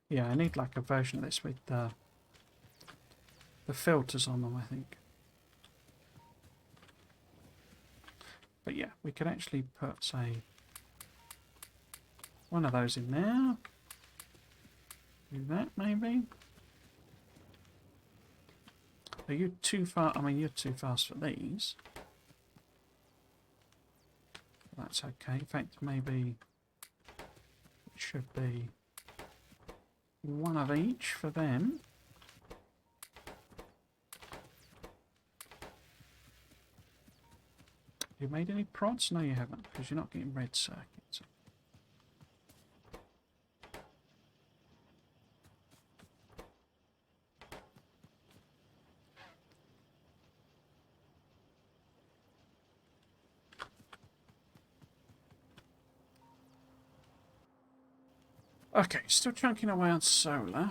Yeah, I need like a version of this with the filters on them, I think. But yeah, we could actually put, say, one of those in there. Do that, maybe. Are you too far? I mean, you're too fast for these. That's okay. In fact, maybe it should be one of each for them. You made any prods? No, you haven't, because you're not getting red circuits. Okay, still chunking away on solar.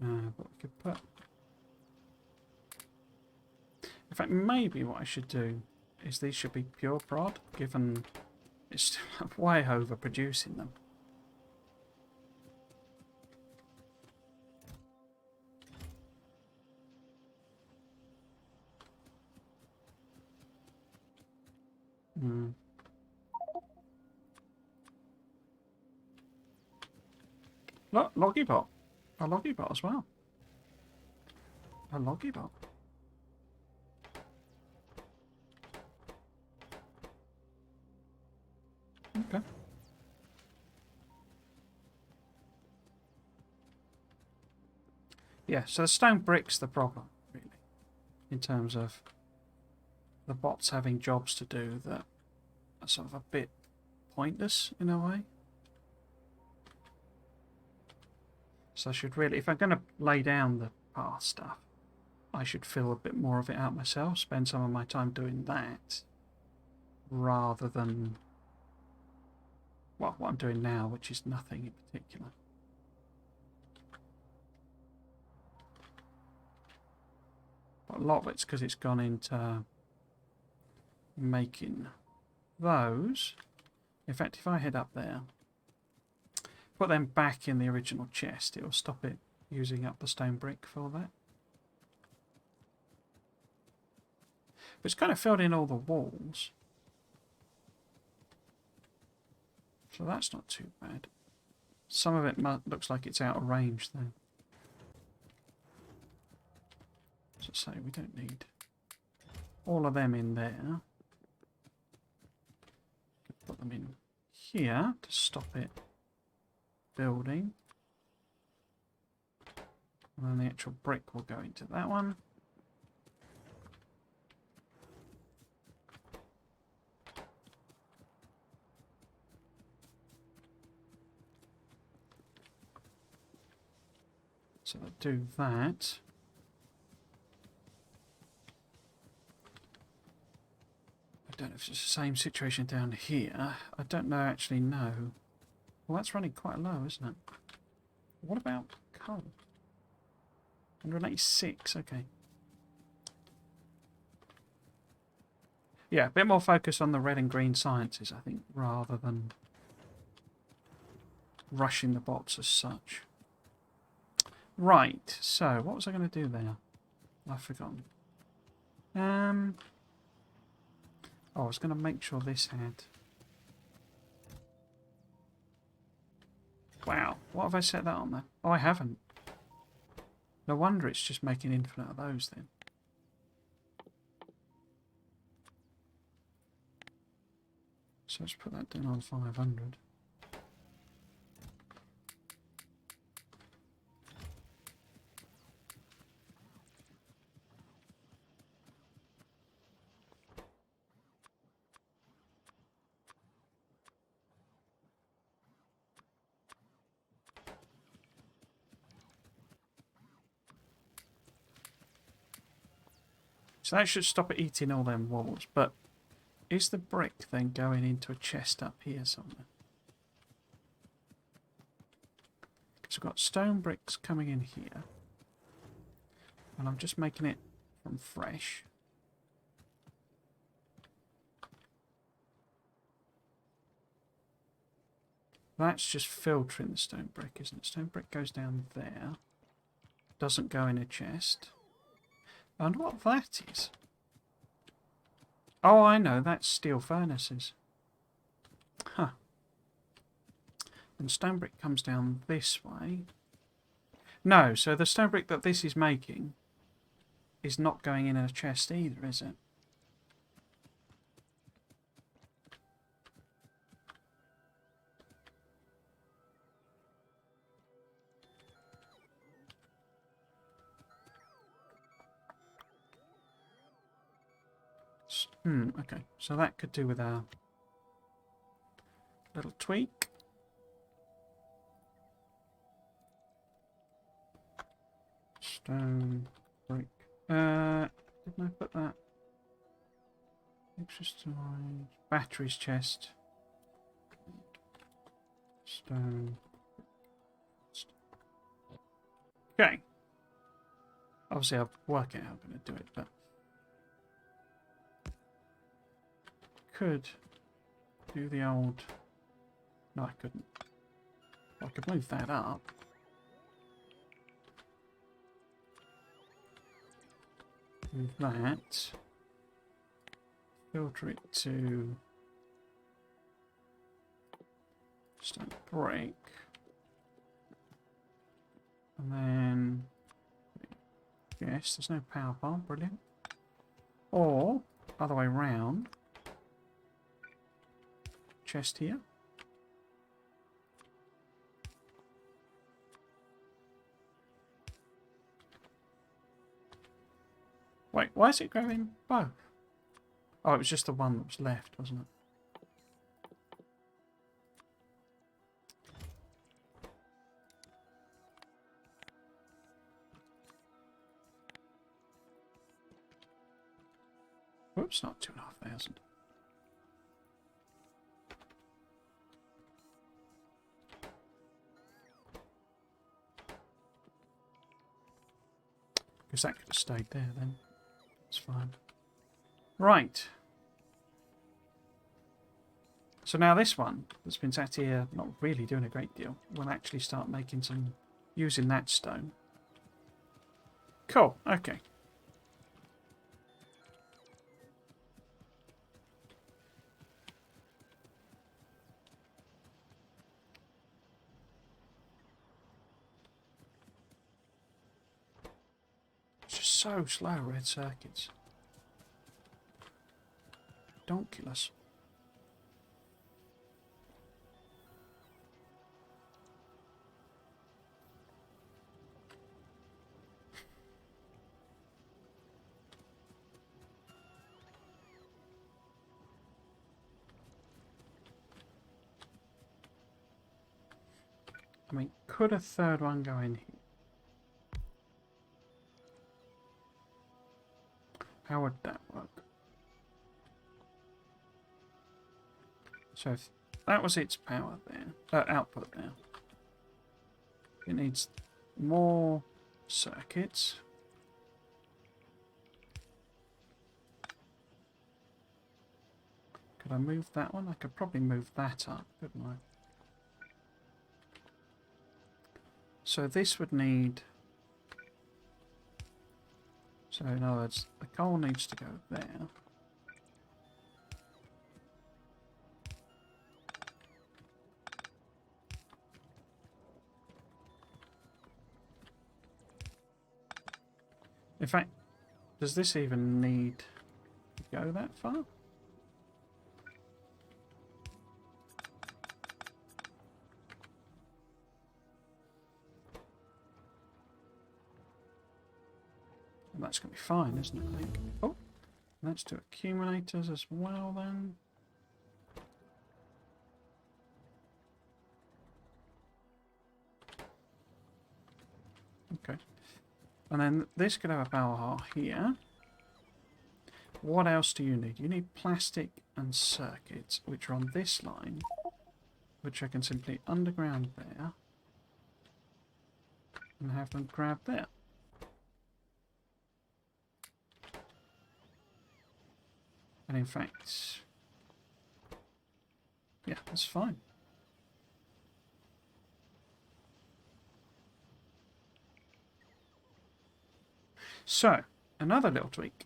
But we could put... In fact, maybe what I should do is these should be pure prod, given it's way over producing them. Look, Loggybot. A Loggybot as well. A Loggybot. Okay. Yeah, so the stone brick's the problem, really, in terms of the bots having jobs to do that are sort of a bit pointless in a way. So I should really, if I'm going to lay down the path stuff, I should fill a bit more of it out myself, spend some of my time doing that, rather than, well, what I'm doing now, which is nothing in particular. But a lot of it's because it's gone into making those. In fact, if I head up there, put them back in the original chest, it will stop it using up the stone brick for that. But it's kind of filled in all the walls, so that's not too bad. Some of it looks like it's out of range though. As I say, we don't need all of them in there. Put them in here to stop it building. And then the actual brick will go into that one. So I'll do that. I don't know if it's the same situation down here. I don't know, actually know. Well, that's running quite low, isn't it? What about coal? 186, okay. Yeah, a bit more focus on the red and green sciences, I think, rather than rushing the bots as such. Right, so what was I going to do there? I've forgotten. Oh, I was going to make sure this had... Wow, what have I set that on there? Oh, I haven't. No wonder it's just making infinite of those then. So let's put that down on 500. So that should stop it eating all them walls, but is the brick then going into a chest up here somewhere? So we've got stone bricks coming in here, and I'm just making it from fresh. That's just filtering the stone brick, isn't it? Stone brick goes down there, doesn't go in a chest. I wonder what that is. Oh, I know, that's steel furnaces. Huh. And stone brick comes down this way. No, so the stone brick that this is making is not going in a chest either, is it? Okay, so that could do with our little tweak. Stone brick. Didn't I put that? Extra storage. Batteries chest. Stone. Okay. Obviously I'll work out how I'm going to do it, but could do the old... No, I couldn't. I could move that up. Move that. Filter it to stone brick. And then... Yes, there's no power plant. Brilliant. Or, other way round. Chest here. Wait, why is it grabbing both? Oh, it was just the one that was left, wasn't it? Whoops, not 2,500. Because that could have stayed there then. It's fine. Right. So now this one that's been sat here not really doing a great deal will actually start making some, using that stone. Cool, okay. It's just so slow, red circuits. Donkulous. I mean, could a third one go in here? How would that work? So if that was its power there, output there. It needs more circuits. Could I move that one? I could probably move that up, couldn't I? So this would need... So in other words, the coal needs to go there. In fact, does this even need to go that far? And that's going to be fine, isn't it, I think? Oh, let's do accumulators as well then. Okay. And then this could have a power here. What else do you need? You need plastic and circuits, which are on this line, which I can simply underground there and have them grab there. And in fact, yeah, that's fine. So, another little tweak.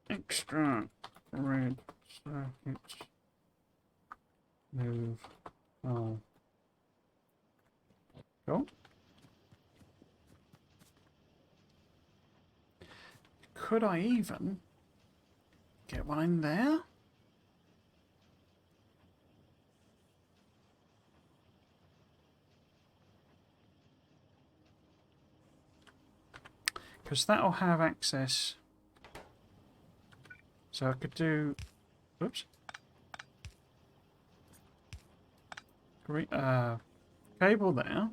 Extra red circuits. Move. Oh. Cool. Could I even get one in there? Because that'll have access. So I could do. Oops. Cable there.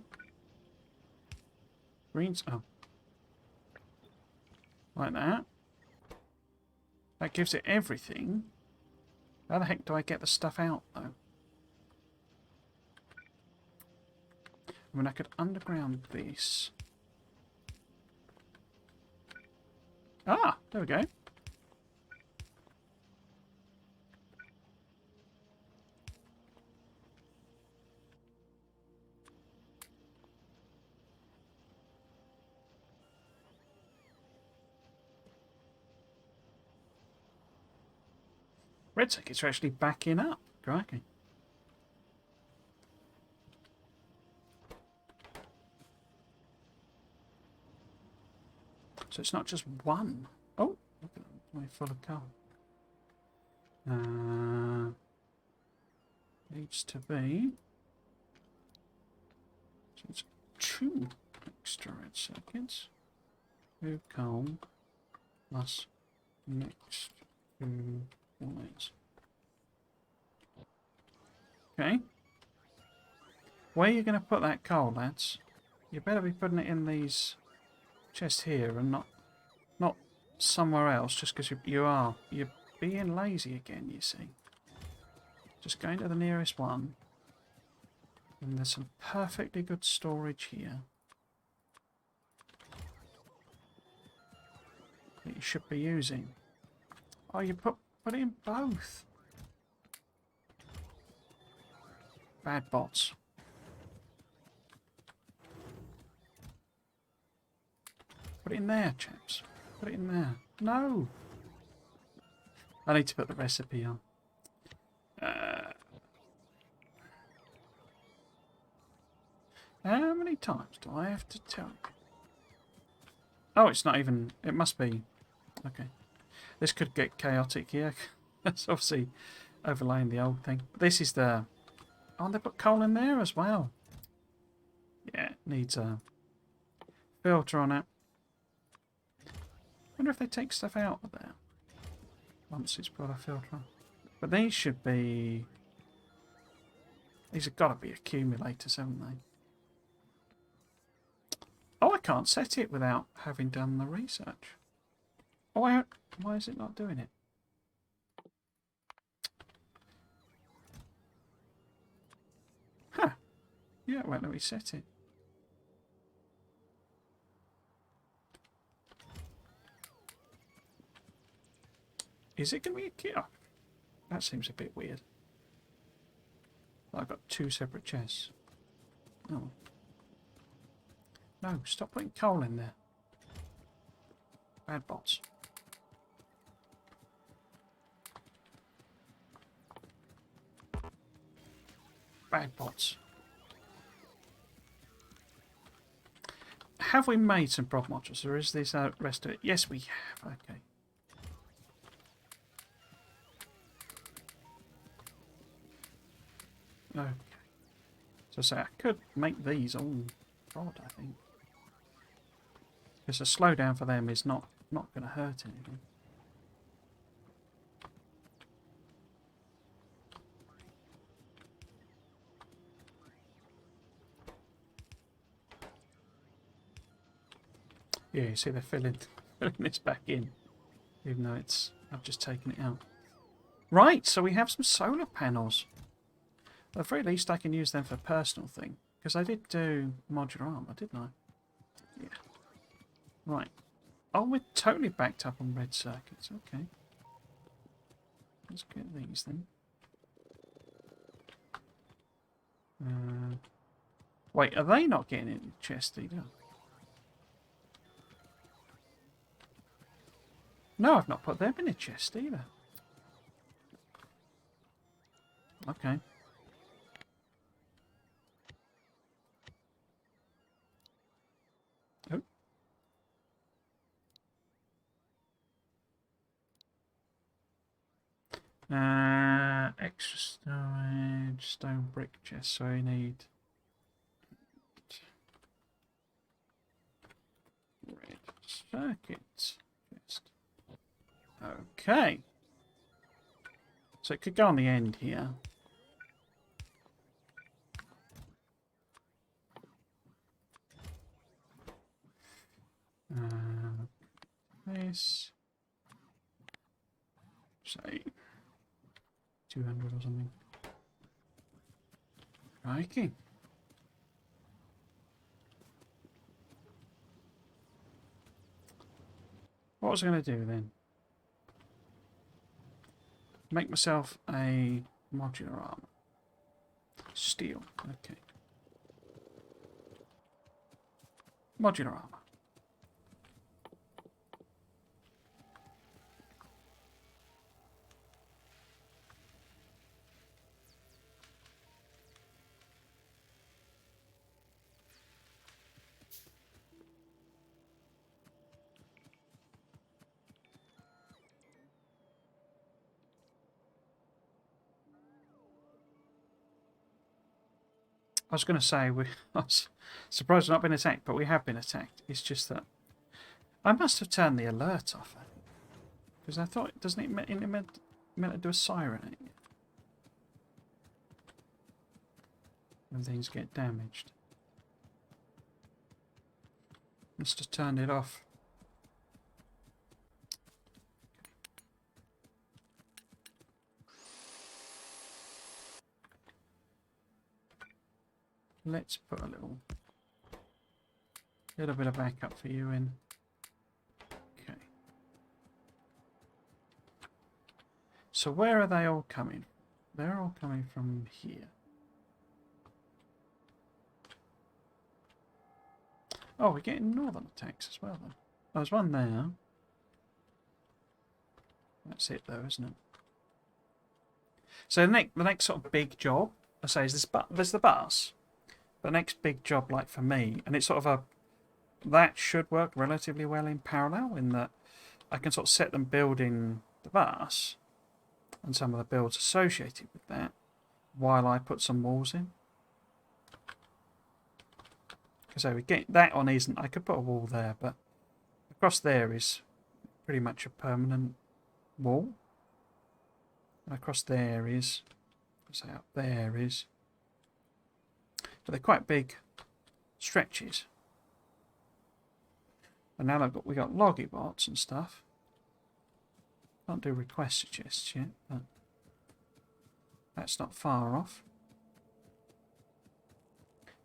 Greens. Oh. Like that. That gives it everything. How the heck do I get the stuff out, though? I mean, I could underground this. Ah, there we go. Red circuits are actually backing up. Crikey. So it's not just one. Oh, look at them. They're full of coal. Needs to be. So it's 2 extra red circuits. 2 coal plus next 2 wires. Okay. Where are you going to put that coal, lads? You better be putting it in these chests here and not somewhere else just because you're being lazy again, you see. Just going to the nearest one. And there's some perfectly good storage here that you should be using. Oh, you put it in both. Bad bots. Put it in there, chaps. Put it in there. No! I need to put the recipe on. How many times do I have to tell you? Oh, it's not even... It must be... Okay. This could get chaotic here. That's obviously overlaying the old thing. This is the... Oh, they put coal in there as well. Yeah, it needs a filter on it. Wonder if they take stuff out of there once it's got a filter on. But these should be... These have got to be accumulators, haven't they? Oh, I can't set it without having done the research. Oh, why is it not doing it? Huh. Yeah, it won't let me set it. Is it going to be a key? Oh, that seems a bit weird. I've got two separate chests. Oh. No, stop putting coal in there. Bad bots. Bad bots. Have we made some prop modules, or is this rest of it? Yes, we have. Okay. Okay. So say I could make these all prod, I think. Because a slowdown for them is not going to hurt anything. Yeah, you see they're filling this back in, even though I've just taken it out. Right, so we have some solar panels. At the very least, I can use them for a personal thing, because I did do modular armor, didn't I? Yeah. Right. Oh, we're totally backed up on red circuits. Okay. Let's get these then. Wait, are they not getting in the chest either? No, I've not put them in a chest either. Okay. Oh. Extra storage, stone brick chest, so I need red circuits chest. Okay. So it could go on the end here. This. Say 200 or something. Crikey. What was I going to do then? Make myself a modular armor. Steel. Okay. Modular armor. I was going to say, I was surprised we've not been attacked, but we have been attacked. It's just that I must have turned the alert off, I think. Because I thought, doesn't it meant to do a siren? when things get damaged. Let's just turn it off. Let's put a little bit of backup for you in. Okay. So where are they all coming? They're all coming from here. Oh, we're getting northern attacks as well then. Oh, there's one there. That's it though, isn't it? So the next sort of big job, I say, is this. There's the bus. The next big job, like for me, and it's sort of that should work relatively well in parallel in that I can sort of set them building the bus and some of the builds associated with that while I put some walls in. So we get that on isn't. I could put a wall there, but across there is pretty much a permanent wall. And across there is, say up there is. So they're quite big stretches. And now we got loggy bots and stuff. Can't do request suggests yet, but that's not far off.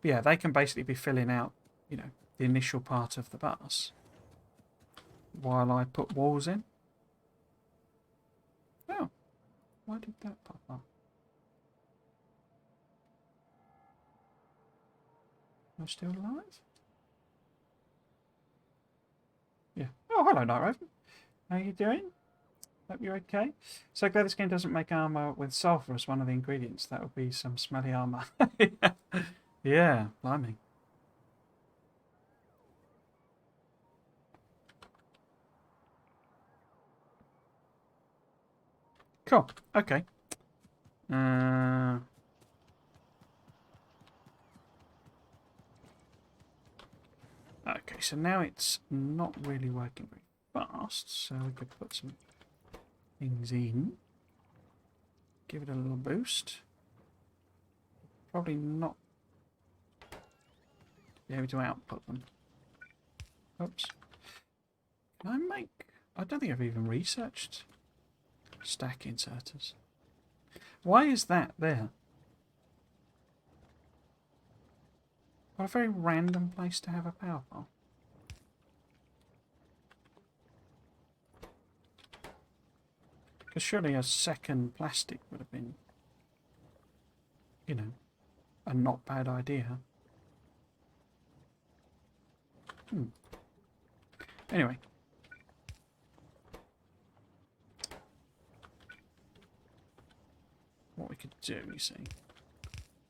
But yeah, they can basically be filling out, you know, the initial part of the bus while I put walls in. Oh, why did that pop up? Am I still alive? Yeah. Oh, hello, Night Raven. How you doing? Hope you're okay. So glad this game doesn't make armor with sulfur as one of the ingredients. That would be some smelly armor. Yeah, blimey. Cool. Okay. Okay, so now it's not really working very fast, so we could put some things in. Give it a little boost. Probably not be able to output them. Oops. Can I make... I don't think I've even researched stack inserters. Why is that there? What a very random place to have a power pole. Because surely a second plastic would have been, you know, a not bad idea. Anyway. What we could do, you see.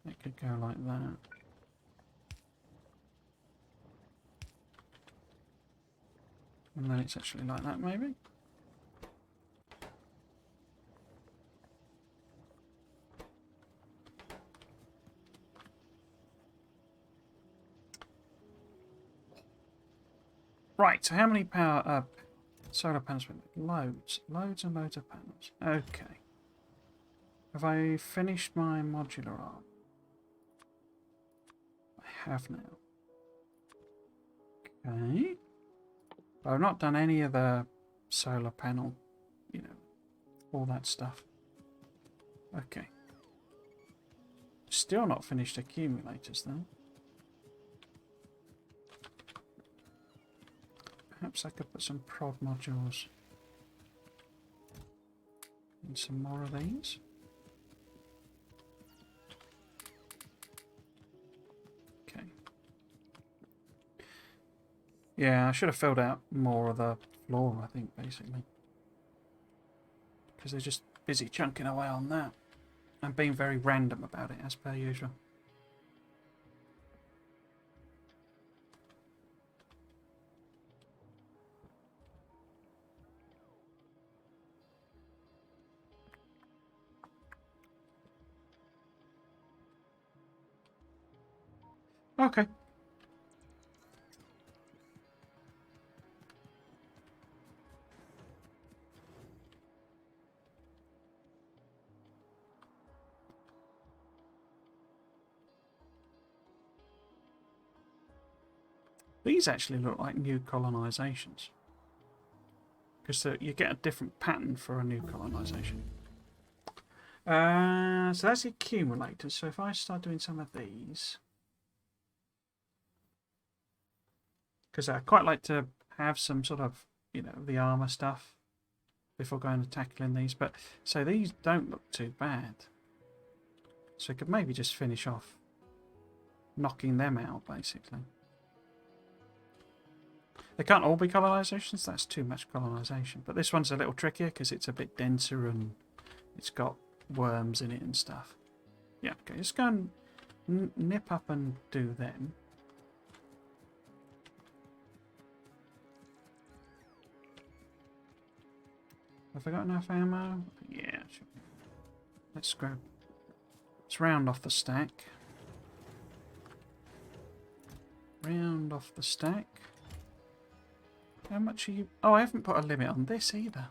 It could go like that. And then it's actually like that, maybe. Right, so how many solar panels? Loads. Loads and loads of panels. Okay. Have I finished my modular arm? I have now. Okay. But I've not done any of the solar panel, you know, all that stuff. Okay. Still not finished accumulators though. Perhaps I could put some prod modules and some more of these. Okay. Yeah, I should have filled out more of the floor, I think, basically. Because they're just busy chunking away on that. And being very random about it, as per usual. Okay. These actually look like new colonisations. Because you get a different pattern for a new colonisation. So that's the accumulator. So if I start doing some of these, because I quite like to have some sort of, the armour stuff before going and tackling these. But so these don't look too bad. So I could maybe just finish off knocking them out, basically. They can't all be colonisations. That's too much colonisation. But this one's a little trickier because it's a bit denser and it's got worms in it and stuff. Yeah, okay, just go and nip up and do them. Have I got enough ammo? Yeah, sure. Let's round off the stack. Round off the stack. How much are you... Oh, I haven't put a limit on this either.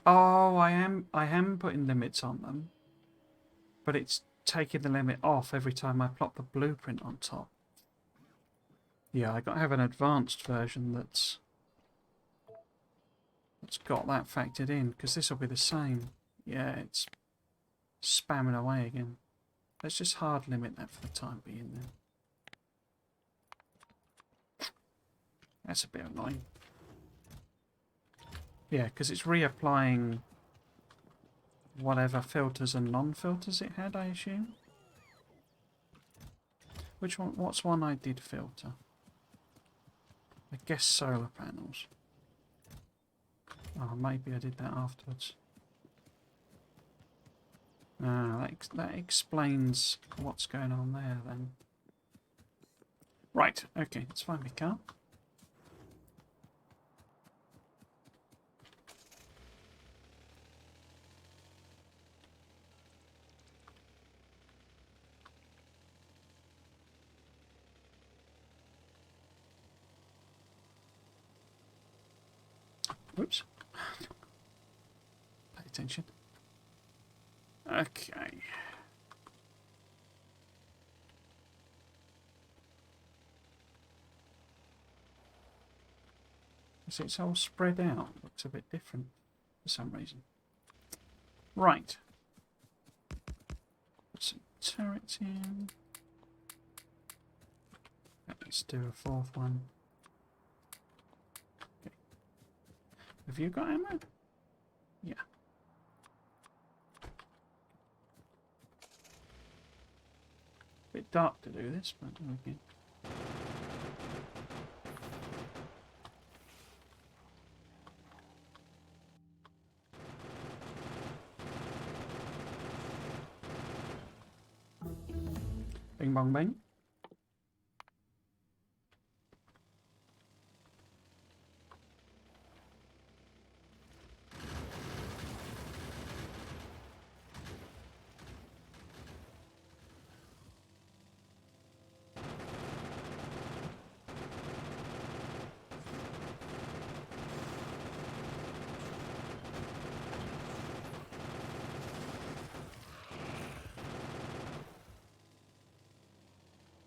Oh, I am putting limits on them. But it's taking the limit off every time I plop the blueprint on top. Yeah, I got to have an advanced version that's got that factored in, because this will be the same. Yeah, it's spamming away again. Let's just hard limit that for the time being then. That's a bit annoying. Yeah, because it's reapplying whatever filters and non-filters it had, I assume. Which one? What's one I did filter? I guess solar panels. Oh, maybe I did that afterwards. Ah, that explains what's going on there then. Right, okay, let's find my car. Whoops. Pay attention. Okay. So it's all spread out. Looks a bit different for some reason. Right. Put some turrets in. Let's do a fourth one. Okay. Have you got ammo? Yeah. Bit dark to do this, but okay. Bing bong bing.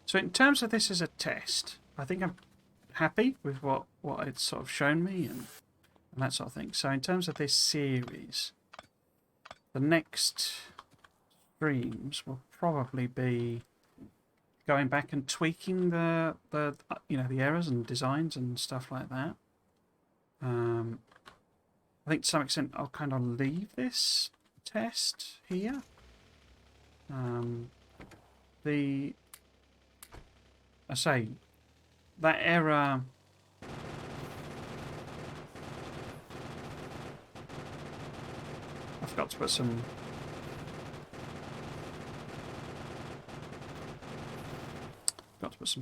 So in terms of this as a test, I think I'm happy with what it's sort of shown me and that sort of thing. So in terms of this series, the next streams will probably be going back and tweaking the errors and designs and stuff like that. I think to some extent I'll kind of leave this test here. I say, that error... I forgot to put some...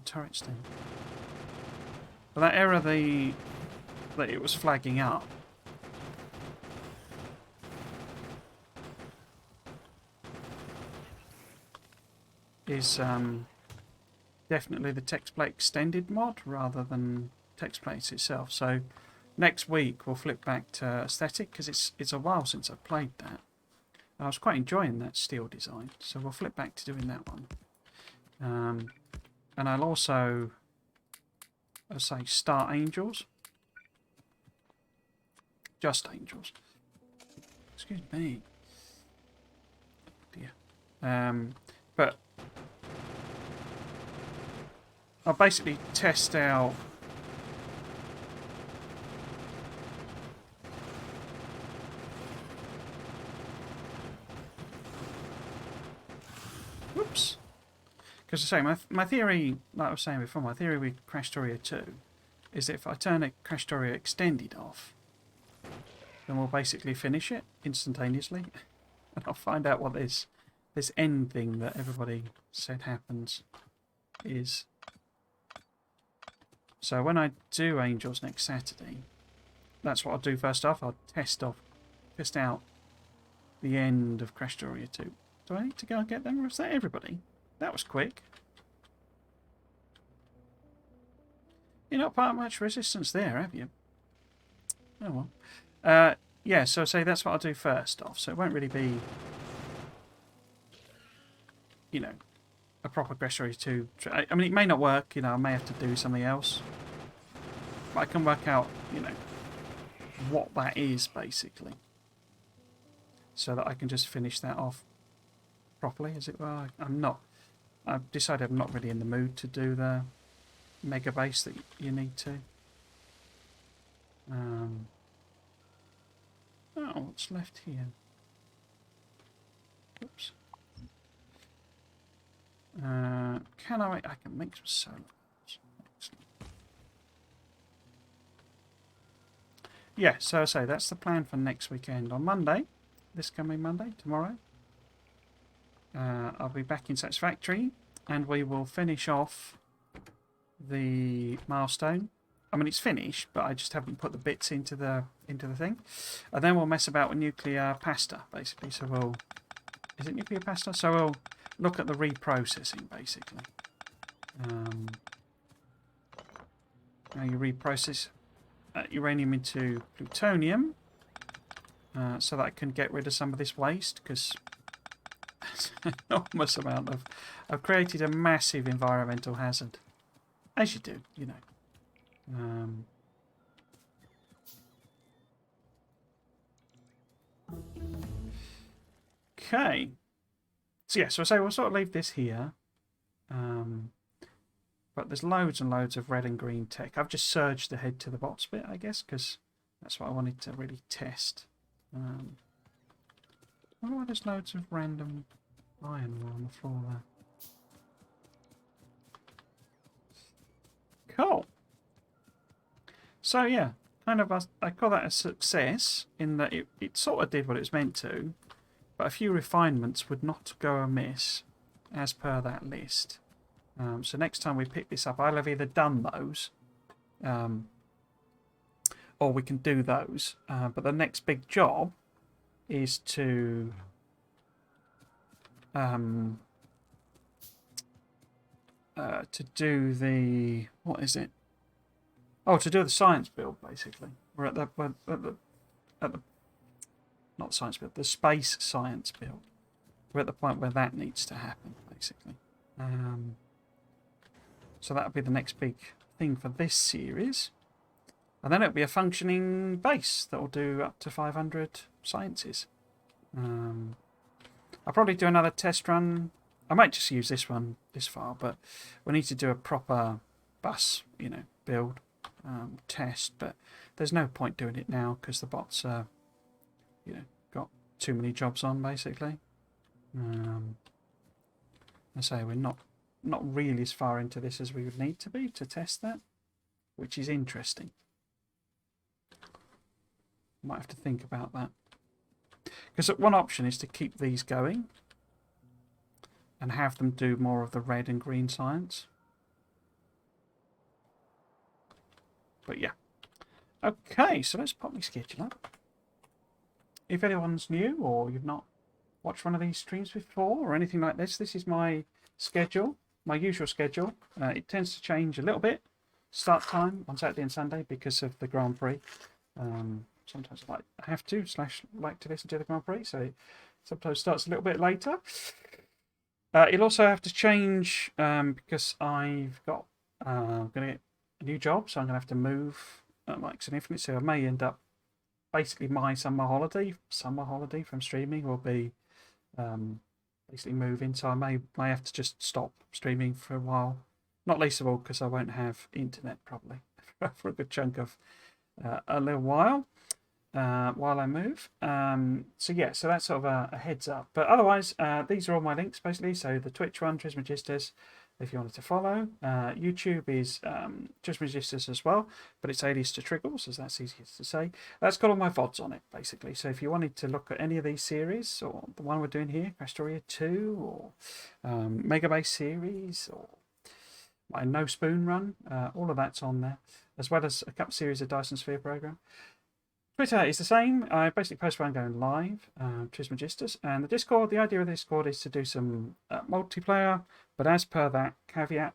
turrets in. But that error that it was flagging up is definitely the text plate extended mod rather than text plates itself. So next week we'll flip back to aesthetic because it's a while since I've played that. I was quite enjoying that steel design, so we'll flip back to doing that one. And I'll also, let's say, start angels. Just angels. Excuse me. Dear. But I'll basically test out whoops. Because I say, my theory, like I was saying before, my theory with Factorio 2 is that if I turn a Factorio extended off, then we'll basically finish it instantaneously. And I'll find out what this end thing that everybody said happens is. So when I do Angels next Saturday, that's what I'll do first off. I'll test out the end of Factorio 2. Do I need to go and get them, or is that everybody? That was quick. You're not part of much resistance there, have you? Oh well. Yeah, so I say that's what I'll do first off. So it won't really be, you know, a proper Factorio 2. I mean, it may not work, you know, I may have to do something else. But I can work out, you know, what that is, basically. So that I can just finish that off properly, as it were. I've decided I'm not really in the mood to do the mega base that you need to. Oh, what's left here? Oops. Can I can make some solar. Yeah, so I say that's the plan for next weekend. On Monday, this coming Monday, tomorrow, I'll be back in Satisfactory, and we will finish off the milestone. I mean, it's finished, but I just haven't put the bits into the thing. And then we'll mess about with nuclear pasta, basically. So we'll... Is it nuclear pasta? So we'll look at the reprocessing, basically. Now you reprocess uranium into plutonium, so that I can get rid of some of this waste, because there's an enormous amount of... I've created a massive environmental hazard. As you do, you know. Okay. So yeah, so I say we'll sort of leave this here. But there's loads and loads of red and green tech. I've just surged ahead to the bots bit, I guess, because that's what I wanted to really test. I wonder why there's loads of random iron ore on the floor there. Cool. So yeah, kind of I call that a success in that it sort of did what it was meant to, but a few refinements would not go amiss as per that list. So next time we pick this up, I'll have either done those, or we can do those. But the next big job is to do the... What is it? Oh, to do the science build, basically. We're at the not science build, the space science build. We're at the point where that needs to happen, basically. So that'll be the next big thing for this series. And then it'll be a functioning base that will do up to 500 sciences. I'll probably do another test run. I might just use this one this far, but we need to do a proper bus, you know, build test. But there's no point doing it now because the bots are, you know, got too many jobs on, basically. I say we're not really as far into this as we would need to be to test that, which is interesting. Might have to think about that. Because one option is to keep these going and have them do more of the red and green science. But yeah. Okay, so let's pop my schedule up. If anyone's new or you've not watched one of these streams before or anything like this, this is my schedule, my usual schedule. It tends to change a little bit. Start time on Saturday and Sunday because of the Grand Prix. Sometimes I have to / like to listen to the Grand Prix, so it sometimes starts a little bit later. You'll also have to change because I've got I'm going to get a new job, so I'm going to have to move like significantly. So I may end up basically my summer holiday from streaming will be basically moving. So I may have to just stop streaming for a while. Not least of all because I won't have internet probably for a good chunk of a little while I move. So yeah, so that's sort of a heads up. But otherwise, these are all my links basically. So the Twitch one, Trismegistus, if you wanted to follow. YouTube is Trismegistus as well, but it's alias to Triggles, as that's easiest to say. That's got all my VODs on it basically. So if you wanted to look at any of these series, or the one we're doing here, Factorio 2, or Mega Base series, or my No Spoon run, all of that's on there, as well as a couple series of Dyson Sphere program. Twitter is the same. I basically post when I'm going live, Trismegistus, and the Discord. The idea of the Discord is to do some multiplayer, but as per that caveat,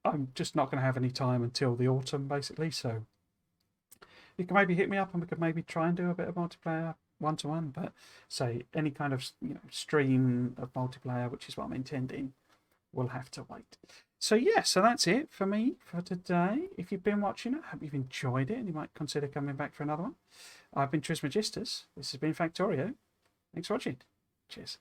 I'm just not going to have any time until the autumn, basically. So you can maybe hit me up, and we could maybe try and do a bit of multiplayer one-to-one. But say any kind of stream of multiplayer, which is what I'm intending, will have to wait. So yeah, so that's it for me for today. If you've been watching it, I hope you've enjoyed it and you might consider coming back for another one. I've been Trismegistus. This has been Factorio. Thanks for watching. Cheers.